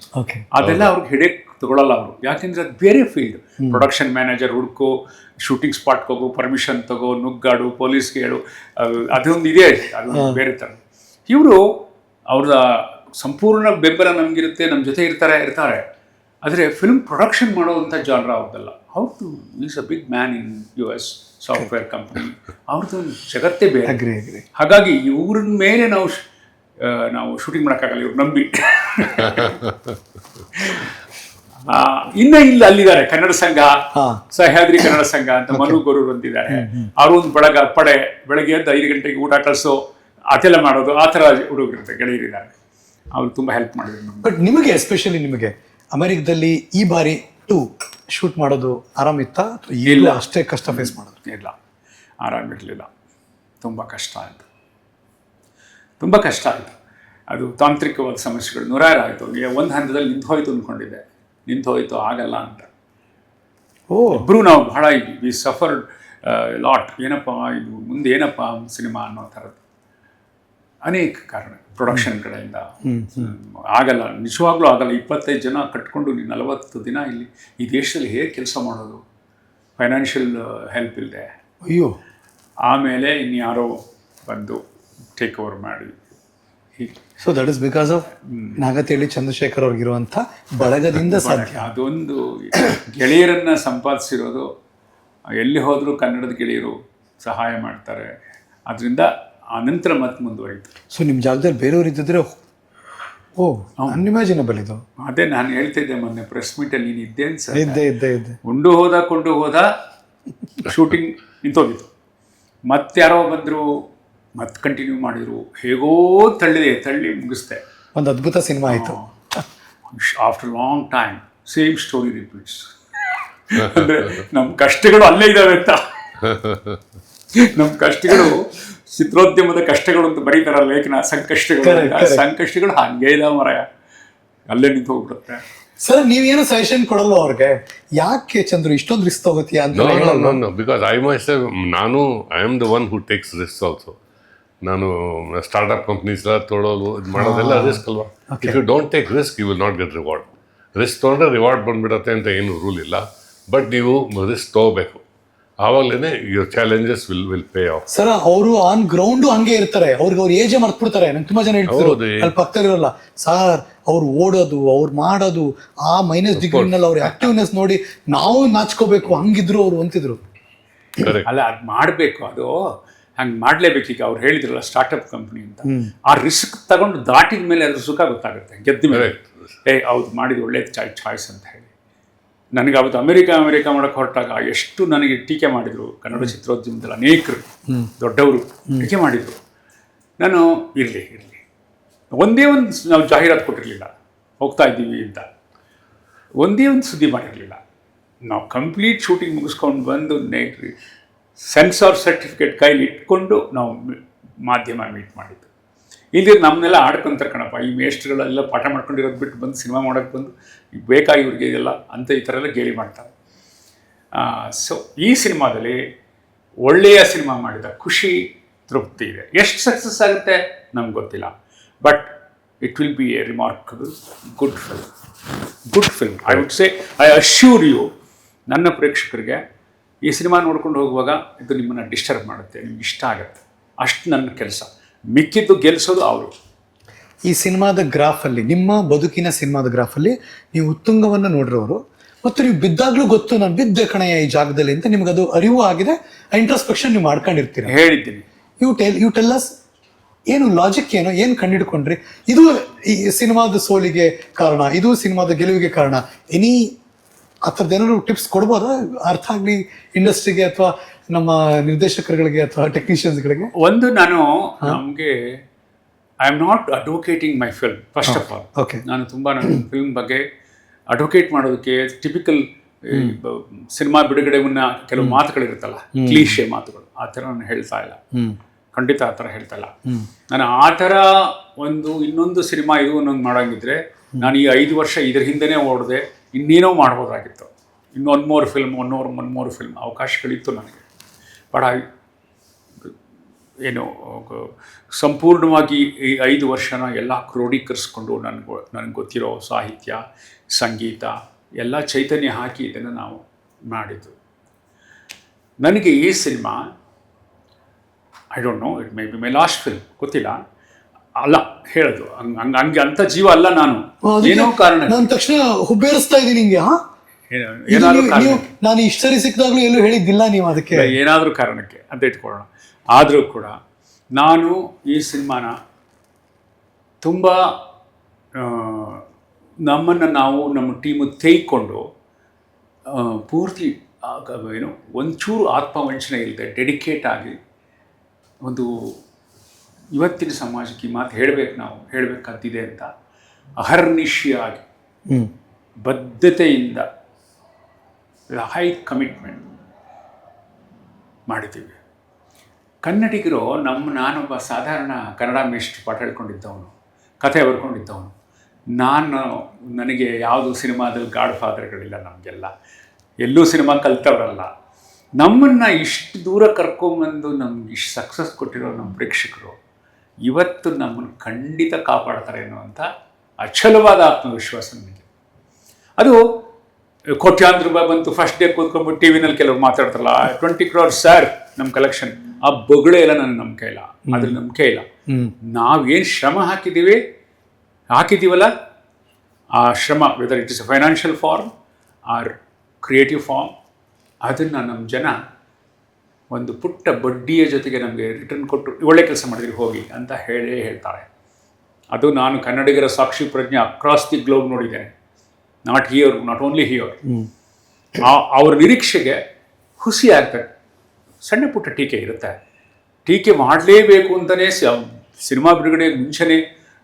ಅದೆಲ್ಲ ಅವ್ರಿಗೆ ಹೆಡೇಕ್ ತಗೊಳ್ಳಲ್ಲ ಅವರು, ಯಾಕೆಂದ್ರೆ ಅದು ಬೇರೆ ಫೀಲ್ಡ್. ಪ್ರೊಡಕ್ಷನ್ ಮ್ಯಾನೇಜರ್ ಹುಡುಕು, ಶೂಟಿಂಗ್ ಸ್ಪಾಟ್ಗೆ ಹೋಗು, ಪರ್ಮಿಷನ್ ತಗೋ, ನುಗ್ಗಾಡು, ಪೊಲೀಸ್ಗೆ ಹೇಳು, ಅದೊಂದು ಇದೆ, ಅದು ಬೇರೆ ಥರ. ಇವರು ಅವ್ರ ಸಂಪೂರ್ಣ ಬೆಂಬಲ ನಮಗಿರುತ್ತೆ, ನಮ್ಮ ಜೊತೆ ಇರ್ತಾರೆ. ಆದರೆ ಫಿಲ್ಮ್ ಪ್ರೊಡಕ್ಷನ್ ಮಾಡೋವಂಥ ಜಾನ್ರ ಅವ್ರದ್ದಲ್ಲ. ಅವ್ರದ್ದು is a big man in US software company, ಅವ್ರದ್ದು ಜಗತ್ತೇ ಬೇರೆ. ಹಾಗಾಗಿ ಇವ್ರ ಮೇಲೆ ನಾವು ಶೂಟಿಂಗ್ ಮಾಡೋಕ್ಕಾಗಲ್ಲ, ಇವ್ರು ನಂಬಿ. ಇನ್ನ ಇಲ್ಲ ಅಲ್ಲಿದ್ದಾರೆ ಕನ್ನಡ ಸಂಘ, ಸಹ್ಯಾದ್ರಿ ಕನ್ನಡ ಸಂಘ ಅಂತ ಮನು ಗೊರೂರು ಅಂತಿದ್ದಾರೆ. ಅವರು ಒಂದು ಪಡೆ ಬೆಳಗ್ಗೆ ಎದ್ದು 5 ಗಂಟೆಗೆ ಊಟ ಕಳಿಸೋ, ಅದೆಲ್ಲ ಮಾಡೋದು, ಆ ಥರ ಹುಡುಗರಿರುತ್ತೆ, ಗೆಳೆಯರಿದ್ದಾರೆ. ಅವ್ರು ತುಂಬ ಹೆಲ್ಪ್ ಮಾಡಿದ್ರು. ಬಟ್ ನಿಮಗೆ ಎಸ್ಪೆಷಲಿ ನಿಮಗೆ ಅಮೆರಿಕದಲ್ಲಿ ಈ ಬಾರಿ ಶೂಟ್ ಮಾಡೋದು ಆರಾಮಿತ್ತ? ಇಲ್ಲ, ಅಷ್ಟೇ ಕಷ್ಟ ಫೇಸ್ ಮಾಡೋದು? ಇಲ್ಲ, ಆರಾಮಿರಲಿಲ್ಲ, ತುಂಬ ಕಷ್ಟ ಆಯಿತು. ಅದು ತಾಂತ್ರಿಕವಾದ ಸಮಸ್ಯೆಗಳು 100 ಆಯಿತು. ಒಂದು ಹಂತದಲ್ಲಿ ನಿಂತು ಹೋಯ್ತು ಅಂದ್ಕೊಂಡಿದ್ದೆ, ಆಗಲ್ಲ ಅಂತ. ಇಬ್ಬರೂ ನಾವು ಬಹಳ ವಿ ಸಫರ್ಡ್ ಲಾಟ್. ಏನಪ್ಪ ಇದು ಮುಂದೆ ಏನಪ್ಪ ಸಿನಿಮಾ ಅನ್ನೋ ಥರದ್ದು ಅನೇಕ ಕಾರಣ, ಪ್ರೊಡಕ್ಷನ್ ಕಡೆಯಿಂದ ಆಗಲ್ಲ, ನಿಜವಾಗ್ಲೂ ಆಗಲ್ಲ. 25 ಜನ ಕಟ್ಕೊಂಡು 40 ದಿನ ಇಲ್ಲಿ ಈ ದೇಶದಲ್ಲಿ ಹೇಗೆ ಕೆಲಸ ಮಾಡೋದು, ಫೈನಾನ್ಷಿಯಲ್ ಹೆಲ್ಪ್ ಇಲ್ಲದೆ. ಅಯ್ಯೋ. ಆಮೇಲೆ ಇನ್ಯಾರೋ ಬಂದು ಟೇಕ್ ಓವರ್ ಮಾಡಿ ಹೀಗೆ. So that is because of Nagathihalli Chandrashekar ಅವ್ರಿಗಿರುವಂಥ ಬಳಗದಿಂದ ಸಾಧ್ಯ. ಅದೊಂದು ಗೆಳೆಯರನ್ನು ಸಂಪಾದಿಸಿರೋದು, ಎಲ್ಲಿ ಹೋದರೂ ಕನ್ನಡದ ಗೆಳೆಯರು ಸಹಾಯ ಮಾಡ್ತಾರೆ. ಅದರಿಂದ ಆನಂತರ ಮತ್ತೆ ಮುಂದುವರಿತು. ಸೊ ನಿಮ್ಮ ಜಾಗದಲ್ಲಿ ಬೇರೆಯವರು ಇದ್ದಿದ್ರೆ ಅನ್ಇಮ್ಯಾಜಿನಬಲ್ ಇದು. ಅದೇ ನಾನು ಹೇಳ್ತಿದ್ದೆ ಮೊನ್ನೆ ಪ್ರೆಸ್ ಮೀಟಲ್ಲಿ, ನೀನು ಇದ್ದೆ ಸರ್. ಇದ್ದೆ ಕೊಂಡು ಹೋದ ಶೂಟಿಂಗ್ ನಿಂತೋಗಿತ್ತು. ಮತ್ತೆ ಯಾರೋ ಬಂದರು, ಮತ್ತೆ ಕಂಟಿನ್ಯೂ ಮಾಡಿದರು. ಹೇಗೋ ತಳ್ಳಿ ಮುಗಿಸ್ದೆ. ಒಂದು ಅದ್ಭುತ ಸಿನಿಮಾ ಆಯಿತು. After long time same story repeats. ಅಂದರೆ ನಮ್ಮ ಕಷ್ಟಗಳು ಅಲ್ಲೇ ಇದ್ದಾವೆ ಅಂತ. ನಮ್ಮ ಕಷ್ಟಗಳು, ಚಿತ್ರೋದ್ಯಮದ ಕಷ್ಟಗಳು ಅಂತ ಬರೀತಾರಲ್ಲ ಲೇಖನ, ಸಂಕಷ್ಟಗಳು ಹಾಗೆ ಇದಾವೆ ಮರ, ಅಲ್ಲೇ ನಿಂತು ಹೋಗ್ಬಿಡುತ್ತೆ. ಸರ್ ನೀವೇನು ಸಜೆಷನ್ ಕೊಡಲ್ಲ ಅವ್ರಿಗೆ, ಯಾಕೆ ಚಂದ್ರು ಇಷ್ಟೊಂದು ರಿಸ್ಕ್ ತಗೋತೀಯ ಅಂತ? Because I am the one who takes risk also. ನಾನು ಸ್ಟಾರ್ಟ್ಅಪ್ ಕಂಪ್ನೀಸ್ ಎಲ್ಲ ತೊಗೊಳ್ಳೋದು ಇದು ಮಾಡೋದೆಲ್ಲ ರಿಸ್ಕ್ ಅಲ್ವಾ. If you don't take risk you will not get reward. Risk ತೊಗೊಂಡ್ರೆ ರಿವಾರ್ಡ್ ಬಂದ್ಬಿಡತ್ತೆ ಅಂತ ಏನು ರೂಲ್ ಇಲ್ಲ, ಬಟ್ ನೀವು ರಿಸ್ಕ್ ತೊಗೋಬೇಕು, ಆವಾಗಲೇ your challenges will pay off. Sir ಅವರು ಆನ್ ಗ್ರೌಂಡ್ ಹಂಗೆ ಇರ್ತಾರೆ, ಅವ್ರಿಗೆ ಅವ್ರ ಏಜ್ ಮರ್ತ್ಬಿಡ್ತಾರೆ. ನಂಗೆ ತುಂಬಾ ಜನ ಹೇಳ್ತಿದ್ರು ಅಲ್ಲಿ ಪಕ್ಕದಲ್ಲಿರಲ್ಲ, ಸರ್ ಅವ್ರು ಓಡೋದು, ಅವ್ರು ಮಾಡೋದು, ಆ ಮೈನಸ್ ಡಿಗ್ರಿನಲ್ಲಿ ಅವ್ರ ಆಕ್ಟಿವ್ನೆಸ್ ನೋಡಿ ನಾವು ನಾಚ್ಕೋಬೇಕು, ಹಂಗಿದ್ರು ಅವ್ರು ಅಂತಿದ್ರು. ಅಲ್ಲ, ಅದು ಮಾಡಬೇಕು, ಅದು ಹಂಗೆ ಮಾಡಲೇಬೇಕು. ಈಗ ಅವ್ರು ಹೇಳಿದ್ರಲ್ಲ ಸ್ಟಾರ್ಟಪ್ ಕಂಪ್ನಿ ಅಂತ, ಆ ರಿಸ್ಕ್ ತಗೊಂಡು ದಾಟಿದ ಮೇಲೆ ಅದ್ರ ಸುಖ ಗೊತ್ತಾಗುತ್ತೆ, ಗೆದ್ದ ಮೇಲೆ. ಹೌದು ಮಾಡಿದ್ದು ಒಳ್ಳೆ ಚಾಯ್ಸ್ ಅಂತ ಹೇಳಿ. ನನಗೆ ಅವತ್ತು ಅಮೆರಿಕ ಮಾಡೋಕ್ಕೆ ಹೊರಟಾಗ ಎಷ್ಟು ನನಗೆ ಟೀಕೆ ಮಾಡಿದರು ಕನ್ನಡ ಚಿತ್ರೋದ್ಯಮದಲ್ಲಿ ಅನೇಕರು ದೊಡ್ಡವರು ಟೀಕೆ ಮಾಡಿದರು. ನಾನು ಇರಲಿ ಒಂದೇ ಒಂದು ನಾವು ಜಾಹೀರಾತು ಕೊಟ್ಟಿರಲಿಲ್ಲ ಹೋಗ್ತಾ ಇದ್ದೀವಿ ಅಂತ, ಒಂದೇ ಒಂದು ಸುದ್ದಿ ಮಾಡಿರಲಿಲ್ಲ. ನಾವು ಕಂಪ್ಲೀಟ್ ಶೂಟಿಂಗ್ ಮುಗಿಸ್ಕೊಂಡು ಬಂದು ಸೆನ್ಸಾರ್ ಸರ್ಟಿಫಿಕೇಟ್ ಕೈಲಿ ಇಟ್ಕೊಂಡು ನಾವು ಮಾಧ್ಯಮ ಮೀಟ್ ಮಾಡಿದ್ದು. ಇಲ್ಲಿ ನಮ್ಮನ್ನೆಲ್ಲ ಆಡ್ಕೊಂತಾರೆ ಕಣಪ್ಪ, ಈ ಮೇಸ್ಟ್ರುಗಳೆಲ್ಲ ಪಾಠ ಮಾಡ್ಕೊಂಡಿರೋದು ಬಿಟ್ಟು ಬಂದು ಸಿನಿಮಾ ಮಾಡೋಕ್ಕೆ ಬಂದು ಬೇಕಾಗಿ ಇವ್ರಿಗೆ ಇದೆಲ್ಲ ಅಂತ ಈ ಥರ ಎಲ್ಲ ಗೇಲಿ ಮಾಡ್ತಾರೆ. ಸೊ ಈ ಸಿನಿಮಾದಲ್ಲಿ ಒಳ್ಳೆಯ ಸಿನಿಮಾ ಮಾಡಿದ ಖುಷಿ, ತೃಪ್ತಿ ಇದೆ. ಎಷ್ಟು ಸಕ್ಸಸ್ ಆಗುತ್ತೆ ನಮ್ಗೆ ಗೊತ್ತಿಲ್ಲ, but it will be a remarkable good film. I would say, I assure you, ನನ್ನ ಪ್ರೇಕ್ಷಕರಿಗೆ ಈ ಸಿನಿಮಾ ನೋಡ್ಕೊಂಡು ಹೋಗುವಾಗ ಇದು ನಿಮ್ಮನ್ನು ಡಿಸ್ಟರ್ಬ್ ಮಾಡುತ್ತೆ, ನಿಮ್ಗೆ ಇಷ್ಟ ಆಗುತ್ತೆ, ಅಷ್ಟು ನನ್ನ ಕೆಲಸ. ಮಿಕ್ಕಿದ್ದು ಗೆಲ್ಲಿಸೋದು ಅವರು. ಈ ಸಿನಿಮಾದ ಗ್ರಾಫಲ್ಲಿ, ನಿಮ್ಮ ಬದುಕಿನ ಸಿನಿಮಾದ ಗ್ರಾಫಲ್ಲಿ ನೀವು ಉತ್ತುಂಗವನ್ನು ನೋಡಿರೋರು, ಮತ್ತು ನೀವು ಬಿದ್ದಾಗಲೂ ಗೊತ್ತು ನಾನು ಬಿದ್ದೆ ಕಣೆಯ ಈ ಜಾಗದಲ್ಲಿ ಅಂತ ನಿಮ್ಗೆ ಅದು ಅರಿವು ಆಗಿದೆ, ಇಂಟ್ರಸ್ಪೆಕ್ಷನ್ ನೀವು ಮಾಡ್ಕೊಂಡಿರ್ತೀರಿ. ಹೇಳಿದ್ದೀನಿ. ಯು ಟೆಲ್ ಅಸ್ ಏನು ಲಾಜಿಕ್, ಏನು ಕಂಡಿಡ್ಕೊಂಡ್ರಿ, ಇದು ಈ ಸಿನಿಮಾದ ಸೋಲಿಗೆ ಕಾರಣ, ಇದು ಸಿನಿಮಾದ ಗೆಲುವಿಗೆ ಕಾರಣ, ಎನಿ ಆ ಥರದ್ದು ಏನಾದ್ರು ಟಿಪ್ಸ್ ಕೊಡ್ಬೋದಾ, ಅರ್ಥ ಆಗಲಿ ಇಂಡಸ್ಟ್ರಿಗೆ ಅಥವಾ ನಮ್ಮ ನಿರ್ದೇಶಕರುಗಳಿಗೆ ಅಥವಾ ಟೆಕ್ನಿಷಿಯನ್ಸ್ಗಳಿಗೆ? ಒಂದು, ನಮಗೆ I am not advocating my film first of all. Okay, ನಾನು ತುಂಬ ನನ್ನ ಫಿಲ್ಮ್ ಬಗ್ಗೆ ಅಡ್ವೊಕೇಟ್ ಮಾಡೋದಕ್ಕೆ ಟಿಪಿಕಲ್ ಸಿನಿಮಾ ಬಿಡುಗಡೆ ಮುನ್ನ ಕೆಲವು ಮಾತುಗಳಿರುತ್ತಲ್ಲ, ಕ್ಲೀಶೆ ಮಾತುಗಳು, ಆ ಥರ ನಾನು ಹೇಳ್ತಾ ಇಲ್ಲ, ಖಂಡಿತ ಆ ಥರ ಹೇಳ್ತಾ ಇಲ್ಲ. ನಾನು ಆ ಥರ ಇನ್ನೊಂದು ಸಿನಿಮಾ ಇದು ಅನ್ನೋದು ಮಾಡೋಂಗಿದ್ರೆ ನಾನು ಈ 5 ವರ್ಷ ಇದ್ರ ಹಿಂದೆನೇ ಓಡಿದೆ, ಇನ್ನೇನೋ ಮಾಡ್ಬೋದಾಗಿತ್ತು. ಇನ್ನು ಒನ್ ಮೋರ್ ಫಿಲ್ಮ್ ಅವಕಾಶಗಳಿತ್ತು ನನಗೆ. ಬಟ್ ಸಂಪೂರ್ಣವಾಗಿ ಈ 5 ವರ್ಷನ ಎಲ್ಲ ಕ್ರೋಢೀಕರಿಸ್ಕೊಂಡು ನನಗೆ ಗೊತ್ತಿರೋ ಸಾಹಿತ್ಯ, ಸಂಗೀತ ಎಲ್ಲ ಚೈತನ್ಯ ಹಾಕಿ ಇದನ್ನು ನಾವು ಮಾಡಿದ್ದು. ನನಗೆ ಈ cinema, I don't know, it may be my last film, ಗೊತ್ತಿಲ್ಲ, ಅಲ್ಲ ಹೇಳೋದು ಹಂಗೆ ಅಂತ ಜೀವ ಅಲ್ಲ ನಾನು. ಏನೋ ಕಾರಣ ನಾನು ತಕ್ಷಣ ಹುಬ್ಬೇರಿಸ್ತಾ ಇದ್ದೀನಿ ನಿಂಗೆ. ನಾನು ಇಷ್ಟು ಸರಿ ಸಿಕ್ಕಿದಾಗಲೂ ಎಲ್ಲೂ ಹೇಳಿದ್ದಿಲ್ಲ ನೀವು, ಅದಕ್ಕೆ ಏನಾದರೂ ಕಾರಣಕ್ಕೆ ಅಂತ ಇಟ್ಕೊಳ್ಳೋಣ. ಆದರೂ ಕೂಡ ನಾನು ಈ ಸಿನಿಮಾನ ತುಂಬ ನಮ್ಮನ್ನು ನಮ್ಮ ಟೀಮು ತೆಗೆದುಕೊಂಡು ಪೂರ್ತಿ ಒಂಚೂರು ಆತ್ಮವಂಚನೆ ಇಲ್ಲದೆ ಡೆಡಿಕೇಟ್ ಆಗಿ ಇವತ್ತಿನ ಸಮಾಜಕ್ಕೆ ಈ ಮಾತು ಹೇಳಬೇಕಾದಿದೆ ಅಂತ ಅಹರ್ನಿಶಿಯಾಗಿ ಬದ್ಧತೆಯಿಂದ ಹೈ ಕಮಿಟ್ಮೆಂಟ್ ಮಾಡಿದ್ದೀವಿ. ಕನ್ನಡಿಗರು ನಾನೊಬ್ಬ ಸಾಧಾರಣ ಕನ್ನಡ ಮೇಷ್ಟ್ರು ಪಾಠ ಹೇಳ್ಕೊಂಡಿದ್ದವನು, ಕಥೆ ಬರ್ಕೊಂಡಿದ್ದವನು. ನನಗೆ ಯಾವುದು ಸಿನಿಮಾದಲ್ಲಿ ಗಾಡ್ ಫಾದರ್ಗಳಿಲ್ಲ ನಮಗೆಲ್ಲ. ಎಲ್ಲೂ ಸಿನಿಮಾ ಕಲ್ತವ್ರಲ್ಲ. ನಮ್ಮನ್ನು ಇಷ್ಟು ದೂರ ಕರ್ಕೊಂಬಂದು ನಮ್ಗೆ ಇಷ್ಟು ಸಕ್ಸಸ್ ಕೊಟ್ಟಿರೋ ನಮ್ಮ ಪ್ರೇಕ್ಷಕರು ಇವತ್ತು ನಮ್ಮನ್ನು ಖಂಡಿತ ಕಾಪಾಡ್ತಾರೆ ಅನ್ನುವಂಥ ಅಚಲವಾದ ಆತ್ಮವಿಶ್ವಾಸ ನನಗೆ. ಅದು ಕೋಟ್ಯಾಂತರ ರೂಪಾಯಿ ಬಂತು, ಫಸ್ಟ್ ಡೇ ಕೂತ್ಕೊಂಡ್ಬಿಟ್ಟು ಟಿ ವಿನಲ್ಲಿ ಕೆಲವರು ಮಾತಾಡ್ತಾರಲ್ಲ, 20 crores ಸರ್ ನಮ್ಮ ಕಲೆಕ್ಷನ್, ಆ ಬೊಗಳೆ ಎಲ್ಲ ನನಗೆ ನಂಬಿಕೆ ಇಲ್ಲ, ಅದ್ರಲ್ಲಿ ನಂಬಿಕೆ ಇಲ್ಲ. ನಾವೇನು ಶ್ರಮ ಹಾಕಿದ್ದೀವಲ್ಲ, ಆ ಶ್ರಮ, whether it is a financial form or creative form, ಅದನ್ನು ನಮ್ಮ ಜನ ಒಂದು ಪುಟ್ಟ ಬಡ್ಡಿಯ ಜೊತೆಗೆ ನಮಗೆ ರಿಟರ್ನ್ ಕೊಟ್ಟು ಒಳ್ಳೆ ಕೆಲಸ ಮಾಡಿದ್ರಿ ಹೋಗಿ ಅಂತ ಹೇಳ್ತಾರೆ. ಅದು ನಾನು ಕನ್ನಡಿಗರ ಸಾಕ್ಷಿ ಪ್ರಜ್ಞೆ ಅಕ್ರಾಸ್ ದಿ ಗ್ಲೋಬ್ ನೋಡಿದ್ದೇನೆ, ನಾಟ್ ಓನ್ಲಿ ಹಿಯರ್. ಅವ್ರ ನಿರೀಕ್ಷೆಗೆ ಹುಸಿ ಆಗ್ತದೆ. ಸಣ್ಣ ಪುಟ್ಟ ಟೀಕೆ ಇರುತ್ತೆ, ಟೀಕೆ ಮಾಡಲೇಬೇಕು ಅಂತಲೇ ಸಿನಿಮಾ ಬಿಡುಗಡೆ ಮುಂಚೆನೇ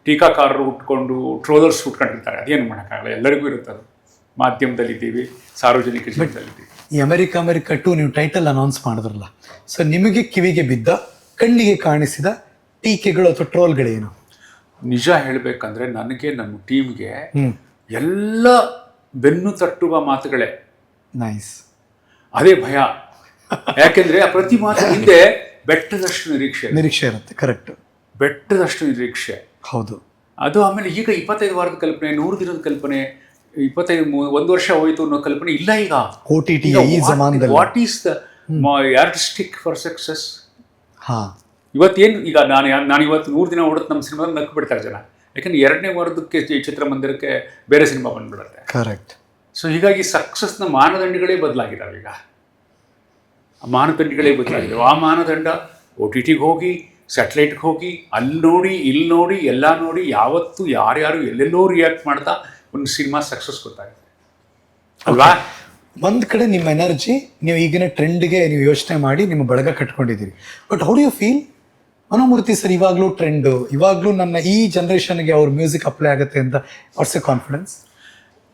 ಟೀಕಾಕಾರರು ಉಟ್ಕೊಂಡು ಟ್ರೋಲರ್ಸ್ ಉಟ್ಕೊಂಡಿರ್ತಾರೆ. ಅದೇನು ಮಾಡೋಕ್ಕಾಗಲ್ಲ, ಎಲ್ಲರಿಗೂ ಇರುತ್ತೆ. ಅದು ಮಾಧ್ಯಮದಲ್ಲಿದ್ದೀವಿ, ಸಾರ್ವಜನಿಕ ಜೀವನದಲ್ಲಿದ್ದೀವಿ. ಈ ಅಮೆರಿಕ 2 ನೀವು ಟೈಟಲ್ ಅನೌನ್ಸ್ ಮಾಡಿದ್ರಲ್ಲ, ಸೊ ನಿಮಗೆ ಕಿವಿಗೆ ಬಿದ್ದ, ಕಣ್ಣಿಗೆ ಕಾಣಿಸಿದ ಟೀಕೆಗಳು ಅಥವಾ ಟ್ರೋಲ್ಗಳೇನು? ನಿಜ ಹೇಳಬೇಕಂದ್ರೆ ನನಗೆ, ನಮ್ಮ ಟೀಮ್ಗೆ ಎಲ್ಲ ಬೆನ್ನು ತಟ್ಟುವ ಮಾತುಗಳೇ. ನೈಸ್. ಅದೇ ಭಯ. ಯಾಕೆಂದ್ರೆ ಆ ಪ್ರತಿ ಮಾತು ಹಿಂದೆ ಬೆಟ್ಟದಷ್ಟು ನಿರೀಕ್ಷೆ ಇರುತ್ತೆ. ಕರೆಕ್ಟ್, ಬೆಟ್ಟದಷ್ಟು ನಿರೀಕ್ಷೆ. ಹೌದು. ಅದು ಆಮೇಲೆ ಈಗ 25 ವಾರದ ಕಲ್ಪನೆ, 100 ದಿನದ ಕಲ್ಪನೆ, 1 ವರ್ಷ ಹೋಯಿತು ಅನ್ನೋ ಕಲ್ಪನೆ ಇಲ್ಲ ಈಗ. What is the yardstick for success? ಇವತ್ತೇನು, ಈಗ ನಾನು ಇವತ್ತು 100 ದಿನ ಓಡುತ್ತೆ ನಮ್ಮ ಸಿನಿಮಾದಲ್ಲಿ ನಕ್ಕು ಬಿಡ್ತಾರೆ ಜನ. ಯಾಕಂದ್ರೆ 2ನೇ ವಾರದಕ್ಕೆ ಚಿತ್ರಮಂದಿರಕ್ಕೆ ಬೇರೆ ಸಿನಿಮಾ ಬಂದ್ಬಿಡುತ್ತೆ. ಕರೆಕ್ಟ್. ಸೊ ಹೀಗಾಗಿ ಸಕ್ಸಸ್ನ ಮಾನದಂಡಗಳೇ ಬದಲಾಗಿದ್ದಾವೆ. ಈಗ ಆ ಮಾನದಂಡಗಳೇ ಬದಲಾಗಿದ್ದಾವೆ. ಆ ಮಾನದಂಡ OTTಗೆ ಹೋಗಿ, ಸ್ಯಾಟಲೈಟ್ಗೆ ಹೋಗಿ, ಅಲ್ಲಿ ನೋಡಿ ಇಲ್ಲಿ ನೋಡಿ ಎಲ್ಲ ನೋಡಿ, ಯಾವತ್ತು ಯಾರ್ಯಾರು ಎಲ್ಲೆಲ್ಲೋ ರಿಯಾಕ್ಟ್ ಮಾಡ್ತಾ ಒಂದು ಸಿನಿಮಾ ಸಕ್ಸಸ್ ಗೊತ್ತಾಗುತ್ತೆ ಅಲ್ವಾ? ಒಂದು ಕಡೆ ನಿಮ್ಮ ಎನರ್ಜಿ, ನೀವು ಈಗಿನ ಟ್ರೆಂಡ್ಗೆ ನೀವು ಯೋಚನೆ ಮಾಡಿ ನಿಮ್ಮ ಬಳಗ ಕಟ್ಕೊಂಡಿದ್ದೀರಿ. But how do you feel Manomurthy sir ಇವಾಗಲೂ ಟ್ರೆಂಡು, ಇವಾಗಲೂ ನನ್ನ ಈ ಜನ್ರೇಷನ್ಗೆ ಅವ್ರ ಮ್ಯೂಸಿಕ್ ಅಪ್ಲೈ ಆಗುತ್ತೆ ಅಂತ ವಾಟ್ಸ್ ಎ ಕಾನ್ಫಿಡೆನ್ಸ್?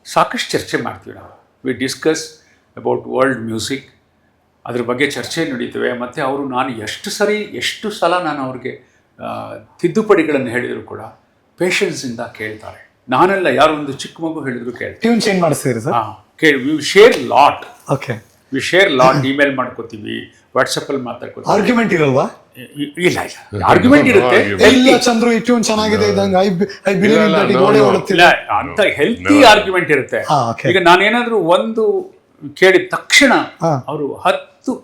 ಸಾಕಷ್ಟು ಚರ್ಚೆ ಮಾಡ್ತೀವಿ ನಾವು. We discuss about world music, ಅದ್ರ ಬಗ್ಗೆ ಚರ್ಚೆ ನಡೀತವೆ. ಮತ್ತು ಅವರು, ನಾನು ಎಷ್ಟು ಸಲ ನಾನು ಅವ್ರಿಗೆ ತಿದ್ದುಪಡಿಗಳನ್ನು ಹೇಳಿದರೂ ಕೂಡ ಪೇಷನ್ಸಿಂದ ಕೇಳ್ತಾರೆ. ನಾನೆಲ್ಲ ಯಾರೋ ಒಂದು ಚಿಕ್ಕ ಮಗು ಹೇಳಿದ್ರು ಕೇಳಿ ಟ್ಯೂನ್ ಚೇಂಜ್ ಮಾಡಿಸ್ತೀರಿ ಸರ್? ಕೇಳಿ. V share lot. Okay, V share lot. Email ಮಾಡ್ಕೋತೀವಿ, ವಾಟ್ಸಪ್ಪಲ್ಲಿ ಮಾತಾಡ್ಕೋತೀವಿ. ಆರ್ಗ್ಯುಮೆಂಟ್ ಇರಲ್ವಾ? ಇಲ್ಲ, ಆರ್ಗ್ಯುಮೆಂಟ್ ಇರುತ್ತೆ. ಚಂದ್ರು ಈ ಟ್ಯೂನ್ ಚೆನ್ನಾಗಿದೆ ಅಂತ ಹೆಲ್ತಿ ಆರ್ಗ್ಯುಮೆಂಟ್ ಇರುತ್ತೆ. ಈಗ ನಾನೇನಾದ್ರೂ ಒಂದು ಕೇಳಿದ ತಕ್ಷಣ ಅವರು 10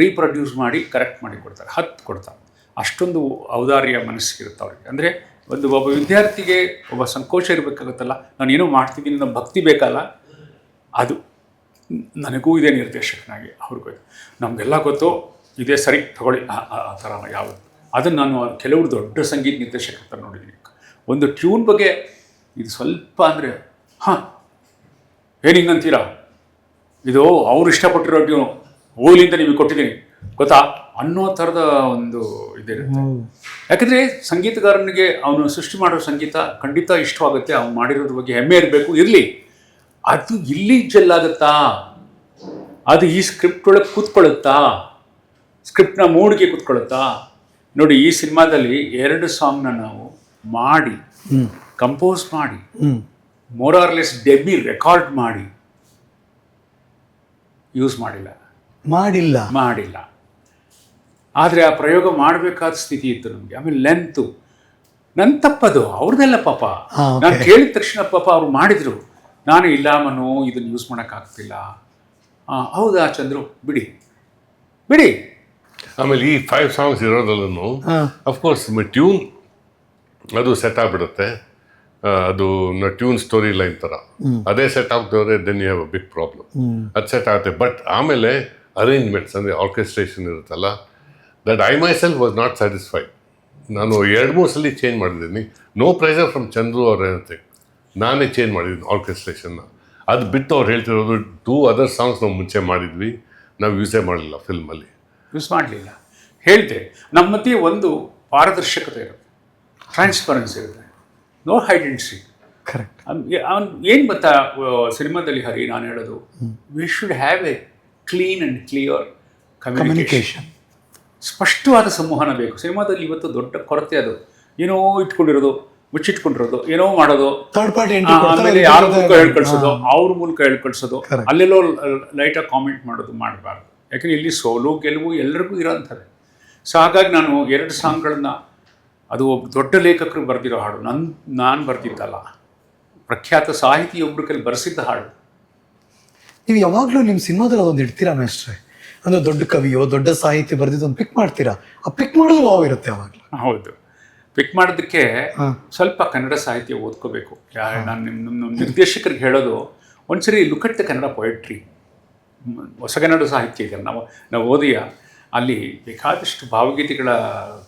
ರೀಪ್ರೊಡ್ಯೂಸ್ ಮಾಡಿ ಕರೆಕ್ಟ್ ಮಾಡಿ ಕೊಡ್ತಾರೆ, 10 ಕೊಡ್ತಾರೆ. ಅಷ್ಟೊಂದು ಔದಾರ್ಯ ಮನಸ್ಸಿಗಿರುತ್ತೆ ಅವ್ರಿಗೆ. ಅಂದರೆ ಒಬ್ಬ ವಿದ್ಯಾರ್ಥಿಗೆ ಒಬ್ಬ ಸಂಕೋಚ ಇರಬೇಕಾಗುತ್ತಲ್ಲ, ನಾನು ಏನೋ ಮಾಡ್ತಿದ್ದೀನಿ ಅನ್ನೋ ಭಕ್ತಿ ಬೇಕಲ್ಲ, ಅದು ನನಗೂ ಇದೆ ನಿರ್ದೇಶಕನಾಗಿ. ಅವ್ರಿಗೂ ನಮಗೆಲ್ಲ ಗೊತ್ತು, ಇದೇ ಸರಿ ತಗೊಳ್ಳಿ ಆ ಥರ ಯಾವುದು. ಅದನ್ನು ನಾನು ಕೆಲವರು ದೊಡ್ಡ ಸಂಗೀತ ನಿರ್ದೇಶಕರ ಹತ್ರ ನೋಡಿದ್ದೀನಿ. ಒಂದು ಟ್ಯೂನ್ ಬಗ್ಗೆ ಇದು ಸ್ವಲ್ಪ ಅಂದರೆ ಏನು ಹಿಂಗಂತೀರಾ, ಇದು ಅವ್ರು ಇಷ್ಟಪಟ್ಟಿರೋ ಟ್ಯೂನು, ಓಲಿಂದ ನಿಮಗೆ ಕೊಟ್ಟಿದ್ದೀನಿ ಗೊತ್ತಾ ಅನ್ನೋ ಥರದ ಒಂದು ಇದಿರುತ್ತೆ. ಯಾಕಂದರೆ ಸಂಗೀತಗಾರನಿಗೆ ಅವನು ಸೃಷ್ಟಿ ಮಾಡೋ ಸಂಗೀತ ಖಂಡಿತ ಇಷ್ಟವಾಗುತ್ತೆ, ಅವ್ನು ಮಾಡಿರೋದ್ರ ಬಗ್ಗೆ ಹೆಮ್ಮೆ ಇರಬೇಕು, ಇರಲಿ. ಅದು ಇಲ್ಲಿ ಜಲ್ಲಾಗುತ್ತಾ, ಅದು ಈ ಸ್ಕ್ರಿಪ್ಟ್ ಒಳಗೆ ಕೂತ್ಕೊಳ್ಳುತ್ತಾ, ಸ್ಕ್ರಿಪ್ಟ್ನ ಮೂಡ್ಗೆ ಕೂತ್ಕೊಳ್ಳುತ್ತಾ? ನೋಡಿ, ಈ ಸಿನಿಮಾದಲ್ಲಿ 2 ಸಾಂಗ್ನ ನಾವು ಮಾಡಿ, ಕಂಪೋಸ್ ಮಾಡಿ, more or less Debye record ಮಾಡಿ ಯೂಸ್ ಮಾಡಿಲ್ಲ. ಆದರೆ ಆ ಪ್ರಯೋಗ ಮಾಡಬೇಕಾದ ಸ್ಥಿತಿ ಇತ್ತು ನಮಗೆ. ಆಮೇಲೆ ಲೆಂತು ನನ್ನ ತಪ್ಪದು, ಅವ್ರದ್ದೆಲ್ಲ ಪಾಪ. ನಾನು ಕೇಳಿದ ತಕ್ಷಣ ಪಾಪ ಅವ್ರು ಮಾಡಿದರು. ನಾನು ಇಲ್ಲ ಮನು, ಇದನ್ನು ಯೂಸ್ ಮಾಡೋಕ್ಕಾಗ್ತಿಲ್ಲ. ಹೌದಾ ಚಂದ್ರು, ಬಿಡಿ. ಆಮೇಲೆ ಈ 5 ಸಾಂಗ್ಸ್ ಇರೋದ್ರಲ್ಲೂ ಅಫ್ಕೋರ್ಸ್ ಟ್ಯೂನ್ ಅದು ಸೆಟ್ ಆಗಿಬಿಡುತ್ತೆ. ಅದು ಟ್ಯೂನ್ ಸ್ಟೋರಿ ಲೈನ್ ಥರ ಅದೇ ಸೆಟ್ ಆಗ್ತವ್ರೆ, then you have a big problem. ಅದು ಸೆಟ್ ಆಗುತ್ತೆ. ಬಟ್ ಆಮೇಲೆ ಅರೇಂಜ್ಮೆಂಟ್ಸ್ ಅಂದರೆ ಆರ್ಕೆಸ್ಟ್ರೇಷನ್ ಇರುತ್ತಲ್ಲ, that I myself was not satisfied. ನಾನು 2-3 ಸಲ ಚೇಂಜ್ ಮಾಡಿದ್ದೀನಿ. ನೋ ಪ್ರೆಷರ್ ಫ್ರಮ್ ಚಂದ್ರು ಅವ್ರ ಏನಂತೆ, ನಾನೇ ಚೇಂಜ್ ಮಾಡಿದ್ದೀನಿ ಆರ್ಕೆಸ್ಟ್ರೇಷನ್ನ. ಅದು ಬಿಟ್ಟು ಅವ್ರು ಹೇಳ್ತಿರೋದು 2 ಅದರ್ ಸಾಂಗ್ಸ್ ನಾವು ಮುಂಚೆ ಮಾಡಿದ್ವಿ, ನಾವು ಯೂಸೇ ಮಾಡಲಿಲ್ಲ ಫಿಲ್ಮಲ್ಲಿ. ಯೂಸ್ ಮಾಡಲಿಲ್ಲ ಹೇಳ್ತೆ. ನಮ್ಮ ಮಧ್ಯೆ ಒಂದು ಪಾರದರ್ಶಕತೆ ಇರುತ್ತೆ, ಟ್ರಾನ್ಸ್ಪರೆನ್ಸಿ ಇರುತ್ತೆ, no hide and seek. Correct. ಅವ್ನು ಏನು ಗೊತ್ತಾ ಸಿನಿಮಾದಲ್ಲಿ ಹರಿ, ನಾನು ಹೇಳೋದು, we should have a clean and clear communication. ಸ್ಪಷ್ಟವಾದ ಸಂವಹನ ಬೇಕು ಸಿನಿಮಾದಲ್ಲಿ. ಇವತ್ತು ದೊಡ್ಡ ಕೊರತೆ ಅದು. ಏನೋ ಇಟ್ಕೊಂಡಿರೋದು, ಮುಚ್ಚಿಟ್ಕೊಂಡಿರೋದು, ಏನೋ ಮಾಡೋದು, ಥರ್ಡ್ ಪಾರ್ಟಿ ಆಮೇಲೆ ಯಾರ ಮೂಲಕ ಹೇಳ್ಕಳ್ಸೋದು, ಅವ್ರ ಮೂಲಕ ಹೇಳ್ಕಳ್ಸೋದು, ಅಲ್ಲೆಲ್ಲೋ ಲೈಟಾಗಿ ಕಾಮೆಂಟ್ ಮಾಡೋದು ಮಾಡಬಾರ್ದು. ಯಾಕಂದ್ರೆ ಇಲ್ಲಿ ಸೋಲು ಗೆಲುವು ಎಲ್ಲರಿಗೂ ಇರೋಂಥದ್ದೇ. ಸೊ ಹಾಗಾಗಿ ನಾನು 2 ಸಾಂಗ್ಗಳನ್ನ, ಅದು ಒಬ್ಬ ದೊಡ್ಡ ಲೇಖಕರು ಬರೆದಿರೋ ಹಾಡು, ನಾನು ಬರೆದಿದ್ದಲ್ಲ, ಪ್ರಖ್ಯಾತ ಸಾಹಿತಿ ಒಬ್ಬರ ಕೈಲಿ ಬರೆಸಿದ್ದ ಹಾಡು. ನೀವು ಯಾವಾಗಲೂ ನಿಮ್ಮ ಸಿನಿಮಾದಲ್ಲಿ ಅದೊಂದು ಇಡ್ತೀರಾ ಮೇಷ್ಟ್ರೆ, ಅಂದ್ರೆ ದೊಡ್ಡ ಕವಿಯೋ ದೊಡ್ಡ ಸಾಹಿತಿ ಬರೆದಿದ್ದು ಒಂದು ಪಿಕ್ ಮಾಡ್ತೀರಾ, ಆ ಪಿಕ್ ಮಾಡೋದು ವಾವ್ ಇರುತ್ತೆ ಯಾವಾಗಲೂ. ಹೌದು, ಪಿಕ್ ಮಾಡೋದಕ್ಕೆ ಸ್ವಲ್ಪ ಕನ್ನಡ ಸಾಹಿತ್ಯ ಓದ್ಕೋಬೇಕು. ನಾನು ನಿಮ್ಮ ನಿರ್ದೇಶಕರಿಗೆ ಹೇಳೋದು, ಒಂದ್ಸರಿ look at the Kannada poetry, ಹೊಸಗನ್ನಡ ಸಾಹಿತ್ಯ ಇದೆ, ನಾವು ಓದಿಯ ಅಲ್ಲಿ ಬೇಕಾದಷ್ಟು ಭಾವಗೀತೆಗಳ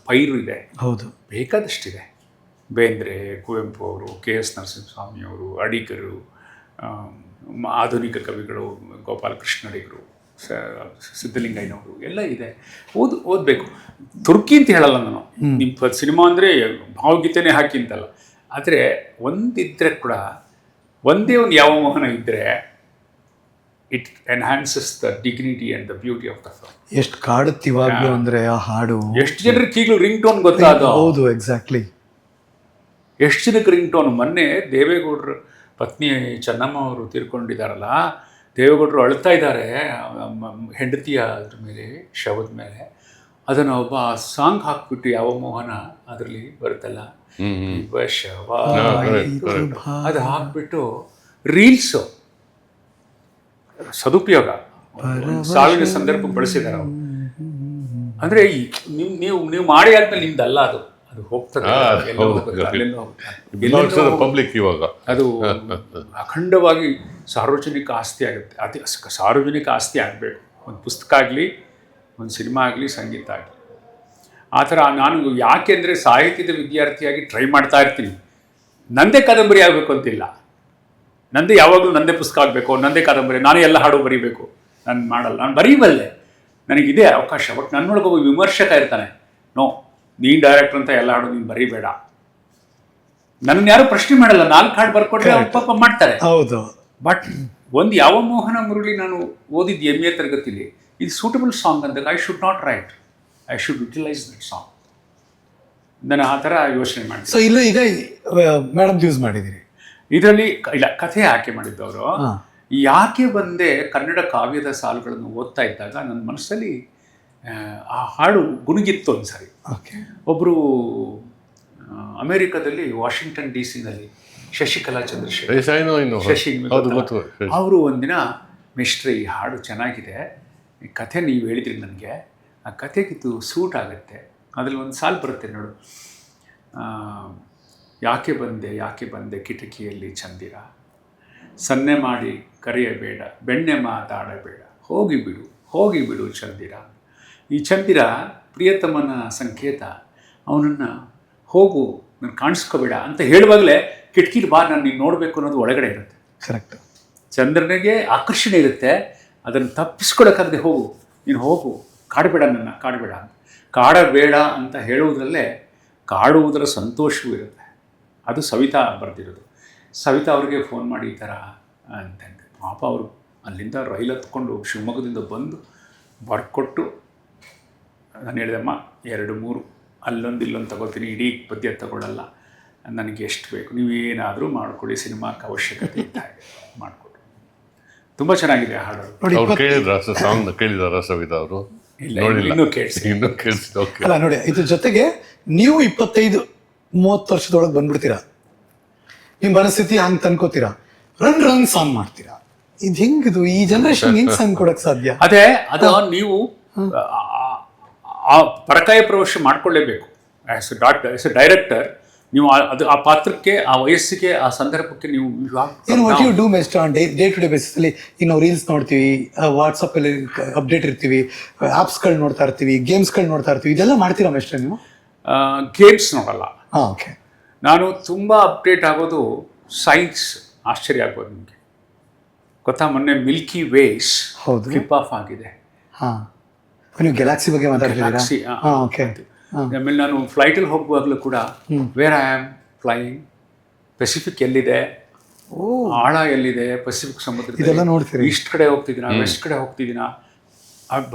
ಪೈರು ಇದೆ. ಹೌದು, ಬೇಕಾದಷ್ಟಿದೆ. ಬೇಂದ್ರೆ, ಕುವೆಂಪು ಅವರು, KS ನರಸಿಂಹಸ್ವಾಮಿಯವರು, ಅಡಿಗರು, ಆಧುನಿಕ ಕವಿಗಳು, ಗೋಪಾಲಕೃಷ್ಣ ಅಡಿಗರು, ಸಿದ್ಧಲಿಂಗಯ್ಯನವರು ಎಲ್ಲ ಇದೆ. ಓದಬೇಕು. ತುರ್ಕಿ ಅಂತ ಹೇಳಲ್ಲ ನಾನು, ನಿಮ್ಮ ಸಿನಿಮಾ ಅಂದರೆ ಭಾವಗೀತೆನೇ ಹಾಕಿ ಅಂತಲ್ಲ. ಆದರೆ ಒಂದಿದ್ದರೆ ಕೂಡ, ಒಂದೇ ಒಂದು ಯಾವ ಮೋಹನ ಇದ್ದರೆ it enhances the dignity and the beauty of the film. ಎಷ್ಟು ಕಾಡುತ್ತಿವಾಗಲೂ ಅಂದರೆ ಆ ಹಾಡು ಎಷ್ಟು ಜನರಿಗೆ ಈಗಲೂ ರಿಂಗ್ ಟೋನ್ ಗೊತ್ತಾದ. ಹೌದು, ಎಕ್ಸಾಕ್ಟ್ಲಿ. ಎಷ್ಟು ಜನಕ್ಕೆ ರಿಂಗ್ ಟೋನ್. ಮೊನ್ನೆ ದೇವೇಗೌಡರ ಪತ್ನಿ ಚೆನ್ನಮ್ಮ ಅವರು ತೀರ್ಕೊಂಡಿದ್ದಾರಲ್ಲ, ದೇವೇಗೌಡರು ಅಳ್ತಾ ಇದ್ದಾರೆ ಹೆಂಡತಿಯ ಅದ್ರ ಮೇಲೆ, ಶವದ ಮೇಲೆ. ಅದನ್ನು ಒಬ್ಬ ಸಾಂಗ್ ಹಾಕ್ಬಿಟ್ಟು, ಯಾವ ಮೋಹನ ಅದರಲ್ಲಿ ಬರುತ್ತಲ್ಲ, ಶವ, ಅದು ಹಾಕ್ಬಿಟ್ಟು ರೀಲ್ಸು ಸದುಪಯೋಗ, ಸಾವಿನ ಸಂದರ್ಭಕ್ಕೆ ಬಳಸಿದ್ದಾರೆ ಅವರು. ಅಂದರೆ ನೀವು ಮಾಡಿ ಆದ್ಮೇಲೆ ನಿಮ್ದಲ್ಲ ಅದು, ಅದು ಹೋಗ್ತದೆ ಪಬ್ಲಿಕ್. ಇವಾಗ ಅದು ಅಖಂಡವಾಗಿ ಸಾರ್ವಜನಿಕ ಆಸ್ತಿ ಆಗುತ್ತೆ. ಅತಿ ಸಾರ್ವಜನಿಕ ಆಸ್ತಿ ಆಗಬೇಕು. ಒಂದು ಪುಸ್ತಕ ಆಗಲಿ, ಒಂದು ಸಿನಿಮಾ ಆಗಲಿ, ಸಂಗೀತ ಆಗಲಿ. ಆ ಥರ ನಾನು ಯಾಕೆಂದರೆ ಸಾಹಿತ್ಯದ ವಿದ್ಯಾರ್ಥಿಯಾಗಿ ಟ್ರೈ ಮಾಡ್ತಾ ಇರ್ತೀನಿ. ನನ್ನದೇ ಕಾದಂಬರಿ ಆಗಬೇಕು ಅಂತಿಲ್ಲ, ನಂದೇ ಯಾವಾಗಲೂ ನನ್ನದೇ ಪುಸ್ತಕ ಆಗಬೇಕು, ನನ್ನದೇ ಕಾದಂಬರಿ, ನಾನೇ ಎಲ್ಲ ಹಾಡು ಬರೀಬೇಕು. ನಾನು ಮಾಡಲ್ಲ, ನಾನು ಬರೀಬಲ್ಲೆ, ನನಗಿದೆ ಅವಕಾಶ. ಬಟ್ ನನ್ನೊಳಗೆ ಒಬ್ಬ ವಿಮರ್ಶಕ ಇರ್ತಾನೆ, ನೋ ನೀನು ಡೈರೆಕ್ಟರ್ ಅಂತ ಎಲ್ಲ ಹಾಡು ನೀನು ಬರೀಬೇಡ. ನನ್ನನ್ನು ಯಾರು ಪ್ರಶ್ನೆ ಮಾಡಲ್ಲ, 4 ಹಾಡು ಬರ್ಕೊಟ್ರೆ ಅವ್ರು ಪಾಪ ಮಾಡ್ತಾರೆ. ಹೌದು. ಬಟ್ ಒಂದು ಯಾವ ಮೋಹನ ಮುರಳಿ ನಾನು ಓದಿದ್ದು MA ತರಗತಿಲಿ, ಇದು ಸೂಟಬಲ್ ಸಾಂಗ್ ಅಂದಾಗ I should not right, I should utilise that song. ನಾನು ಆ ಥರ ಯೋಚನೆ ಮಾಡಿದೆ. ಸೊ ಇಲ್ಲೂ ಈಗ ಮೇಡಮ್ ಯೂಸ್ ಮಾಡಿದ್ದೀರಿ ಇದರಲ್ಲಿ. ಇಲ್ಲ, ಕಥೆ ಆಯ್ಕೆ ಮಾಡಿದ್ದವರು. ಯಾಕೆ ಬಂದೆ ಕನ್ನಡ ಕಾವ್ಯದ ಸಾಲುಗಳನ್ನು ಓದ್ತಾ ಇದ್ದಾಗ ನನ್ನ ಮನಸ್ಸಲ್ಲಿ ಆ ಹಾಡು ಗುನುಗಿತ್ತು ಒಂದ್ಸರಿ. ಒಬ್ಬರು ಅಮೇರಿಕಾದಲ್ಲಿ ವಾಷಿಂಗ್ಟನ್ DC ಶಶಿಕಲಾ ಚಂದ್ರಶೇಖರ್ ಅವರು ಒಂದಿನ, ಮಿಸ್ಟ್ರಿ ಈ ಹಾಡು ಚೆನ್ನಾಗಿದೆ, ಈ ಕಥೆ ನೀವು ಹೇಳಿದ್ರಿ ನನಗೆ, ಆ ಕಥೆಗಿದು ಸೂಟ್ ಆಗುತ್ತೆ. ಅದರಲ್ಲಿ ಒಂದು ಸಾಲು ಬರುತ್ತೆ ನೋಡು, ಯಾಕೆ ಬಂದೆ ಕಿಟಕಿಯಲ್ಲಿ ಚಂದಿರ, ಸನ್ನೆ ಮಾಡಿ ಕರೆಯಬೇಡ, ಬೆಣ್ಣೆ ಮಾತಾಡಬೇಡ, ಹೋಗಿ ಬಿಡು ಚಂದಿರ. ಈ ಚಂದಿರ ಪ್ರಿಯತಮನ ಸಂಕೇತ, ಅವನನ್ನು ಹೋಗು, ನಾನು ಕಾಣಿಸ್ಕೋಬೇಡ ಅಂತ ಹೇಳುವಾಗಲೇ ಕಿಟಕಿಲಿ ಬಾ, ನಾನು ನೀನು ನೋಡಬೇಕು ಅನ್ನೋದು ಒಳಗಡೆ ಇರುತ್ತೆ. ಕರೆಕ್ಟ್. ಚಂದ್ರನಿಗೆ ಆಕರ್ಷಣೆ ಇರುತ್ತೆ, ಅದನ್ನು ತಪ್ಪಿಸ್ಕೊಳಕ್ಕಾಗದೆ ನೀನು ಹೋಗು, ಕಾಡಬೇಡ, ನನ್ನ ಕಾಡಬೇಡ ಅಂತ ಹೇಳುವುದರಲ್ಲೇ ಕಾಡುವುದರ ಸಂತೋಷವೂ ಇರುತ್ತೆ. ಅದು ಸವಿತಾ ಬರೆದಿರೋದು. ಸವಿತಾ ಅವ್ರಿಗೆ ಫೋನ್ ಮಾಡಿ ಈ ಥರ ಅಂತಂದೆ. ಪಾಪ ಅವರು ಅಲ್ಲಿಂದ ರೈಲು ಹತ್ಕೊಂಡು ಶಿವಮೊಗ್ಗದಿಂದ ಬಂದು ಬರ್ಕೊಟ್ಟು, ನಾನು ಹೇಳಿದಮ್ಮ 2-3 ಅಲ್ಲೊಂದು ಇಲ್ಲೊಂದು ತಗೋತೀನಿ, ಇಡೀ ಪದ್ಯ ತಗೊಳ್ಳಲ್ಲ, ನನಗೆ ಎಷ್ಟು ಬೇಕು ನೀವೇನಾದರೂ ಮಾಡ್ಕೊಳ್ಳಿ, ಸಿನಿಮಾಕ್ಕೆ ಅವಶ್ಯಕತೆ ಇದ್ದ ಹಾಗೆ ಮಾಡಿಕೊಟ್ರು. ತುಂಬ ಚೆನ್ನಾಗಿದೆ ಹಾಡು. ಕೇಳಿದಾರ ಸವಿತಾ ಅವರು? ಇನ್ನೂ ಕೇಳಿಸಿ. ಅಲ್ಲ ನೋಡಿ, ಇದ್ರ ಜೊತೆಗೆ ನೀವು 25-30 ವರ್ಷದೊಳಗೆ ಬಂದ್ಬಿಡ್ತೀರಾ, ನಿಮ್ಮ ಮನಸ್ಥಿತಿ ಹಂಗೆ ತಂದ್ಕೋತೀರಾ, ರನ್ ಸಾಂಗ್ ಮಾಡ್ತೀರಾ. ಇದು ಹೆಂಗಿದು, ಈ ಜನರೇಷನ್ ಹೆಂಗ್ ಸಾಂಗ್ ಕೊಡಕ್ ಸಾಧ್ಯ? ಅದೇ ಅದು ನೀವು ಆ ಪರಕಾಯ ಪ್ರವೇಶ ಮಾಡ್ಕೊಳ್ಳೇಬೇಕು. ಆಸ್ ಎ ಡೈರೆಕ್ಟರ್ ನೀವು ಆ ಪಾತ್ರಕ್ಕೆ, ಆ ವಯಸ್ಸಿಗೆ, ಆ ಸಂದರ್ಭಕ್ಕೆ ನೀವು what you do best on day to day basis ಅಲ್ಲಿ. ಈಗ ನಾವು ರೀಲ್ಸ್ ನೋಡ್ತೀವಿ, ವಾಟ್ಸಪ್ಪಲ್ಲಿ ಅಪ್ಡೇಟ್ ಇರ್ತೀವಿ, ಆ್ಯಪ್ಸ್ಗಳು ನೋಡ್ತಾ ಇರ್ತೀವಿ, ಗೇಮ್ಸ್ಗಳು ನೋಡ್ತಾ ಇರ್ತೀವಿ, ಇದೆಲ್ಲ ಮಾಡ್ತೀರಾ ಮೇಷ್ಟ್ರೆ ನೀವು? ಗೇಮ್ಸ್ ನೋಡಲ್ಲ. ಓಕೆ. ನಾನು ತುಂಬ ಅಪ್ಡೇಟ್ ಆಗೋದು ಸೈನ್ಸ್. ಆಶ್ಚರ್ಯ ಆಗ್ಬೋದು ನಿಮಗೆ ಗೊತ್ತಾ, ಮೊನ್ನೆ ಮಿಲ್ಕಿ ವೇಸ್ ಫ್ಲಿಪ್ ಆಫ್ ಆಗಿದೆ. ನೀವು ಗ್ಯಾಲಕ್ಸಿ ಬಗ್ಗೆ ಮಾತಾಡ್ತಿದ್ದೀರಾ? ಆಮೇಲೆ ನಾನು ಫ್ಲೈಟಲ್ಲಿ ಹೋಗುವಾಗಲೂ ಕೂಡ where I am flying, Pacific ಎಲ್ಲಿದೆ, ಆಳ ಎಲ್ಲಿದೆ, ಪೆಸಿಫಿಕ್ ಸಮುದ್ರ ಈಸ್ಟ್ ಕಡೆ ಹೋಗ್ತಿದ್ದೀನಾ, ವೆಸ್ಟ್ ಕಡೆ ಹೋಗ್ತಿದ್ದೀನಾ,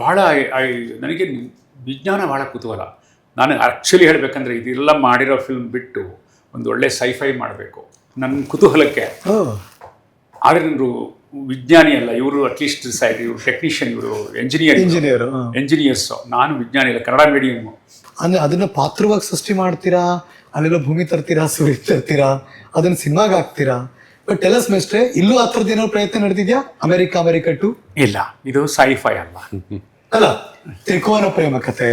ಭಾಳ ನನಗೆ ವಿಜ್ಞಾನ ಭಾಳ ಕುತೂಹಲ. ನಾನು ಆ್ಯಕ್ಚುಲಿ ಹೇಳಬೇಕಂದ್ರೆ ಇದೆಲ್ಲ ಮಾಡಿರೋ ಫಿಲ್ಮ್ ಬಿಟ್ಟು ಒಂದು ಒಳ್ಳೆ ಸೈಫೈ ಮಾಡಬೇಕು ನನ್ನ ಕುತೂಹಲಕ್ಕೆ. ಓ ಆದರೆ ಇವರು ವಿಜ್ಞಾನಿ ಅಲ್ಲ, ಇವರು ಅಟ್ಲೀಸ್ಟ್ ಸೈಡ್, ಇವರು ಟೆಕ್ನಿಷಿಯನ್, ಇವರು ಎಂಜಿನಿಯರ್ಸು. ನಾನು ವಿಜ್ಞಾನಿ ಅಲ್ಲ, ಕನ್ನಡ ಮೀಡಿಯಮ್ಮು. ಅಂದ್ರೆ ಅದನ್ನ ಪಾತ್ರವಾಗಿ ಸೃಷ್ಟಿ ಮಾಡ್ತೀರಾ, ಅಲ್ಲೆಲ್ಲ ಭೂಮಿ ತರ್ತೀರಾ, ಸೂರ್ಯ ತರ್ತೀರಾ, ಅದನ್ನ ಸಿನಿಮಾಗೆ ಹಾಕ್ತೀರಾ. ಬಟ್ ಟೆಲಸ್ ಮೇಸ್ಟ್ರೆ, ಇಲ್ಲೂ ಆ ಥರದ್ದು ಏನೋ ಪ್ರಯತ್ನ ನಡೆದಿದ್ಯಾ? ಅಮೆರಿಕ ಟು ಇಲ್ಲ, ಇದು ಸೈಫೈ ಅಲ್ಲ. ಅಲ್ಲ, ತ್ರಿಕೋನ ಪ್ರೇಮ ಕಥೆ,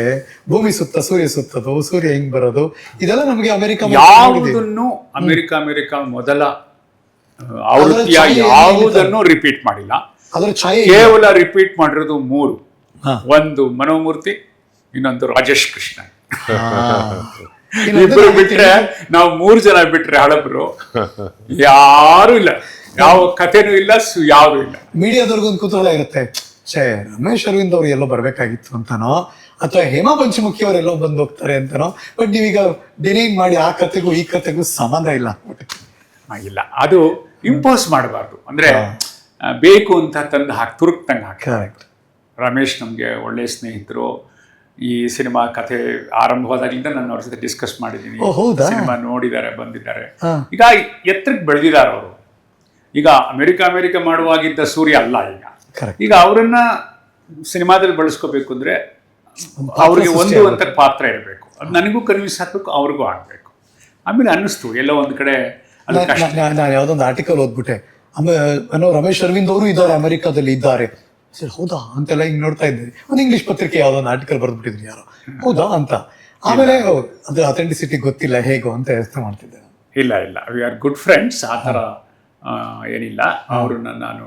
ಭೂಮಿ ಸುತ್ತ ಸೂರ್ಯ ಸುತ್ತದು, ಸೂರ್ಯ ಹೆಂಗ್ ಬರೋದು, ಇದೆಲ್ಲ ನಮಗೆ ಯಾವುದನ್ನು ಅಮೆರಿಕ ಮೊದಲ ಆವೃತ್ತಿಯ ಯಾವುದನ್ನು ರಿಪೀಟ್ ಮಾಡಿಲ್ಲ. ಅದರ ಛಾಯೆ ಕೇವಲ ರಿಪೀಟ್ ಮಾಡಿರೋದು 3. ಒಂದು ಮನೋಮೂರ್ತಿ, ಇನ್ನೊಂದು ರಾಜೇಶ್ ಕೃಷ್ಣ. ಇಬ್ಬರು ಬಿಟ್ರೆ, ನಾವು 3 ಜನ ಬಿಟ್ರೆ ಹಳಬರು ಯಾರು ಇಲ್ಲ, ಯಾವ ಕಥೆನೂ ಇಲ್ಲ, ಯಾರು ಇಲ್ಲ. ಮೀಡಿಯಾದವ್ರಿಗೊಂದು ಕುತೂಹಲ ಇರುತ್ತೆ, ರಮೇಶ್ ಅರವಿಂದ್ ಅವ್ರು ಎಲ್ಲೋ ಬರ್ಬೇಕಾಗಿತ್ತು ಅಂತಾನೋ, ಅಥವಾ ಹೇಮಾ ಪಂಚಮುಖಿ ಅವರೆಲ್ಲೋ ಬಂದು ಹೋಗ್ತಾರೆ ಅಂತಾನೋ. ಬಟ್ ನೀವೀಗ ಡಿನೈನ್ ಮಾಡಿ ಆ ಕಥೆಗೂ ಈ ಕಥೆಗೂ ಸಂಬಂಧ ಇಲ್ಲ. ಇಲ್ಲ, ಅದು ಇಂಪೋಸ್ ಮಾಡಬಾರ್ದು. ಅಂದ್ರೆ ಬೇಕು ಅಂತ ತಂದು ತುರುಕ್ತಂಗೆ ಹಾಕಿ. ಕರೆಕ್ಟ್. ರಮೇಶ್ ನಮಗೆ ಒಳ್ಳೆಯ ಸ್ನೇಹಿತರು. ಈ ಸಿನಿಮಾ ಕಥೆ ಆರಂಭವಾದಾಗಲಿಂದ ನಾನು ಅವ್ರ ಜೊತೆ ಡಿಸ್ಕಸ್ ಮಾಡಿದ್ದೀನಿ. ಸಿನಿಮಾ ನೋಡಿದ್ದಾರೆ, ಬಂದಿದ್ದಾರೆ. ಈಗ ಎತ್ತರಕ್ಕೆ ಬೆಳೆದಿದ್ದಾರೆ ಅವರು. ಈಗ ಅಮೆರಿಕ ಮಾಡುವಾಗಿದ್ದ ಸೂರ್ಯ ಅಲ್ಲ ಈಗ. ಈಗ ಅವರನ್ನ ಸಿನಿಮಾದಲ್ಲಿ ಬಳಸ್ಕೋಬೇಕು ಅಂದ್ರೆ ಅವ್ರಿಗೆ ಒಂದು ಅಂತ ಪಾತ್ರ ಇರಬೇಕು. ಅದು ನನಗೂ ಕನ್ವಿನ್ಸ್ ಆಗ್ಬೇಕು, ಅವ್ರಿಗೂ ಆಗ್ಬೇಕು. ಆಮೇಲೆ ಅನ್ನಿಸ್ತು ಎಲ್ಲೋ ಒಂದು ಕಡೆ. ನಾನು ಯಾವುದೊಂದು ಆರ್ಟಿಕಲ್ ಓದ್ಬಿಟ್ಟೆ, ರಮೇಶ್ ಅರವಿಂದ್ ಅವರು ಇದ್ದಾರೆ, ಅಮೆರಿಕಾದಲ್ಲಿ ಇದ್ದಾರೆ. ಸರಿ, ಹೌದಾ ಅಂತೆಲ್ಲ ಹಿಂಗೆ ನೋಡ್ತಾ ಇದ್ದೆ. ಒಂದು ಇಂಗ್ಲಿಷ್ ಪತ್ರಿಕೆ ಯಾವುದೊಂದು ಆರ್ಟಿಕಲ್ ಬರೆದ್ಬಿಟ್ಟಿದ್ರು ಯಾರು, ಹೌದಾ ಅಂತ. ಆಮೇಲೆ ಅದ್ರ ಅಥೆಂಟಿಸಿಟಿ ಗೊತ್ತಿಲ್ಲ ಹೇಗೋ ಅಂತ ಯೋಚನೆ ಮಾಡ್ತಿದ್ದೆ. ಇಲ್ಲ, ವಿ ಆರ್ ಗುಡ್ ಫ್ರೆಂಡ್ಸ್, ಆ ಥರ ಏನಿಲ್ಲ. ಅವ್ರನ್ನ ನಾನು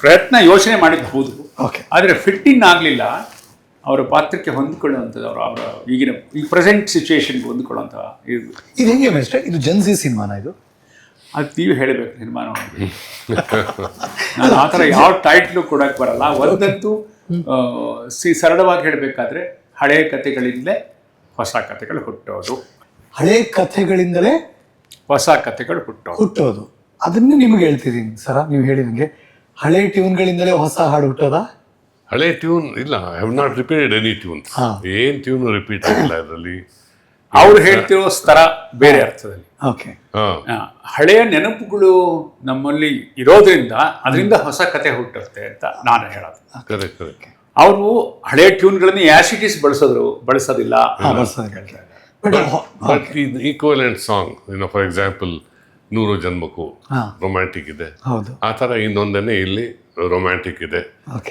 ಪ್ರಯತ್ನ ಯೋಚನೆ ಮಾಡಿದ್ದು ಹೌದು, ಆದರೆ ಫಿಟ್ಟಿಂಗ್ ಆಗಲಿಲ್ಲ. ಅವರ ಪಾತ್ರಕ್ಕೆ ಹೊಂದ್ಕೊಳ್ಳುವಂಥದ್ದು, ಅವರ ಈಗಿನ ಈ ಪ್ರೆಸೆಂಟ್ ಸಿಚುವೇಶನ್ಗೆ ಹೊಂದ್ಕೊಳ್ಳುವಂಥ ಇದು ಹೆಂಗೆ ಮಿಸ್ಟರ್? ಇದು ಜನ್ಸಿ ಸಿನಿಮಾನ ಇದು? ಅದು ನೀವು ಹೇಳಬೇಕು, ಸಿನಿಮಾ ನೋಡಿ. ನಾನು ಆ ಥರ ಯಾವ ಟೈಟ್ಲು ಕೊಡೋಕ್ಕೆ ಬರಲ್ಲ. ಒಂದಂತೂ ಸರಳವಾಗಿ ಹೇಳಬೇಕಾದ್ರೆ, ಹಳೆಯ ಕಥೆಗಳಿಂದಲೇ ಹೊಸ ಕಥೆಗಳು ಹುಟ್ಟೋದು. ಹಳೆಯ ಕಥೆಗಳಿಂದಲೇ ಹೊಸ ಕಥೆಗಳು ಹುಟ್ಟೋದು. ಅದನ್ನೇ ನಿಮ್ಗೆ ಹೇಳ್ತಿದ್ದೀನಿ ಸರ, ನೀವು ಹೇಳಿದಂಗೆ ಹಳೆ ಟ್ಯೂನ್ಗಳಿಂದಲೇ ಹೊಸ ಹಾಡು ಹುಟ್ಟೋದಾ? ಹಳೆ ಟ್ಯೂನ್ ಇಲ್ಲ, I have not repeated any tune. ಏನ್ ಟ್ಯೂನ್ ರಿಪೀಟ್ ಆಗಿಲ್ಲ ಇದರಲ್ಲಿ. ಅವ್ರು ಹೇಳ್ತಿರೋ ಸ್ತರ ಬೇರೆ ಅರ್ಥದಲ್ಲಿ. ಓಕೆ. ಹಳೆಯ ನೆನಪುಗಳು ನಮ್ಮಲ್ಲಿ ಇರೋದ್ರಿಂದ ಅದರಿಂದ ಹೊಸ ಕತೆ ಹುಟ್ಟುತ್ತೆ ಅಂತ ನಾನು ಹೇಳೋದು. Correct correct. ಅವರು ಹಳೆಯ ಟ್ಯೂನ್ಗಳನ್ನ ಆಸಿಟಿಸ್ ಬಳಸೋದಿಲ್ಲ. But equivalent song, for example 100 ಜನ್ಮಕ್ಕೂ ರೊಮ್ಯಾಂಟಿಕ್ ಇದೆ, ಆ ಥರ ಇನ್ನೊಂದನ್ನೇ ಇಲ್ಲಿ ರೊಮ್ಯಾಂಟಿಕ್ ಇದೆ.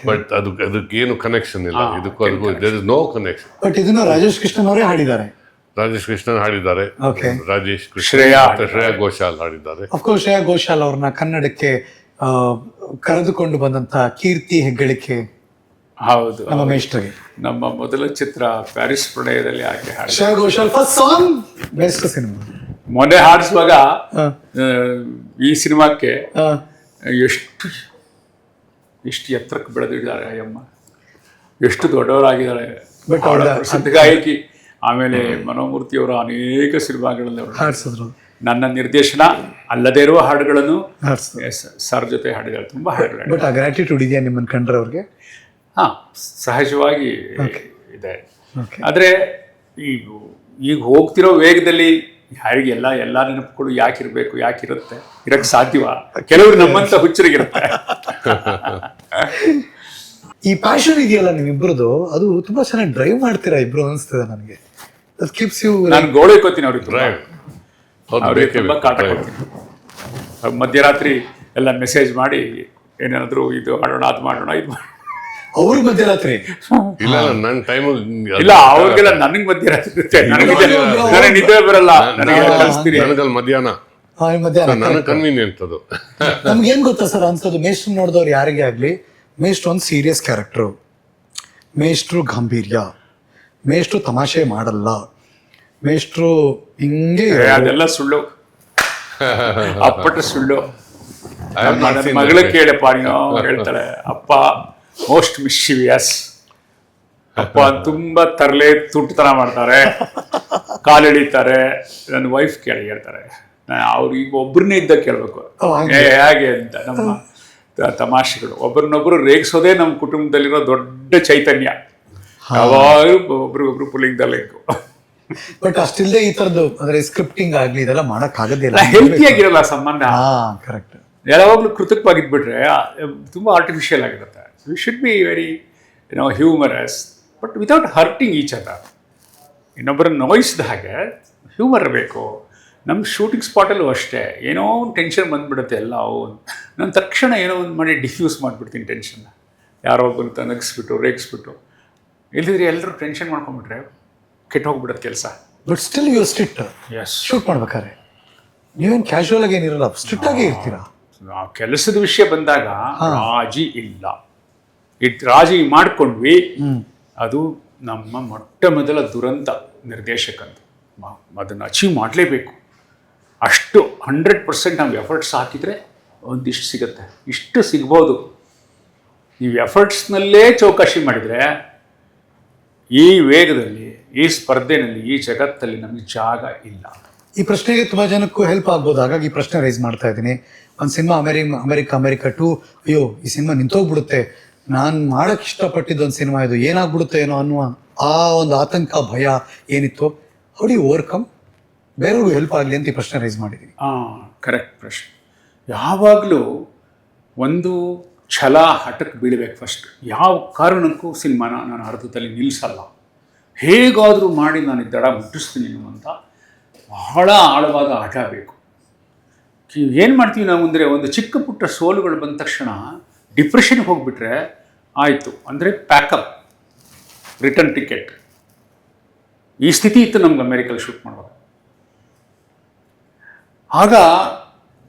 ಬಟ್ ಅದಕ್ಕೇನು ಕನೆಕ್ಷನ್ ಇಲ್ಲ, ಇದಕ್ಕೂ there is no connection. But ಇದನ್ನು ರಾಜೇಶ್ ಕೃಷ್ಣನ್ ಅವರೇ ಹಾಡಿದ್ದಾರೆ. ರಾಜೇಶ್ ಕೃಷ್ಣನ್ ಹಾಡಿದ್ದಾರೆ, ರಾಜೇಶ್ ಕೃಷ್ಣ, ಶ್ರೇಯಾ ಘೋಷಾಲ್ ಹಾಡಿದ್ದಾರೆ. ಅಫ್ಕೋರ್ಸ್ ಶ್ರೇಯಾ ಘೋಷಾಲ್ ಅವ್ರನ್ನ ಕನ್ನಡಕ್ಕೆ ಕರೆದುಕೊಂಡು ಬಂದಂತ ಕೀರ್ತಿ ಹೆಗ್ಗಳಿಕೆ. ಹೌದು, ನಮ್ಮ ಮೇಷ್ಟ್ರಿಗೆ. ನಮ್ಮ ಮೊದಲ ಚಿತ್ರ ಪ್ಯಾರಿಸ್ ಪ್ರಣಯದಲ್ಲಿ ಆಕೆ ಹಾಡಿ. Shreya Ghoshal first song, best cinema. ಮೊನ್ನೆ ಹಾಡಿಸುವಾಗ ಈ ಸಿನಿಮಾಕ್ಕೆ ಎಷ್ಟು ಎತ್ತರಕ್ಕೆ ಬೆಳೆದಿದ್ದಾರೆ ಅಯ್ಯಮ್ಮ, ಎಷ್ಟು ದೊಡ್ಡವರಾಗಿದ್ದಾರೆ. ಪ್ರಸಿದ್ಧ ಗಾಯಕಿ. ಆಮೇಲೆ ಮನೋಮೂರ್ತಿಯವರ ಅನೇಕ ಸಿನಿಮಾಗಳಲ್ಲಿ ಅವರು ನನ್ನ ನಿರ್ದೇಶನ ಅಲ್ಲದೇ ಇರುವ ಹಾಡುಗಳನ್ನು ಸರ್ ಜೊತೆ ಹಾಡಿದ್ದಾರೆ. ತುಂಬಾ ಹಾಡುಗಳು. ಬಟ್ ಆ ಗ್ರಾಟಿಟ್ಯೂಡ್ ಇದೆಯಾ ನಿಮ್ಮನ್ನು ಕಂಡ್ರೆ ಅವ್ರಿಗೆ? ಸಹಜವಾಗಿ ಇದೆ. ಆದರೆ ಈಗ ಹೋಗ್ತಿರೋ ವೇಗದಲ್ಲಿ ಯಾರಿಗೆ ಎಲ್ಲ ನೆನಪುಗಳು ಯಾಕಿರುತ್ತೆ, ಇರಕ್ಕೆ ಸಾಧ್ಯವ? ಕೆಲವರು ನಮ್ಮಂತ ಹುಚ್ಚರಿಗಿರುತ್ತೆ. ಈ ಪ್ಯಾಷನ್ ಇದೆಯಲ್ಲ ನಿಮ್ಮಿಬ್ಬರದು, ಅದು ತುಂಬಾ ಚೆನ್ನಾಗಿ ಡ್ರೈವ್ ಮಾಡ್ತೀರಾ ಇಬ್ರು ಅನಿಸ್ತದೆ ನನಗೆ. ನಾನು ಗೋಳೈಕೋತೀನಿ ಅವ್ರಿಗೆ, ತುಂಬಾ ಕಾಟ ಕೊಡ್ತೀನಿ. ಮಧ್ಯರಾತ್ರಿ ಎಲ್ಲ ಮೆಸೇಜ್ ಮಾಡಿ ಏನೇನಾದ್ರು ಇದು ಮಾಡೋಣ, ಅದು ಮಾಡೋಣ, ಇದು ಮಾಡೋಣ. ಅವ್ರ ಮಧ್ಯರಾತ್ರಿ ಇಲ್ಲ, ನನ್ನ ಟೈಮ್ ಇಲ್ಲ, ಅವ್ರಿಗೆಲ್ಲ ನನಗೆ ಮಧ್ಯರಾತ್ರಿ ಇರುತ್ತೆ. ನನಗೆ ನಿದ್ದೆ ಬರಲ್ಲ, ನನಗೆ ಮಧ್ಯಾಹ್ನ ನನಗೆ ಕನ್ವೀನಿಯಂಟ್. ಅದು ನಮ್ಗೆ ಏನ್ ಗೊತ್ತಾ ಸರ್ ಅನ್ಸೋದು, ಮೇಷ್ಟ್ರು ನೋಡಿದವ್ರು ಯಾರಿಗೆ ಆಗ್ಲಿ, ಮೇಷ್ಟ್ರು ಒಂದು ಸೀರಿಯಸ್ ಕ್ಯಾರೆಕ್ಟರ್, ಮೇಷ್ಟ್ರು ಗಾಂಭೀರ್ಯ, ಮೇಷ್ಟ್ರು ತಮಾಷೆ ಮಾಡಲ್ಲ, ಮೇಷ್ಟ್ರು ಹಿಂಗೆ. ಅದೆಲ್ಲ ಸುಳ್ಳು, ಅಪ್ಪಟ ಸುಳ್ಳು. ಮಗಳ ಕೇಳಪ್ಪ, ನೀನು ಹೇಳ್ತಾಳೆ, ಅಪ್ಪ ಮೋಸ್ಟ್ ಮಿಸ್ಚಿವಿಯಸ್, ಅಪ್ಪ ತುಂಬಾ ತರಲೆ ತುಂಟತನ ಮಾಡ್ತಾರೆ, ಕಾಲೆಳಿತಾರೆ. ನನ್ನ ವೈಫ್ ಹೇಳ್ತಾರೆ, ಅವ್ರಿಗೆ ಒಬ್ಬರನ್ನೇ ಇದ್ದ ಕೇಳ್ಬೇಕು ಹೇಗೆ ಅಂತ. ನಮ್ಮ ತಮಾಷೆಗಳು ಒಬ್ಬರನ್ನೊಬ್ರು ರೇಗಿಸೋದೇ ನಮ್ಮ ಕುಟುಂಬದಲ್ಲಿರೋ ದೊಡ್ಡ ಚೈತನ್ಯ. ಯಾವಾಗಲೂ ಒಬ್ರಿಗೊಬ್ರು ಪುಲ್ಲಿಂಗ್ದಲ್ಲೇ. ಬಟ್ ಅಷ್ಟಿಲ್ಲದೆ ಈ ತರದ್ದು ಅಂದ್ರೆ ಸ್ಕ್ರಿಪ್ಟಿಂಗ್ ಆಗ್ಲಿ ಇದೆಲ್ಲ ಮಾಡಕ್ ಆಗೋದಿಲ್ಲ. ಹೆಲ್ತಿಯಾಗಿರಲ್ಲ ಸಂಬಂಧ. ಹಾ ಕರೆಕ್ಟ್. ಯಾವಾಗಲೂ ಕೃತಕವಾಗಿದ್ಬಿಟ್ರೆ ತುಂಬ ಆರ್ಟಿಫಿಷಿಯಲ್ ಆಗಿರುತ್ತೆ. We should be very humorous but without hurting each other. ಇನ್ನೊಬ್ಬರನ್ನು ನೋಯಿಸಿದ ಹಾಗೆ ಹ್ಯೂಮರ್ ಬೇಕು. ನಮ್ಮ ಶೂಟಿಂಗ್ ಸ್ಪಾಟಲ್ಲೂ ಅಷ್ಟೇ ಏನೋ ಒಂದು ಟೆನ್ಷನ್ ಬಂದುಬಿಡುತ್ತೆ ಎಲ್ಲ. ನಾನು ತಕ್ಷಣ ಏನೋ ಒಂದು ಮಾಡಿ ಡಿಫ್ಯೂಸ್ ಮಾಡಿಬಿಡ್ತೀನಿ ಟೆನ್ಷನ್ನ. ಯಾರೋ ಒಬ್ಬರು ನಗಿಸ್ಬಿಟ್ಟು ರೇಗಿಸ್ಬಿಟ್ಟು, ಇಲ್ದಿದ್ರೆ ಎಲ್ಲರೂ ಟೆನ್ಷನ್ ಮಾಡ್ಕೊಂಡ್ಬಿಟ್ರೆ ಕೆಟ್ಟು ಹೋಗ್ಬಿಡೋದು ಕೆಲಸ. But still you strict. Yes, shoot ಮಾಡ್ಬೇಕಾದ್ರೆ ನೀವೇನು ಕ್ಯಾಶುವಲ್ ಆಗಿ ಏನಿರಲ್ಲ, ಸ್ಟ್ರಿಕ್ಟ್ ಆಗೇ ಇರ್ತೀರಾ. ನಾವು ಕೆಲಸದ ವಿಷಯ ಬಂದಾಗ ರಾಜಿ ಇಲ್ಲ. ರಾಜಿ ಮಾಡ್ಕೊಂಡ್ವಿ, ಅದು ನಮ್ಮ ಮೊಟ್ಟ ಮೊದಲ ದುರಂತ. ನಿರ್ದೇಶಕಂತ ಅದನ್ನು ಅಚೀವ್ ಮಾಡಲೇಬೇಕು. ಅಷ್ಟು 100% ನಾವು ಎಫರ್ಟ್ಸ್ ಹಾಕಿದರೆ ಒಂದಿಷ್ಟು ಸಿಗುತ್ತೆ, ಇಷ್ಟು ಸಿಗ್ಬೋದು. ನೀವು ಎಫರ್ಟ್ಸ್ನಲ್ಲೇ ಚೌಕಾಶಿ ಮಾಡಿದರೆ ಈ ವೇಗದಲ್ಲಿ, ಈ ಸ್ಪರ್ಧೆಯಲ್ಲಿ, ಈ ಜಗತ್ತಲ್ಲಿ ನಮಗೆ ಜಾಗ ಇಲ್ಲ. ಈ ಪ್ರಶ್ನೆಗೆ ತುಂಬ ಜನಕ್ಕೂ ಹೆಲ್ಪ್ ಆಗ್ಬೋದು, ಹಾಗಾಗಿ ಈ ಪ್ರಶ್ನೆ ರೈಸ್ ಮಾಡ್ತಾ ಇದ್ದೀನಿ. ಒಂದು ಸಿನಿಮಾ ಅಮೆರಿಕ 2, ಅಯ್ಯೋ ಈ ಸಿನಿಮಾ ನಿಂತೋಗ್ಬಿಡುತ್ತೆ, ನಾನು ಮಾಡೋಕ್ಕೆ ಇಷ್ಟಪಟ್ಟಿದ್ದು ಒಂದು ಸಿನಿಮಾ ಇದು, ಏನಾಗ್ಬಿಡುತ್ತೆ ಏನೋ ಅನ್ನುವ ಆ ಒಂದು ಆತಂಕ, ಭಯ ಏನಿತ್ತು, ಹೌ ಡು ಯು ಓವರ್ಕಮ್? ಬೇರೆಯವ್ರಿಗೂ ಹೆಲ್ಪ್ ಆಗಲಿ ಅಂತ ಈ ಪ್ರಶ್ನೆ ರೈಸ್ ಮಾಡಿದ್ದೀನಿ. ಕರೆಕ್ಟ್ ಪ್ರಶ್ನೆ. ಯಾವಾಗಲೂ ಒಂದು ಛಲ ಹಠಕ್ಕೆ ಬೀಳಬೇಕು ಫಸ್ಟ್. ಯಾವ ಕಾರಣಕ್ಕೂ ಸಿನಿಮಾನ ನಾನು ಅರ್ಧದಲ್ಲಿ ನಿಲ್ಲಿಸಲ್ಲ, ಹೇಗಾದರೂ ಮಾಡಿ ನಾನು ಈ ದಡ ಮುಟ್ಟಿಸ್ತೀನಿ ಅಂತ ಬಹಳ ಆಳವಾದ ಆಟ ಬೇಕು. ಏನು ಮಾಡ್ತೀವಿ ನಾವು ಅಂದರೆ, ಒಂದು ಚಿಕ್ಕ ಪುಟ್ಟ ಸೋಲುಗಳು ಬಂದ ತಕ್ಷಣ ಡಿಪ್ರೆಷನ್ಗೆ ಹೋಗಿಬಿಟ್ರೆ ಆಯಿತು, ಅಂದರೆ ಪ್ಯಾಕಪ್, ರಿಟರ್ನ್ ಟಿಕೆಟ್. ಈ ಸ್ಥಿತಿ ಇತ್ತು ನಮ್ಗೆ ಅಮೆರಿಕಲ್ಲಿ ಶೂಟ್ ಮಾಡುವಾಗ. ಆಗ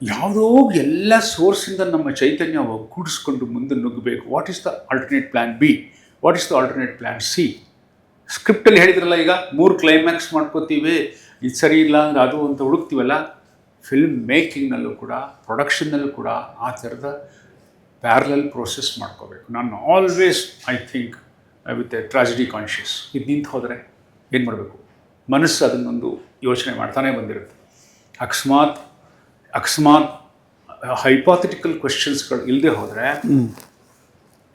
ಯಾವುದೋ ಎಲ್ಲ ಸೋರ್ಸಿಂದ ನಮ್ಮ ಚೈತನ್ಯ ಒಗ್ಗೂಡಿಸ್ಕೊಂಡು ಮುಂದೆ ನುಗ್ಗಬೇಕು. What is the alternate plan B, what is the alternate plan C. ಸ್ಕ್ರಿಪ್ಟಲ್ಲಿ ಹೇಳಿದ್ರಲ್ಲ, ಈಗ 3 ಕ್ಲೈಮ್ಯಾಕ್ಸ್ ಮಾಡ್ಕೋತೀವಿ, ಇದು ಸರಿ ಇಲ್ಲ ಅಂದರೆ ಅದು ಅಂತ ಹುಡುಕ್ತೀವಲ್ಲ. ಫಿಲ್ಮ್ ಮೇಕಿಂಗ್ನಲ್ಲೂ ಕೂಡ, ಪ್ರೊಡಕ್ಷನ್ನಲ್ಲೂ ಕೂಡ ಆ ಥರದ ಪ್ಯಾರಲಲ್ ಪ್ರೋಸೆಸ್ ಮಾಡ್ಕೋಬೇಕು. ನಾನು always I think with A tragedy conscious. ಇದು ನಿಂತು ಹೋದರೆ ಏನು ಮಾಡಬೇಕು? ಮನಸ್ಸು ಅದನ್ನೊಂದು ಯೋಚನೆ ಮಾಡ್ತಾನೆ ಬಂದಿರುತ್ತೆ. ಅಕಸ್ಮಾತ್ ಹೈಪಾಥೆಟಿಕಲ್ ಕ್ವೆಶನ್ಸ್ಗಳು ಇಲ್ಲದೆ ಹೋದರೆ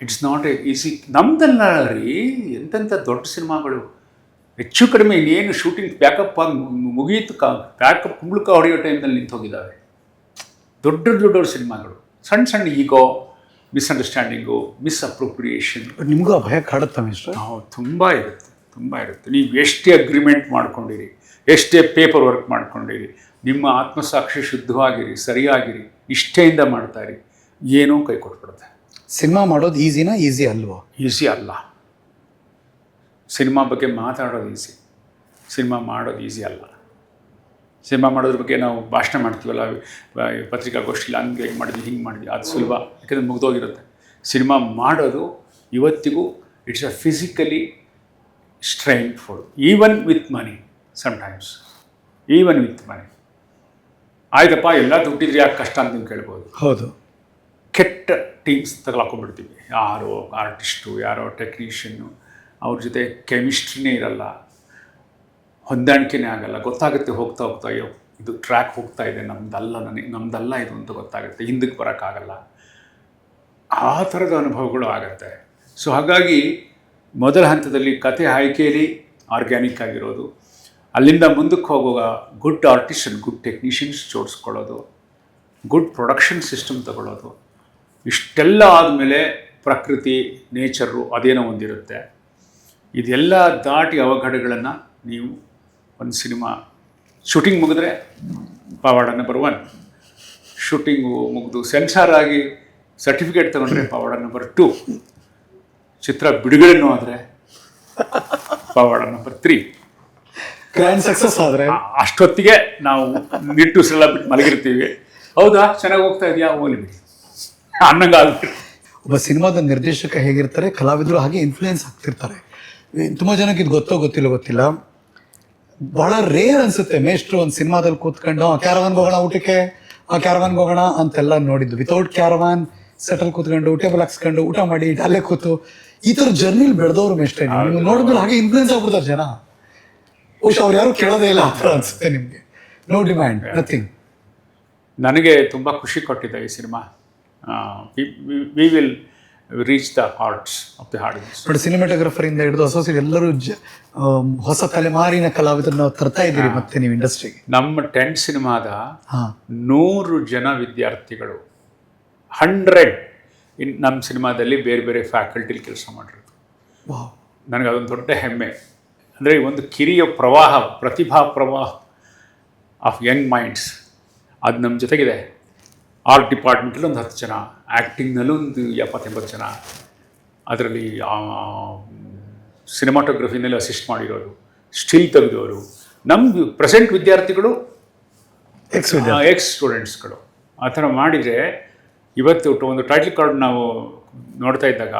ಇಟ್ಸ್ ನಾಟ್ ಎ ಈಸಿ. ನಮ್ದೆಲ್ಲ ರೀ, ಎಂತೆಂಥ ದೊಡ್ಡ ಸಿನಿಮಾಗಳು ಹೆಚ್ಚು ಕಡಿಮೆ ಇನ್ನೇನು ಶೂಟಿಂಗ್ ಪ್ಯಾಕಪ್ ಆಗಿ ಮುಗಿಯಿತು, ಪ್ಯಾಕಪ್ ಕುಂಬಳಕ ಹೊಡೆಯೋ ಟೈಮ್ನಲ್ಲಿ ನಿಂತು ಹೋಗಿದ್ದಾವೆ ದೊಡ್ಡ ಸಿನಿಮಾಗಳು. ಸಣ್ಣ ಈಗೋ, ಮಿಸ್ಅಂಡರ್ಸ್ಟ್ಯಾಂಡಿಂಗು, ಮಿಸ್ಅಪ್ರೋಪ್ರಿಯೇಷನ್. ನಿಮಗೂ ಆ ಭಯ ಕಾಡುತ್ತಾ ಮಿಸ್ಟರ್? ತುಂಬ ಇರುತ್ತೆ. ನೀವು ಎಷ್ಟೇ ಅಗ್ರಿಮೆಂಟ್ ಮಾಡ್ಕೊಂಡಿರಿ, ಎಷ್ಟೇ ಪೇಪರ್ ವರ್ಕ್ ಮಾಡ್ಕೊಂಡಿರಿ, ನಿಮ್ಮ ಆತ್ಮಸಾಕ್ಷಿ ಶುದ್ಧವಾಗಿರಿ, ಸರಿಯಾಗಿರಿ, ನಿಷ್ಠೆಯಿಂದ ಮಾಡ್ತಾಯಿರಿ, ಏನೋ ಕೈ ಕೊಟ್ಬಿಡುತ್ತೆ. ಸಿನಿಮಾ ಮಾಡೋದು ಈಸಿನಾ? ಈಸಿ ಅಲ್ವೋ? ಈಸಿ ಅಲ್ಲ. ಸಿನಿಮಾ ಬಗ್ಗೆ ಮಾತಾಡೋದು ಈಸಿ, ಸಿನಿಮಾ ಮಾಡೋದು ಈಸಿ ಅಲ್ಲ. ಸಿನಿಮಾ ಮಾಡೋದ್ರ ಬಗ್ಗೆ ನಾವು ಭಾಷಣ ಮಾಡ್ತೀವಲ್ಲ, ಪತ್ರಿಕಾಗೋಷ್ಠಿಲಿ ಹಂಗೆ ಮಾಡಿದ್ವಿ, ಹಿಂಗೆ ಮಾಡಿದ್ವಿ, ಅದು ಸುಲಭ, ಯಾಕೆಂದರೆ ಮುಗ್ದೋಗಿರುತ್ತೆ. ಸಿನಿಮಾ ಮಾಡೋದು ಇವತ್ತಿಗೂ it's a physically strainful, even with money. Sometimes even with money. ಆಯ್ತಪ್ಪ, ಎಲ್ಲ ದುಡ್ಡಿದ್ರೆ ಯಾಕೆ ಕಷ್ಟ ಅಂತ ನೀವು ಕೇಳ್ಬೋದು. ಹೌದು. ಕೆಟ್ಟ ಟೀಮ್ಸ್ ತಗೊಳಕೊಂಡ್ಬಿಡ್ತೀವಿ. ಯಾರೋ ಆರ್ಟಿಸ್ಟು, ಯಾರೋ ಟೆಕ್ನಿಷಿಯನ್ನು, ಅವ್ರ ಜೊತೆ ಕೆಮಿಸ್ಟ್ರಿನೇ ಇರಲ್ಲ, ಹೊಂದಾಣಿಕೆನೇ ಆಗಲ್ಲ. ಗೊತ್ತಾಗುತ್ತೆ ಹೋಗ್ತಾ ಅಯ್ಯೋ ಇದು ಟ್ರ್ಯಾಕ್ ಹೋಗ್ತಾ ಇದೆ, ನಮ್ದಲ್ಲ ಇದು ಅಂತ ಗೊತ್ತಾಗುತ್ತೆ, ಹಿಂದಕ್ಕೆ ಬರೋಕ್ಕಾಗಲ್ಲ. ಆ ಥರದ ಅನುಭವಗಳು ಆಗುತ್ತೆ. ಸೊ ಹಾಗಾಗಿ ಮೊದಲ ಹಂತದಲ್ಲಿ ಕತೆ ಆಯ್ಕೆಯಲ್ಲಿ ಆರ್ಗ್ಯಾನಿಕ್ ಆಗಿರೋದು, ಅಲ್ಲಿಂದ ಮುಂದಕ್ಕೆ ಹೋಗುವಾಗ good artist and good technicians ಜೋಡಿಸ್ಕೊಳ್ಳೋದು, ಗುಡ್ ಪ್ರೊಡಕ್ಷನ್ ಸಿಸ್ಟಮ್ ತಗೊಳ್ಳೋದು, ಇಷ್ಟೆಲ್ಲ ಆದಮೇಲೆ ಪ್ರಕೃತಿ, ನೇಚರು ಅದೇನೋ ಒಂದಿರುತ್ತೆ. ಇದೆಲ್ಲ ದಾಟಿ ಅವಘಡಗಳನ್ನು ನೀವು ಒಂದು ಸಿನಿಮಾ ಶೂಟಿಂಗ್ ಮುಗಿದ್ರೆ ಪವಾಡ ನಂಬರ್ 1, ಶೂಟಿಂಗು ಮುಗಿದು ಸೆನ್ಸಾರ್ ಆಗಿ ಸರ್ಟಿಫಿಕೇಟ್ ತಗೊಂಡ್ರೆ ಪವಾಡ ನಂಬರ್ 2, ಚಿತ್ರ ಬಿಡುಗಡೆನೂ ಆದರೆ ಪವಾಡ ನಂಬರ್ 3. ಗ್ರ್ಯಾಂಡ್ ಸಕ್ಸಸ್ ಆದರೆ ಅಷ್ಟೊತ್ತಿಗೆ ನಾವು ನಿಟ್ಟುಸೆಲ್ಲ ಬಿಟ್ಟು ಮಲಗಿರ್ತೀವಿ. ಹೌದಾ, ಚೆನ್ನಾಗಿ ಹೋಗ್ತಾ ಇದೆಯಾ, ಹೋಗ್ಲಿ ಬಿಡಿ ಅನ್ನಂಗಾಗ್ಬಿಟ್ಟು. ಒಬ್ಬ ಸಿನಿಮಾದ ನಿರ್ದೇಶಕ ಹೇಗಿರ್ತಾರೆ, ಕಲಾವಿದರು ಹಾಗೆ ಇನ್ಫ್ಲೂಯೆನ್ಸ್ ಆಗ್ತಿರ್ತಾರೆ. ತುಂಬ ಜನಕ್ಕೆ ಇದು ಗೊತ್ತಿಲ್ಲ. ಬಹಳ ರೇರ್ ಅನ್ಸುತ್ತೆ ಮೇಷ್ಟ್ರು ಒಂದು ಸಿನಿಮಾದಲ್ಲಿ ಕೂತ್ಕೊಂಡು ಕ್ಯಾರವಾನ್ಗೆ ಹೋಗೋಣ ಊಟಕ್ಕೆ, ಕ್ಯಾರವಾನ್ಗೆ ಹೋಗೋಣ ಅಂತೆಲ್ಲ ನೋಡಿದ್ದು. ವಿತೌಟ್ ಕ್ಯಾರವಾನ್ ಸೆಟಲ್ ಕೂತ್ಕೊಂಡು ಟೇಬಲ್ ಹಾಕ್ಸ್ಕೊಂಡು ಊಟ ಮಾಡಿ ಅಲ್ಲೇ ಕೂತು ಈ ಥರ ಜರ್ನಿಲಿ ಬೆಳೆದವ್ರು ಮೇಷ್ಟ್ರೆ. ನೀವು ನೋಡಿದ್ಮೇಲೆ ಹಾಗೆ ಇನ್ಫ್ಲೂಯೆನ್ಸ್ ಆಗ್ಬಿಡ್ತಾರೆ ಜನ. ಬಹುಶಃ ಅವ್ರು ಯಾರು ಕೇಳೋದೇ ಇಲ್ಲ ಆ ಥರ ಅನ್ಸುತ್ತೆ ನಿಮಗೆ. No demand, nothing. ನನಗೆ ತುಂಬ ಖುಷಿ ಕೊಟ್ಟಿದೆ ಈ cinema. We will reach the hearts of the audience. But cinematographer ಇಂದ ಹಿಡಿದು ಅಸೋಸಿಯೇಟ್ ಎಲ್ಲರೂ ಹೊಸ ತಲೆಮಾರಿನ ಕಲಾವಿದರನ್ನ ತರ್ತಾ ಇದ್ದೀರಿ ಮತ್ತೆ ನೀವು ಇಂಡಸ್ಟ್ರಿಗೆ. ನಮ್ಮ 10 ಸಿನಿಮಾದ ಹಾ 100 ಜನ ವಿದ್ಯಾರ್ಥಿಗಳು 100 ನಮ್ಮ ಸಿನಿಮಾದಲ್ಲಿ ಬೇರೆ ಬೇರೆ ಫ್ಯಾಕಲ್ಟಿಲಿ ಕೆಲಸ ಮಾಡಿರೋದು. ವಾವ್. ನನಗೆ ಅದೊಂದು ದೊಡ್ಡ ಹೆಮ್ಮೆ. ಅಂದರೆ ಒಂದು ಕಿರಿಯ ಪ್ರವಾಹ, ಪ್ರತಿಭಾ ಪ್ರವಾಹ ಆಫ್ ಯಂಗ್ ಮೈಂಡ್ಸ್ ಅದು ನಮ್ಮ ಜೊತೆಗಿದೆ. ಆರ್ಟ್ ಡಿಪಾರ್ಟ್ಮೆಂಟಲ್ಲಿ ಒಂದು 10 ಜನ, ಆ್ಯಕ್ಟಿಂಗ್ನಲ್ಲೂ ಒಂದು 70-80 ಜನ, ಅದರಲ್ಲಿ ಸಿನಿಮಾಟೋಗ್ರಫಿನಲ್ಲಿ ಅಸಿಸ್ಟ್ ಮಾಡಿರೋರು, ಸ್ಟಿಲ್ ತೆಗೆದವರು, ನಮ್ಮ ಪ್ರೆಸೆಂಟ್ ವಿದ್ಯಾರ್ಥಿಗಳು, ಎಕ್ಸ್ ಸ್ಟೂಡೆಂಟ್ಸ್ಗಳು. ಆ ಥರ ಮಾಡಿದರೆ ಇವತ್ತು ಒಂದು ಟೈಟಲ್ ಕಾರ್ಡ್ ನಾವು ನೋಡ್ತಾ ಇದ್ದಾಗ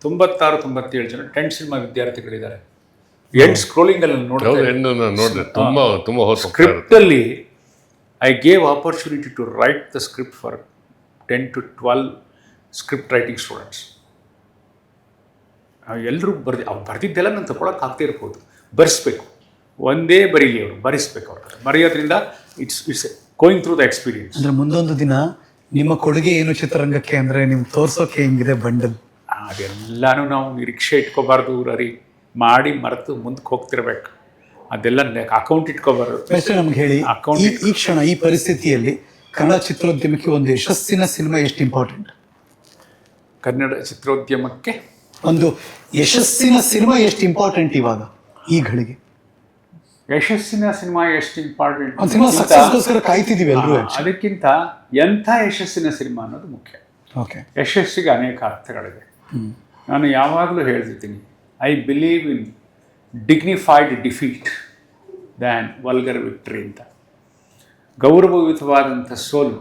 96-97 ಜನ 10 ಸಿನಿಮಾ ವಿದ್ಯಾರ್ಥಿಗಳಿದ್ದಾರೆ. ಎಂಡ್ ಸ್ಕ್ರೋಲಿಂಗಲ್ಲಿ ನೋಡಿದೆ ತುಂಬ ಹೊಸ ಸ್ಕ್ರಿಪ್ಟಲ್ಲಿ I gave opportunity to write the script for 10 to 12 script writing students. ಎಲ್ಲರೂ ಅವ್ರು ಬರೆದಿದ್ದೆಲ್ಲ ನಾನು ತಗೊಳಕ್ಕೆ ಆಗ್ತಾ ಇರ್ಬೋದು, ಬರೆಸ್ಬೇಕು, ಒಂದೇ ಬರೀಲಿ ಅವರು, ಬರೆಸ್ಬೇಕು. ಅವ್ರು ಬರೆಯೋದ್ರಿಂದ it's going through the experience. ಅಂದ್ರೆ ಮುಂದೊಂದು ದಿನ ನಿಮ್ಮ ಕೊಡುಗೆ ಏನು ಚಿತ್ರರಂಗಕ್ಕೆ ಅಂದ್ರೆ ನಿಮ್ಗೆ ತೋರ್ಸೋಕೆ ಹೆಂಗಿದೆ ಬಂಡಲ್, ಅದೆಲ್ಲನೂ ನಾವು ನಿರೀಕ್ಷೆ ಇಟ್ಕೋಬಾರ್ದು ರರಿ, ಮಾಡಿ ಮರೆತು ಮುಂದಕ್ಕೆ ಹೋಗ್ತಿರ್ಬೇಕು. ಅದೆಲ್ಲ ಅಕೌಂಟ್ ಇಟ್ಕೋಬಾರ್ದು. ನಮ್ಗೆ ಹೇಳಿ, ಈ ಕ್ಷಣ ಈ ಪರಿಸ್ಥಿತಿಯಲ್ಲಿ ಕನ್ನಡ ಚಿತ್ರೋದ್ಯಮಕ್ಕೆ ಒಂದು ಯಶಸ್ಸಿನ ಸಿನಿಮಾ ಎಷ್ಟು ಇಂಪಾರ್ಟೆಂಟ್? ಕನ್ನಡ ಚಿತ್ರೋದ್ಯಮಕ್ಕೆ ಒಂದು ಯಶಸ್ಸಿನ ಸಿನಿಮಾ ಎಷ್ಟು ಇಂಪಾರ್ಟೆಂಟ್ ಇವಾಗ ಈ ಘಳಿಗೆ? ಯಶಸ್ಸಿನ ಸಿನಿಮಾ ಎಷ್ಟು ಇಂಪಾರ್ಟೆಂಟ್? ಒಂದು ಸಿನಿಮಾ ಸಕ್ಸಸ್ಗೋಸ್ಕರ ಕಾಯ್ತಿದ್ದೀವಿ ಎಲ್ಲರೂ. ಅದಕ್ಕಿಂತ ಎಂಥ ಯಶಸ್ಸಿನ ಸಿನಿಮಾ ಅನ್ನೋದು ಮುಖ್ಯ. ಓಕೆ, ಯಶಸ್ಸಿಗೆ ಅನೇಕ ಅರ್ಥಗಳಿದೆ. ನಾನು ಯಾವಾಗಲೂ ಹೇಳ್ತಿರ್ತೀನಿ, I believe in dignified defeat than vulgar victory ಅಂತ. ಗೌರವಯುತವಾದಂಥ ಸೋಲು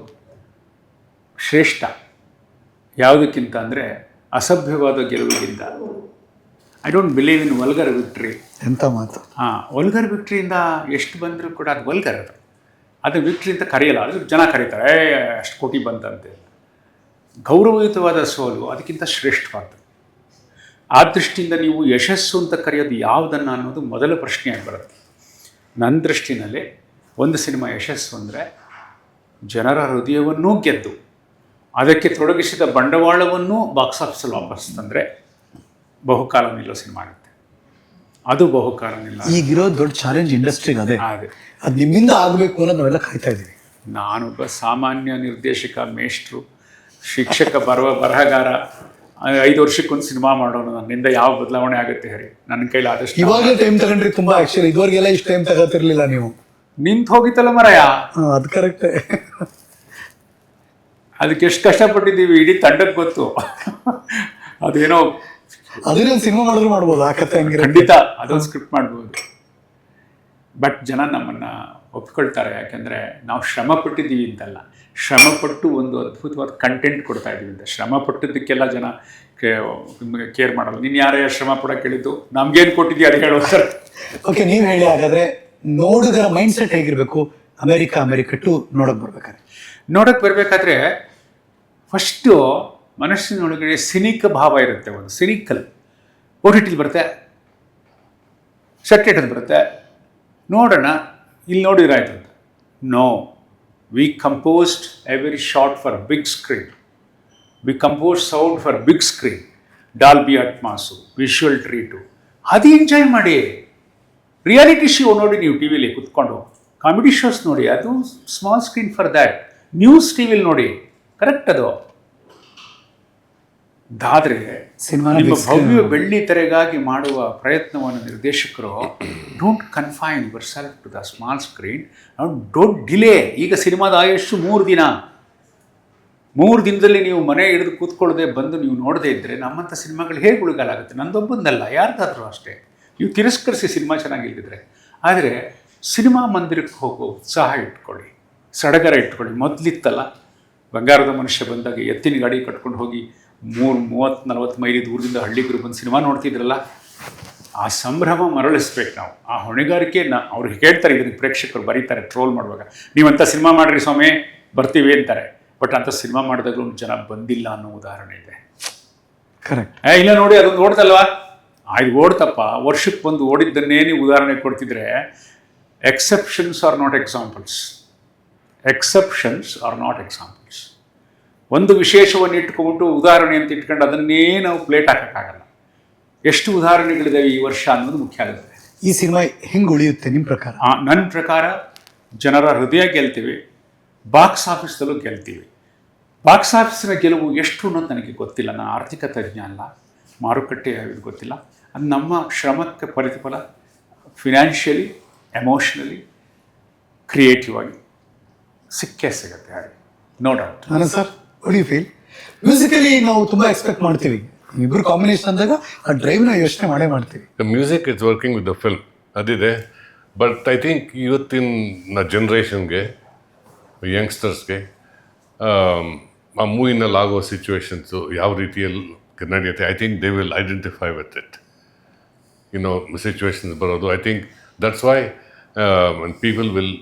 ಶ್ರೇಷ್ಠ ಯಾವುದಕ್ಕಿಂತ ಅಂದರೆ ಅಸಭ್ಯವಾದ ಗೆಲುವಿಗಿಂತ. I don't believe in vulgar victory. ಎಂಥ ಮಾತು! ವಲ್ಗರ್ ವಿಕ್ಟ್ರಿಯಿಂದ ಎಷ್ಟು ಬಂದರೂ ಕೂಡ ಅದು ವಲ್ಗರ್, ಅದು ವಿಕ್ಟ್ರಿ ಅಂತ ಕರೆಯಲ್ಲ. ಅದು ಜನ ಕರೀತಾರೆ, ಅಷ್ಟು ಕೋಟಿ ಬಂತಂತೆ. ಗೌರವಯುತವಾದ ಸೋಲು ಅದಕ್ಕಿಂತ ಶ್ರೇಷ್ಠವಾದ್ದು. ಆ ದೃಷ್ಟಿಯಿಂದ ನೀವು ಯಶಸ್ಸು ಅಂತ ಕರೆಯೋದು ಯಾವುದನ್ನು ಅನ್ನೋದು ಮೊದಲ ಪ್ರಶ್ನೆಯಾಗಿ ಬರುತ್ತೆ. ನನ್ನ ದೃಷ್ಟಿನಲ್ಲಿ ಒಂದು ಸಿನಿಮಾ ಯಶಸ್ಸು ಅಂದರೆ ಜನರ ಹೃದಯವನ್ನೂ ಗೆದ್ದು ಅದಕ್ಕೆ ತೊಡಗಿಸಿದ ಬಂಡವಾಳವನ್ನೂ ಬಾಕ್ಸ್ ಆಫೀಸಲ್ಲಿ ವಾಪಸ್ ತಂದರೆ ಬಹುಕಾಲ ನಿಲ್ಲೋ ಸಿನಿಮಾ ಆಗುತ್ತೆ. ಅದು ಬಹುಕಾಲ ನಿಲ್ಲ. ಈಗಿರೋ ದೊಡ್ಡ ಚಾಲೆಂಜ್ ಇಂಡಸ್ಟ್ರಿಗೆ ಅದೇ. ಅದೇ ಅದು ನಿಮ್ಮಿಂದ ಆಗಬೇಕು ಅನ್ನೋದು ನಾವೆಲ್ಲ ಕಾಯ್ತಾ ಇದ್ದೀವಿ. ನಾನೊಬ್ಬ ಸಾಮಾನ್ಯ ನಿರ್ದೇಶಕ, ಮೇಷ್ಟ್ರು, ಶಿಕ್ಷಕ, ಬರಹಗಾರ. 5 ವರ್ಷಕ್ಕೊಂದು ಸಿನಿಮಾ ಮಾಡೋಣ. ನನ್ನಿಂದ ಯಾವ ಬದಲಾವಣೆ ಆಗುತ್ತೆ ಹೇಳಿ? ನನ್ನ ಕೈಲಿ ಆದಷ್ಟು. ಇವಾಗಲೇ ಟೈಮ್ ತಗೊಂಡ್ರಿ ತುಂಬಾ. ಆಕ್ಚುಲಿ ಇದುವರೆಗೆಲ್ಲ ಇಷ್ಟು ಟೈಮ್ ತಗೋತಿರ್ಲಿಲ್ಲ ನೀವು. ನಿಂತು ಹೋಗಿತ್ತಲ್ಲ ಮರಯ. ಅದು ಕರೆಕ್ಟ್. ಅದಕ್ಕೆ ಎಷ್ಟು ಕಷ್ಟಪಟ್ಟಿದ್ದೀವಿ ಇಡೀ ತಂಡಕ್ಕೆ ಗೊತ್ತು. ಅದೇನೋ ಅದನ್ನ ಸಿನಿಮಾ ಮಾಡಿದ್ರು ಮಾಡ್ಬೋದು. ಆ ಕಥೆ ಹಂಗಿರೋ ಖಂಡಿತ ಅದೊಂದು ಸ್ಕ್ರಿಪ್ಟ್ ಮಾಡ್ಬೋದು. ಬಟ್ ಜನ ನಮ್ಮನ್ನು ಒಪ್ಕೊಳ್ತಾರೆ, ಯಾಕೆಂದರೆ ನಾವು ಶ್ರಮ ಪಟ್ಟಿದ್ದೀವಿ ಅಂತಲ್ಲ, ಶ್ರಮಪಟ್ಟು ಒಂದು ಅದ್ಭುತವಾದ ಕಂಟೆಂಟ್ ಕೊಡ್ತಾ ಇದ್ದೀವಿ ಅಂತ. ಶ್ರಮ ಪಟ್ಟಿದ್ದಕ್ಕೆಲ್ಲ ಜನ ಕೇರ್ ಮಾಡಲ್ಲ. ನೀನು ಯಾರೇ ಶ್ರಮ ಪಡೋಕೆ ಹೇಳಿದ್ದು, ನಮ್ಗೇನು ಕೊಟ್ಟಿದ್ದೀವಿ ಅದು ಹೇಳೋ ಸರ್. ಓಕೆ, ನೀವು ಹೇಳಿ ಹಾಗಾದರೆ ನೋಡಿದರ ಮೈಂಡ್ ಸೆಟ್ ಹೇಗಿರಬೇಕು? ಅಮೆರಿಕ ಟು ನೋಡೋಕೆ ಬರಬೇಕಾದ್ರೆ ಫಸ್ಟು ಮನಸ್ಸಿನೊಳಗಡೆ ಸಿನಿಕ್ ಭಾವ ಇರುತ್ತೆ. ಒಂದು ಸಿನಿಕಲ್ OTT ಬರುತ್ತೆ, ಸೆಟ್ಟೆಟಲ್ಲಿ ಬರುತ್ತೆ, ನೋಡೋಣ ಇಲ್ಲಿ ನೋಡಿದ್ರಾಯ್ತು ಅಂತ. No, we composed every shot for big screen. We compose sound for big screen, Dolby Atmos, visual treat. ಅದು ಎಂಜಾಯ್ ಮಾಡಿ. ರಿಯಾಲಿಟಿ ಶೋ ನೋಡಿ ನೀವು ಟಿ ವಿಲಿ ಕುತ್ಕೊಂಡು, ಕಾಮಿಡಿ ಶೋಸ್ ನೋಡಿ, ಅದು small screen for that. News ಟಿ ವಿಲಿ ನೋಡಿ, ಕರೆಕ್ಟ್ ಅದು. ಅದಾದರೆ ನಿಮ್ಮ ಭವ್ಯ ಬೆಳ್ಳಿ ತೆರೆಗಾಗಿ ಮಾಡುವ ಪ್ರಯತ್ನವನ್ನು ನಿರ್ದೇಶಕರು don't confine yourself to the small screen, don't delay. ಈಗ ಸಿನಿಮಾದ ಆಯಸ್ಸು 3 ದಿನ. 3 ದಿನದಲ್ಲಿ ನೀವು ಮನೆ ಹಿಡಿದು ಕೂತ್ಕೊಳ್ಳದೆ ಬಂದು ನೀವು ನೋಡದೇ ಇದ್ದರೆ ನಮ್ಮಂಥ ಸಿನಿಮಾಗಳು ಹೇಗೆ ಉಳಿಗಾಲಾಗುತ್ತೆ? ನಂದೊಬ್ಬಂದಲ್ಲ, ಯಾರ್ದಾದ್ರೂ ಅಷ್ಟೇ. ನೀವು ತಿರಸ್ಕರಿಸಿ ಸಿನಿಮಾ ಚೆನ್ನಾಗಿಲ್ದಿದ್ರೆ. ಆದರೆ ಸಿನಿಮಾ ಮಂದಿರಕ್ಕೆ ಹೋಗೋ ಉತ್ಸಾಹ ಇಟ್ಕೊಳ್ಳಿ, ಸಡಗರ ಇಟ್ಕೊಳ್ಳಿ. ಮೊದಲಿತ್ತಲ್ಲ, ಬಂಗಾರದ ಮನುಷ್ಯ ಬಂದಾಗ ಎತ್ತಿನ ಗಾಡಿ ಕಟ್ಕೊಂಡು ಹೋಗಿ 30-40 ಮೈಲಿ ದೂರದಿಂದ ಹಳ್ಳಿಗರು ಬಂದು ಸಿನಿಮಾ ನೋಡ್ತಿದ್ರಲ್ಲ, ಆ ಸಂಭ್ರಮ ಮರಳಿಸ್ಬೇಕು ನಾವು. ಆ ಹೊಣೆಗಾರಿಕೆ ಅವ್ರು ಹೇಳ್ತಾರೆ, ಇದನ್ನು ಪ್ರೇಕ್ಷಕರು ಬರೀತಾರೆ ಟ್ರೋಲ್ ಮಾಡುವಾಗ, ನೀವಂಥ ಸಿನಿಮಾ ಮಾಡಿರಿ ಸ್ವಾಮಿ ಬರ್ತೀವಿ ಅಂತಾರೆ. ಬಟ್ ಅಂಥ ಸಿನಿಮಾ ಮಾಡಿದಾಗಲೂ ಜನ ಬಂದಿಲ್ಲ ಅನ್ನೋ ಉದಾಹರಣೆ ಇದೆ. ಕರೆಕ್ಟ್. ಇಲ್ಲ ನೋಡಿ, ಅದೊಂದು ಓಡ್ತಲ್ವಾ? ಆಯ್ತು, ಓಡ್ತಪ್ಪ. ವರ್ಷಕ್ಕೆ ಬಂದು ಓಡಿದ್ದನ್ನೇ ನೀವು ಉದಾಹರಣೆ ಕೊಡ್ತಿದ್ರೆ, exceptions are not examples. Exceptions are not examples. ಒಂದು ವಿಶೇಷವನ್ನು ಇಟ್ಕೊಂಡ್ಬಿಟ್ಟು ಉದಾಹರಣೆ ಅಂತ ಇಟ್ಕೊಂಡು ಅದನ್ನೇ ನಾವು ಪ್ಲೇಟ್ ಹಾಕೋಕ್ಕಾಗಲ್ಲ. ಎಷ್ಟು ಉದಾಹರಣೆಗಳಿದ್ದಾವೆ ಈ ವರ್ಷ ಅನ್ನೋದು ಮುಖ್ಯ ಆಗುತ್ತೆ. ಈ ಸಿನಿಮಾ ಹೆಂಗೆ ಉಳಿಯುತ್ತೆ ನಿಮ್ಮ ಪ್ರಕಾರ? ನನ್ನ ಪ್ರಕಾರ ಜನರ ಹೃದಯ ಗೆಲ್ತೀವಿ, ಬಾಕ್ಸ್ ಆಫೀಸ್ದಲ್ಲೂ ಗೆಲ್ತೀವಿ. ಬಾಕ್ಸ್ ಆಫೀಸಿನ ಗೆಲುವು ಎಷ್ಟು ಅನ್ನೋದು ನನಗೆ ಗೊತ್ತಿಲ್ಲ, ನಾನು ಆರ್ಥಿಕ ತಜ್ಞ ಅಲ್ಲ, ಮಾರುಕಟ್ಟೆ ಇದು ಗೊತ್ತಿಲ್ಲ. ಅದು ನಮ್ಮ ಶ್ರಮಕ್ಕೆ ಪ್ರತಿಫಲ ಫಿನಾನ್ಷಿಯಲಿ, ಎಮೋಷ್ನಲಿ, ಕ್ರಿಯೇಟಿವ್ ಆಗಿ ಸಿಕ್ಕೇ ಸಿಗುತ್ತೆ. ಹಾಗೆ ನೋ ಡೌಟ್. ನಾನು sir what you feel? Musically ನಾವು ತುಂಬ ಎಕ್ಸ್ಪೆಕ್ಟ್ ಮಾಡ್ತೀವಿ, ಇಬ್ಬರು ಕಾಂಬಿನೇಷನ್ ಅಂದಾಗ ಆ ಡ್ರೈವ್ನ ಯೋಚನೆ ಮಾಡೇ ಮಾಡ್ತೀವಿ. The music is working with the film ಅದಿದೆ. ಬಟ್ ಐ ಥಿಂಕ್ ಇವತ್ತಿನ ಜನ್ರೇಷನ್ಗೆ, ಯಂಗ್ಸ್ಟರ್ಸ್ಗೆ ಆ ಮೂವಿನಲ್ಲಿ ಆಗೋ ಸಿಚುವೇಶನ್ಸು ಯಾವ ರೀತಿಯಲ್ಲಿ ನಡೆಯುತ್ತೆ, I think they will identify with it. Situations ಬರೋದು, I think that's why people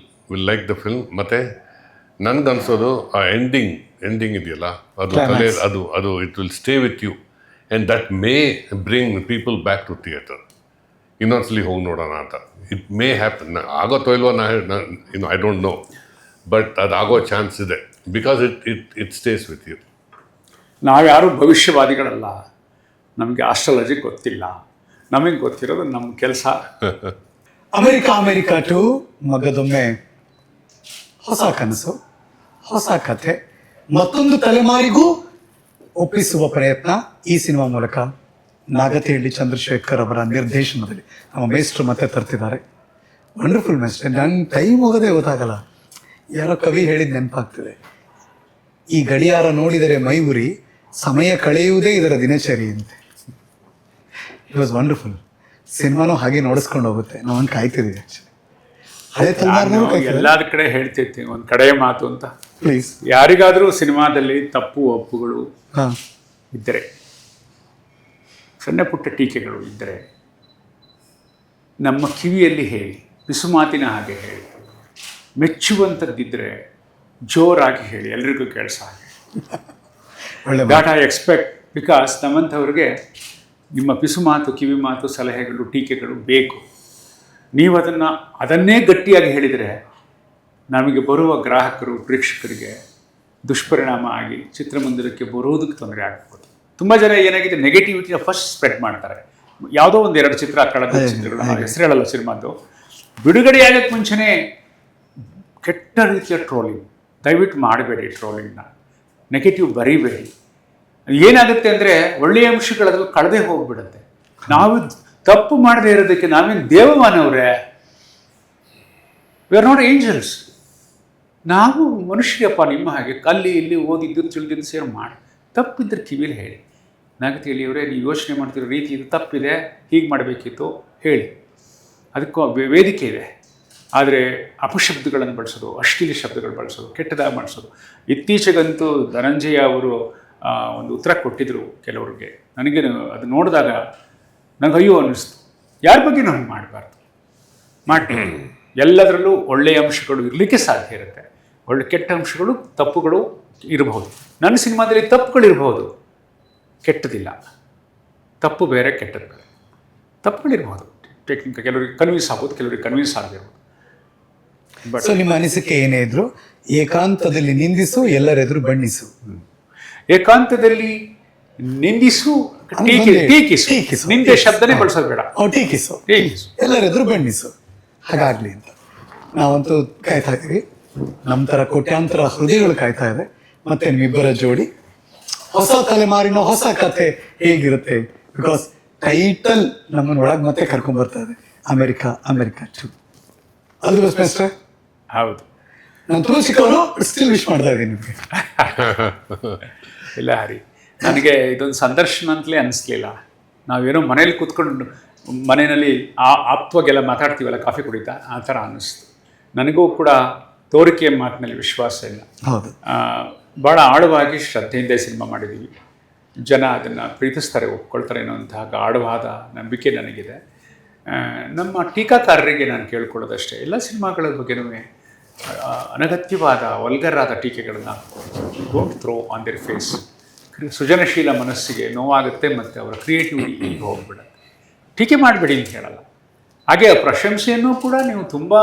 will like the film. ಮತ್ತು ನನಗನ್ಸೋದು ಆ ಎಂಡಿಂಗ್ ಇದೆಯಲ್ಲ, ಅದು ತಲೆ ಅದು it will stay with you and that may bring people back to theatre. ಇನ್ನೊಂದ್ಸಲಿ ಹೋಗಿ ನೋಡೋಣ ಅಂತ. It may happen. ಆಗೋತ್ತೋ ಇಲ್ವೋ ಐ ಡೋಂಟ್ ನೋ, ಬಟ್ ಅದು ಆಗೋ ಚಾನ್ಸ್ ಇದೆ because it stays with you. ನಾವ್ಯಾರೂ ಭವಿಷ್ಯವಾದಿಗಳಲ್ಲ, ನಮಗೆ ಆಸ್ಟ್ರಾಲಜಿ ಗೊತ್ತಿಲ್ಲ, ನಮಗೆ ಗೊತ್ತಿರೋದು ನಮ್ಮ ಕೆಲಸ. ಅಮೆರಿಕಾ ಟು ಮಗದೊಮ್ಮೆ ಹೊಸ ಕನಸು, ಹೊಸ ಕಥೆ, ಮತ್ತೊಂದು ತಲೆಮಾರಿಗೂ ಒಪ್ಪಿಸುವ ಪ್ರಯತ್ನ ಈ ಸಿನಿಮಾ ಮೂಲಕ ನಾಗತಿಹಳ್ಳಿ ಚಂದ್ರಶೇಖರ್ ಅವರ ನಿರ್ದೇಶನದಲ್ಲಿ ನಮ್ಮ ಮೇಸ್ಟ್ರು ಮತ್ತೆ ತರ್ತಿದ್ದಾರೆ. ವಂಡರ್ಫುಲ್ ಮೇಸ್ಟ್ರೆ. ನನ್ನ ಟೈಮ್ ಹೋಗೋದೇ ಗೊತ್ತಾಗಲ್ಲ. ಯಾರೋ ಕವಿ ಹೇಳಿದ ನೆನಪಾಗ್ತದೆ, ಈ ಗಡಿಯಾರ ನೋಡಿದರೆ ಮೈ ಉರಿ, ಸಮಯ ಕಳೆಯುವುದೇ ಇದರ ದಿನಚರಿ ಅಂತೆ. It was wonderful. ಸಿನಿಮಾನು ಹಾಗೆ ನೋಡಿಸ್ಕೊಂಡು ಹೋಗುತ್ತೆ. ನಾವು ಕಾಯ್ತಿದ್ದೀವಿ ಆ್ಯಕ್ಚುಲಿ. ಹಳೆ ತಲೆಮಾರಿನೂ ಎಲ್ಲರ ಕಡೆ ಹೇಳ್ತಿರ್ತೀನಿ ಒಂದು ಕಡೆಯ ಮಾತು ಅಂತ. ಪ್ಲೀಸ್. ಯಾರಿಗಾದರೂ ಸಿನಿಮಾದಲ್ಲಿ ತಪ್ಪು ಒಪ್ಪುಗಳು ಇದ್ದರೆ, ಸಣ್ಣ ಪುಟ್ಟ ಟೀಕೆಗಳು ಇದ್ದರೆ ನಮ್ಮ ಕಿವಿಯಲ್ಲಿ ಹೇಳಿ, ಬಿಸುಮಾತಿನ ಹಾಗೆ ಹೇಳಿ. ಮೆಚ್ಚುವಂಥದ್ದಿದ್ದರೆ ಜೋರಾಗಿ ಹೇಳಿ, ಎಲ್ರಿಗೂ ಕೇಳಿಸ ಹಾಗೆ. ದಾಟ್ ಐ ಎಕ್ಸ್ಪೆಕ್ಟ್. ಬಿಕಾಸ್ ನಮ್ಮಂಥವ್ರಿಗೆ ನಿಮ್ಮ ಪಿಸುಮಾತು, ಕಿವಿ ಮಾತು, ಸಲಹೆಗಳು, ಟೀಕೆಗಳು ಬೇಕು. ನೀವು ಅದನ್ನೇ ಗಟ್ಟಿಯಾಗಿ ಹೇಳಿದರೆ ನಮಗೆ ಬರುವ ಗ್ರಾಹಕರು, ಪ್ರೇಕ್ಷಕರಿಗೆ ದುಷ್ಪರಿಣಾಮ ಆಗಿ ಚಿತ್ರಮಂದಿರಕ್ಕೆ ಬರೋದಕ್ಕೆ ತೊಂದರೆ ಆಗ್ಬೋದು. ತುಂಬ ಜನ ಏನಾಗಿದೆ, ನೆಗೆಟಿವಿಟಿನ ಫಸ್ಟ್ ಸ್ಪ್ರೆಡ್ ಮಾಡ್ತಾರೆ. ಯಾವುದೋ ಒಂದು 2 ಚಿತ್ರ ಕಳೆದ ಚಿತ್ರಗಳು, ಹೆಸರು ಹೇಳಲ್ಲ ಸಿನಿಮಾದ್ದು, ಬಿಡುಗಡೆಯಾಗಕ್ಕೆ ಮುಂಚೆನೇ ಕೆಟ್ಟ ರೀತಿಯ ಟ್ರೋಲಿಂಗ್. ದಯವಿಟ್ಟು ಮಾಡಬೇಡಿ ಟ್ರೋಲಿಂಗ್ನ, ನೆಗೆಟಿವ್ ಬರೀಬೇಡಿ. ಏನಾಗುತ್ತೆ ಅಂದರೆ ಒಳ್ಳೆಯ ಅಂಶಗಳಾದ್ರೂ ಕಳೆದೇ ಹೋಗ್ಬಿಡುತ್ತೆ. ನಾವು ತಪ್ಪು ಮಾಡದೇ ಇರೋದಕ್ಕೆ ನಾವೇನು ದೇವಮಾನವ್ರೆ? We are not angels. ನಾವು ಮನುಷ್ಯರಪ್ಪ, ನಿಮ್ಮ ಹಾಗೆ ಅಲ್ಲಿ ಇಲ್ಲಿ ಓದಿದ್ದು ತಿಳಿದಿದ್ದು ಸೇರಿ ಮಾಡಿ. ತಪ್ಪಿದ್ದರೆ ಕಿವಿಲಿ ಹೇಳಿ. ನಾಗತಿಹಳ್ಳಿಯವರೇ, ನೀವು ಯೋಚನೆ ಮಾಡ್ತಿರೋ ರೀತಿ ಇದು ತಪ್ಪಿದೆ, ಹೀಗೆ ಮಾಡಬೇಕಿತ್ತು ಹೇಳಿ. ಅದಕ್ಕೂ ವೇದಿಕೆ ಇದೆ. ಆದರೆ ಅಪಶಬ್ದಗಳನ್ನು ಬಳಸೋದು, ಅಶ್ಲೀಲ ಶಬ್ದಗಳು ಬಳಸೋದು, ಕೆಟ್ಟದಾಗಿ ಮಾಡಿಸೋದು. ಇತ್ತೀಚೆಗಂತೂ ಧನಂಜಯ ಅವರು ಒಂದು ಉತ್ತರ ಕೊಟ್ಟಿದ್ದರು ಕೆಲವ್ರಿಗೆ. ನನಗೆ ಅದು ನೋಡಿದಾಗ ನನಗೆ ಅಯ್ಯೋ ಅನ್ನಿಸ್ತು. ಯಾರ ಬಗ್ಗೆ ನಾವು ಮಾಡಬಾರ್ದು, ಮಾಡ್ತೀವಿ. ಎಲ್ಲದರಲ್ಲೂ ಒಳ್ಳೆಯ ಅಂಶಗಳು ಇರಲಿಕ್ಕೆ ಸಾಧ್ಯ ಇರುತ್ತೆ, ಕೆಟ್ಟ ಅಂಶಗಳು, ತಪ್ಪುಗಳು ಇರಬಹುದು. ನನ್ನ ಸಿನಿಮಾದಲ್ಲಿ ತಪ್ಪುಗಳಿರ್ಬೋದು, ಕೆಟ್ಟದಿಲ್ಲ. ತಪ್ಪು ಬೇರೆ, ಕೆಟ್ಟದ್ದು ಬೇರೆ. ತಪ್ಪುಗಳಿರ್ಬೋದು, ಟೆಕ್ನಿಕ್ ಕೆಲವರಿಗೆ ಕನ್ವಿನ್ಸ್ ಆಗ್ಬೋದು, ಕೆಲವರಿಗೆ ಕನ್ವಿನ್ಸ್ ಆಗಿರ್ಬೋದು. ಬಟ್ ನಿಮ್ಮ ಅನಿಸಿಕೆ ಏನೇ ಇದ್ರು, ಏಕಾಂತದಲ್ಲಿ ನಿಂದಿಸು, ಎಲ್ಲರೆದುರು ಬಣ್ಣಿಸು. ಏಕಾಂತದಲ್ಲಿ ನಿಂದಿಸು, ಟೀಕಿಸು. ನಿಂದೆ ಶಬ್ದನೇ ಬಳಸೋದು ಬೇಡ. ಟೀಕಿಸು, ಎಲ್ಲರೆದುರು ಬಣ್ಣಿಸು. ಹಾಗಾಗ್ಲಿ ಅಂತ ನಾವಂತೂ ಕಾಯ್ತಾ ಇದ್ದೀವಿ. ನಮ್ಮ ಥರ ಕೋಟ್ಯಾಂತರ ಹೃದಯಗಳು ಕಾಯ್ತಾ ಇದೆ. ಮತ್ತೆ ನಿಮ್ಮಿಬ್ಬರ ಜೋಡಿ ಹೊಸ ತಲೆಮಾರಿನ ಹೊಸ ಕಥೆ ಹೇಗಿರುತ್ತೆ? ಬಿಕಾಸ್ ಟೈಟಲ್ ನಮ್ಮನ್ನ ಒಳಗೆ ಮತ್ತೆ ಕರ್ಕೊಂಡ್ ಬರ್ತಾ ಇದೆ, ಅಮೆರಿಕಾ ಟು. ಅದು ಬೆಸ್ಟ್. ಹೌದು, ನಾನು ತುಂಬ ಚಿಕ್ಕವರು ಸ್ಟಿಲ್ ವಿಶ್ ಮಾಡ್ತಾ ಇದ್ದೀನಿ ನಿಮಗೆ. ಇಲ್ಲ ಹರಿ, ನನಗೆ ಇದೊಂದು ಸಂದರ್ಶನ ಅಂತಲೇ ಅನಿಸ್ಲಿಲ್ಲ. ನಾವೇನೋ ಮನೇಲಿ ಕೂತ್ಕೊಂಡು ಮನೆಯಲ್ಲಿ ಆಪ್ತವಾಗೆಲ್ಲ ಮಾತಾಡ್ತೀವಲ್ಲ ಕಾಫಿ ಕುಡಿತಾ, ಆ ಥರ ಅನ್ನಿಸ್ತು. ನನಗೂ ಕೂಡ ತೋರಿಕೆಯ ಮಾತಿನಲ್ಲಿ ವಿಶ್ವಾಸ ಇಲ್ಲ. ಹೌದು, ಭಾಳ ಆಳವಾಗಿ ಶ್ರದ್ಧೆಯಿಂದ ಸಿನಿಮಾ ಮಾಡಿದ್ದೀವಿ. ಜನ ಅದನ್ನು ಪ್ರೀತಿಸ್ತಾರೆ, ಒಪ್ಕೊಳ್ತಾರೆ ಅನ್ನೋಂತಹ ಆಳವಾದ ನಂಬಿಕೆ ನನಗಿದೆ. ನಮ್ಮ ಟೀಕಾಕಾರರಿಗೆ ನಾನು ಕೇಳ್ಕೊಳ್ಳೋದಷ್ಟೇ, ಎಲ್ಲ ಸಿನಿಮಾಗಳ ಬಗ್ಗೆನೂ ಅನಗತ್ಯವಾದ ವಲ್ಗರಾದ ಟೀಕೆಗಳನ್ನು don't throw on their face. ಸೃಜನಶೀಲ ಮನಸ್ಸಿಗೆ ನೋವಾಗುತ್ತೆ ಮತ್ತು ಅವರ ಕ್ರಿಯೇಟಿವಿಟಿ ಈಗ ಹೋಗ್ಬಿಡುತ್ತೆ. ಟೀಕೆ ಮಾಡಬೇಡಿ ಅಂತ ಹೇಳಲ್ಲ. ಹಾಗೆ ಪ್ರಶಂಸೆಯನ್ನು ಕೂಡ ನೀವು ತುಂಬ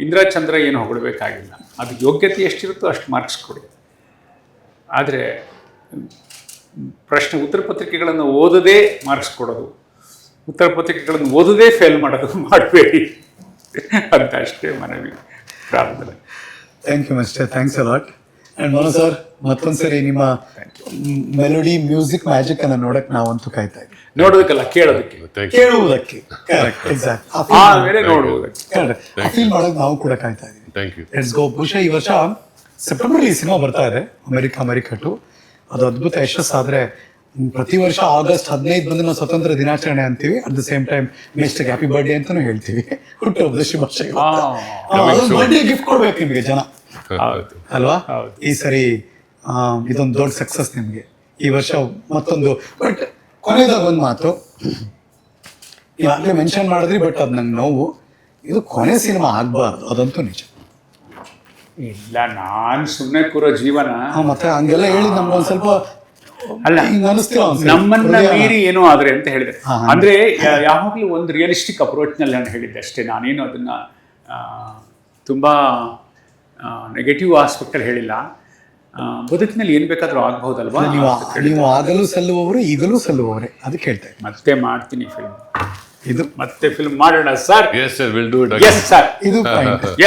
ಇಂದ್ರಚಂದ್ರ ಏನು ಹೊಗಳಬೇಕಾಗಿಲ್ಲ. ಅದು ಯೋಗ್ಯತೆ ಎಷ್ಟಿರುತ್ತೋ ಅಷ್ಟು ಮಾರ್ಕ್ಸ್ ಕೊಡಿ. ಆದರೆ ಉತ್ತರ ಪತ್ರಿಕೆಗಳನ್ನು ಓದದೇ ಮಾರ್ಕ್ಸ್ ಕೊಡೋದು, ಉತ್ತರ ಪತ್ರಿಕೆಗಳನ್ನು ಓದದೇ ಫೇಲ್ ಮಾಡೋದು ಮಾಡಬೇಡಿ ಅಂತ ಅಷ್ಟೇ ಮನವಿ, ಪ್ರಾರಂಭದಲ್ಲಿ. Thank you mister, thanks a lot. And Mano sir, ಮತ್ತೊಂದ್ಸರಿ ನಿಮ್ಮ ಮೆಲೋಡಿ ಮ್ಯೂಸಿಕ್ ಮ್ಯಾಜಿಕ್ ಅನ್ನ ನೋಡಕ್ ನಾವಂತೂ ಕಾಯ್ತಾ ಇದ್ದೀವಿ. ನೋಡೋದಕ್ಕಲ್ಲ, ಕೇಳೋದಕ್ಕೆ, ಕೇಳುವುದಕ್ಕೆ. Correct, exact. ಆಮೇಲೆ ನೋಡುವುದಕ್ಕೆ, ಫೀಲ್ ಮಾಡೋದು ನಾವು ಕೂಡ ಕಾಯ್ತಾ ಇದೀವಿ. Thank you. Let's go. ಬಹುಶಃ ಈ ವರ್ಷ ಸೆಪ್ಟೆಂಬರ್ ಈ ಸಿನಿಮಾ ಬರ್ತಾ ಇದೆ, ಅಮೆರಿಕ ಟು. ಅದು ಅದ್ಭುತ ಯಶಸ್ಸಾದ್ರೆ ಪ್ರತಿ ವರ್ಷ ಆಗಸ್ಟ್ 15 ಬಂದು ನಾವು ಸ್ವತಂತ್ರ ದಿನಾಚರಣೆ ಅಂತೀವಿ. At the same time mister happy birthday ಅಂತಾನು ಹೇಳ್ತೀವಿ. ಹುಟ್ಟುಹಬ್ಬದ ಶುಭಾಶಯ. ಬರ್ಡೇ ಗಿಫ್ಟ್ ಕೊಡ್ಬೇಕು ನಿಮಗೆ ಜನ, ಅಲ್ವಾ? ಈ ಸರಿ ಇದೊಂದು ದೊಡ್ಡ ಸಕ್ಸಸ್ ನಿಮ್ಗೆ. ಈ ವರ್ಷ ಮತ್ತೊಂದು. ಬಟ್ ಕೊನೆಯದಾಗ ಒಂದು ಮಾತು ಈಗಾಗಲೇ ಮೆನ್ಷನ್ ಮಾಡಿದ್ರಿ, ಬಟ್ ಅದು ನಂಗೆ ನೋವು. ಇದು ಕೊನೆ ಸಿನಿಮಾ ಆಗ್ಬಾರ್ದು, ಅದಂತೂ ನಿಜ. ಇಲ್ಲ, ನಾನು ಸುಮ್ಮನೆ ಕೂರೋ ಜೀವನ. ಮತ್ತೆ ಹಂಗೆಲ್ಲ ಹೇಳಿ ನಮ್ಗೊಂದು ಸ್ವಲ್ಪ ಅಲ್ಲ, ಅನಿಸ್ತೀರ ನಮ್ಮನ್ನ ಮೀರಿ ಏನೋ ಆದ್ರೆ ಅಂತ ಹೇಳಿದೆ. ಅಂದ್ರೆ ಯಾವಾಗ್ಲೂ ಒಂದು ರಿಯಲಿಸ್ಟಿಕ್ ಅಪ್ರೋಚ್ ನಲ್ಲಿ ನಾನು ಹೇಳಿದ್ದೆ ಅಷ್ಟೇ. ನಾನೇನು ಅದನ್ನ ತುಂಬಾ ನೆಗೆಟಿವ್ ಆಸ್ಪೆಕ್ಟ್ ಅಲ್ಲಿ ಹೇಳಿಲ್ಲ. ಬದುಕಿನಲ್ಲಿ ಏನ್ ಬೇಕಾದ್ರೂ ಆಗ್ಬಹುದಲ್ವಾ? ನೀವು ಆಗಲೂ ಸಲ್ಲುವವರು, ಈಗಲೂ ಸಲ್ಲುವವರೇ. ಅದಕ್ಕೆ ಹೇಳ್ತಾ ಇದ್ದೀನಿ. ಮತ್ತೆ ಮಾಡ್ತೀನಿ ಫಿಲ್ಮ್, ಇದು ಮತ್ತೆ ಫಿಲ್ಮ್ ಮಾಡೋಣ sir. Yes sir, will do it. Yes sir, ಇದು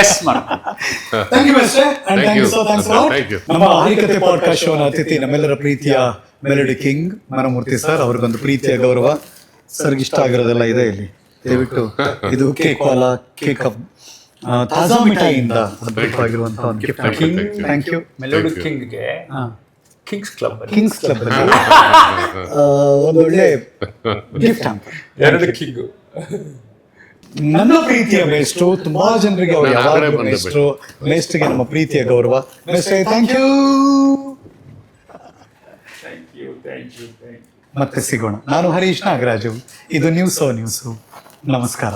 ಎಸ್ ಮಾಡ್ತೀನಿ. Thank you mister, and thank you so thanks a lot. Thank you. ನಮ್ಮ ಹರಿಕತೆ ಪಾಡ್ಕಾಸ್ಟ್ ಶೋನ ಅತಿಥಿ ನಮ್ಮೆಲ್ಲರ ಪ್ರೀತಿಯ ಮೆಲೋಡಿ ಕಿಂಗ್ ಮನಮೂರ್ತಿ ಸರ್. ಅವ್ರಿಗೊಂದು ಪ್ರೀತಿಯ ಗೌರವ. ಸರ್ಗೆ ಇಷ್ಟ ಆಗಿರೋದೆಲ್ಲ ಇದೆ ಇಲ್ಲಿ, ದಯವಿಟ್ಟು. ಇದು ಕೇಕ್ ವಾಲಾ ಕೇಕ್ ತಾಜಾ ಮಿಠಾಯಿಯಿಂದ ಅದ್ಭುತವಾಗಿರುವಂತಹ ಒಂದು ಗಿಫ್ಟ್. Thank you. ಮೆಲೋಡಿ ಕಿಂಗ್ಗೆ ಕಿಂಗ್ಸ್ ಕ್ಲಬ್ ಅಲ್ಲಿ ಒಂದು ಒಳ್ಳೆ ಗಿಫ್ಟ್ ಅಂತ. ಎರಡು ಕಿಂಗು ನನ್ನ ಪ್ರೀತಿಯ ಮೇಷ್ಟ್ರು, ತುಂಬಾ ಜನರಿಗೆ ಅವರು ಯಾವಾಗಲೂ ಮೇಷ್ಟ್ರು. ಮೇಷ್ಟ್ರಿಗೆ ನಮ್ಮ ಪ್ರೀತಿಯ ಗೌರವ. ಮೇಷ್ಟ್ರೆ, ಥ್ಯಾಂಕ್ ಯು. ಮತ್ತೆ ಸಿಗೋಣ. ನಾನು ಹರೀಶ್ ನಾಗರಾಜು. ಇದು ನ್ಯೂಸು. ನಮಸ್ಕಾರ.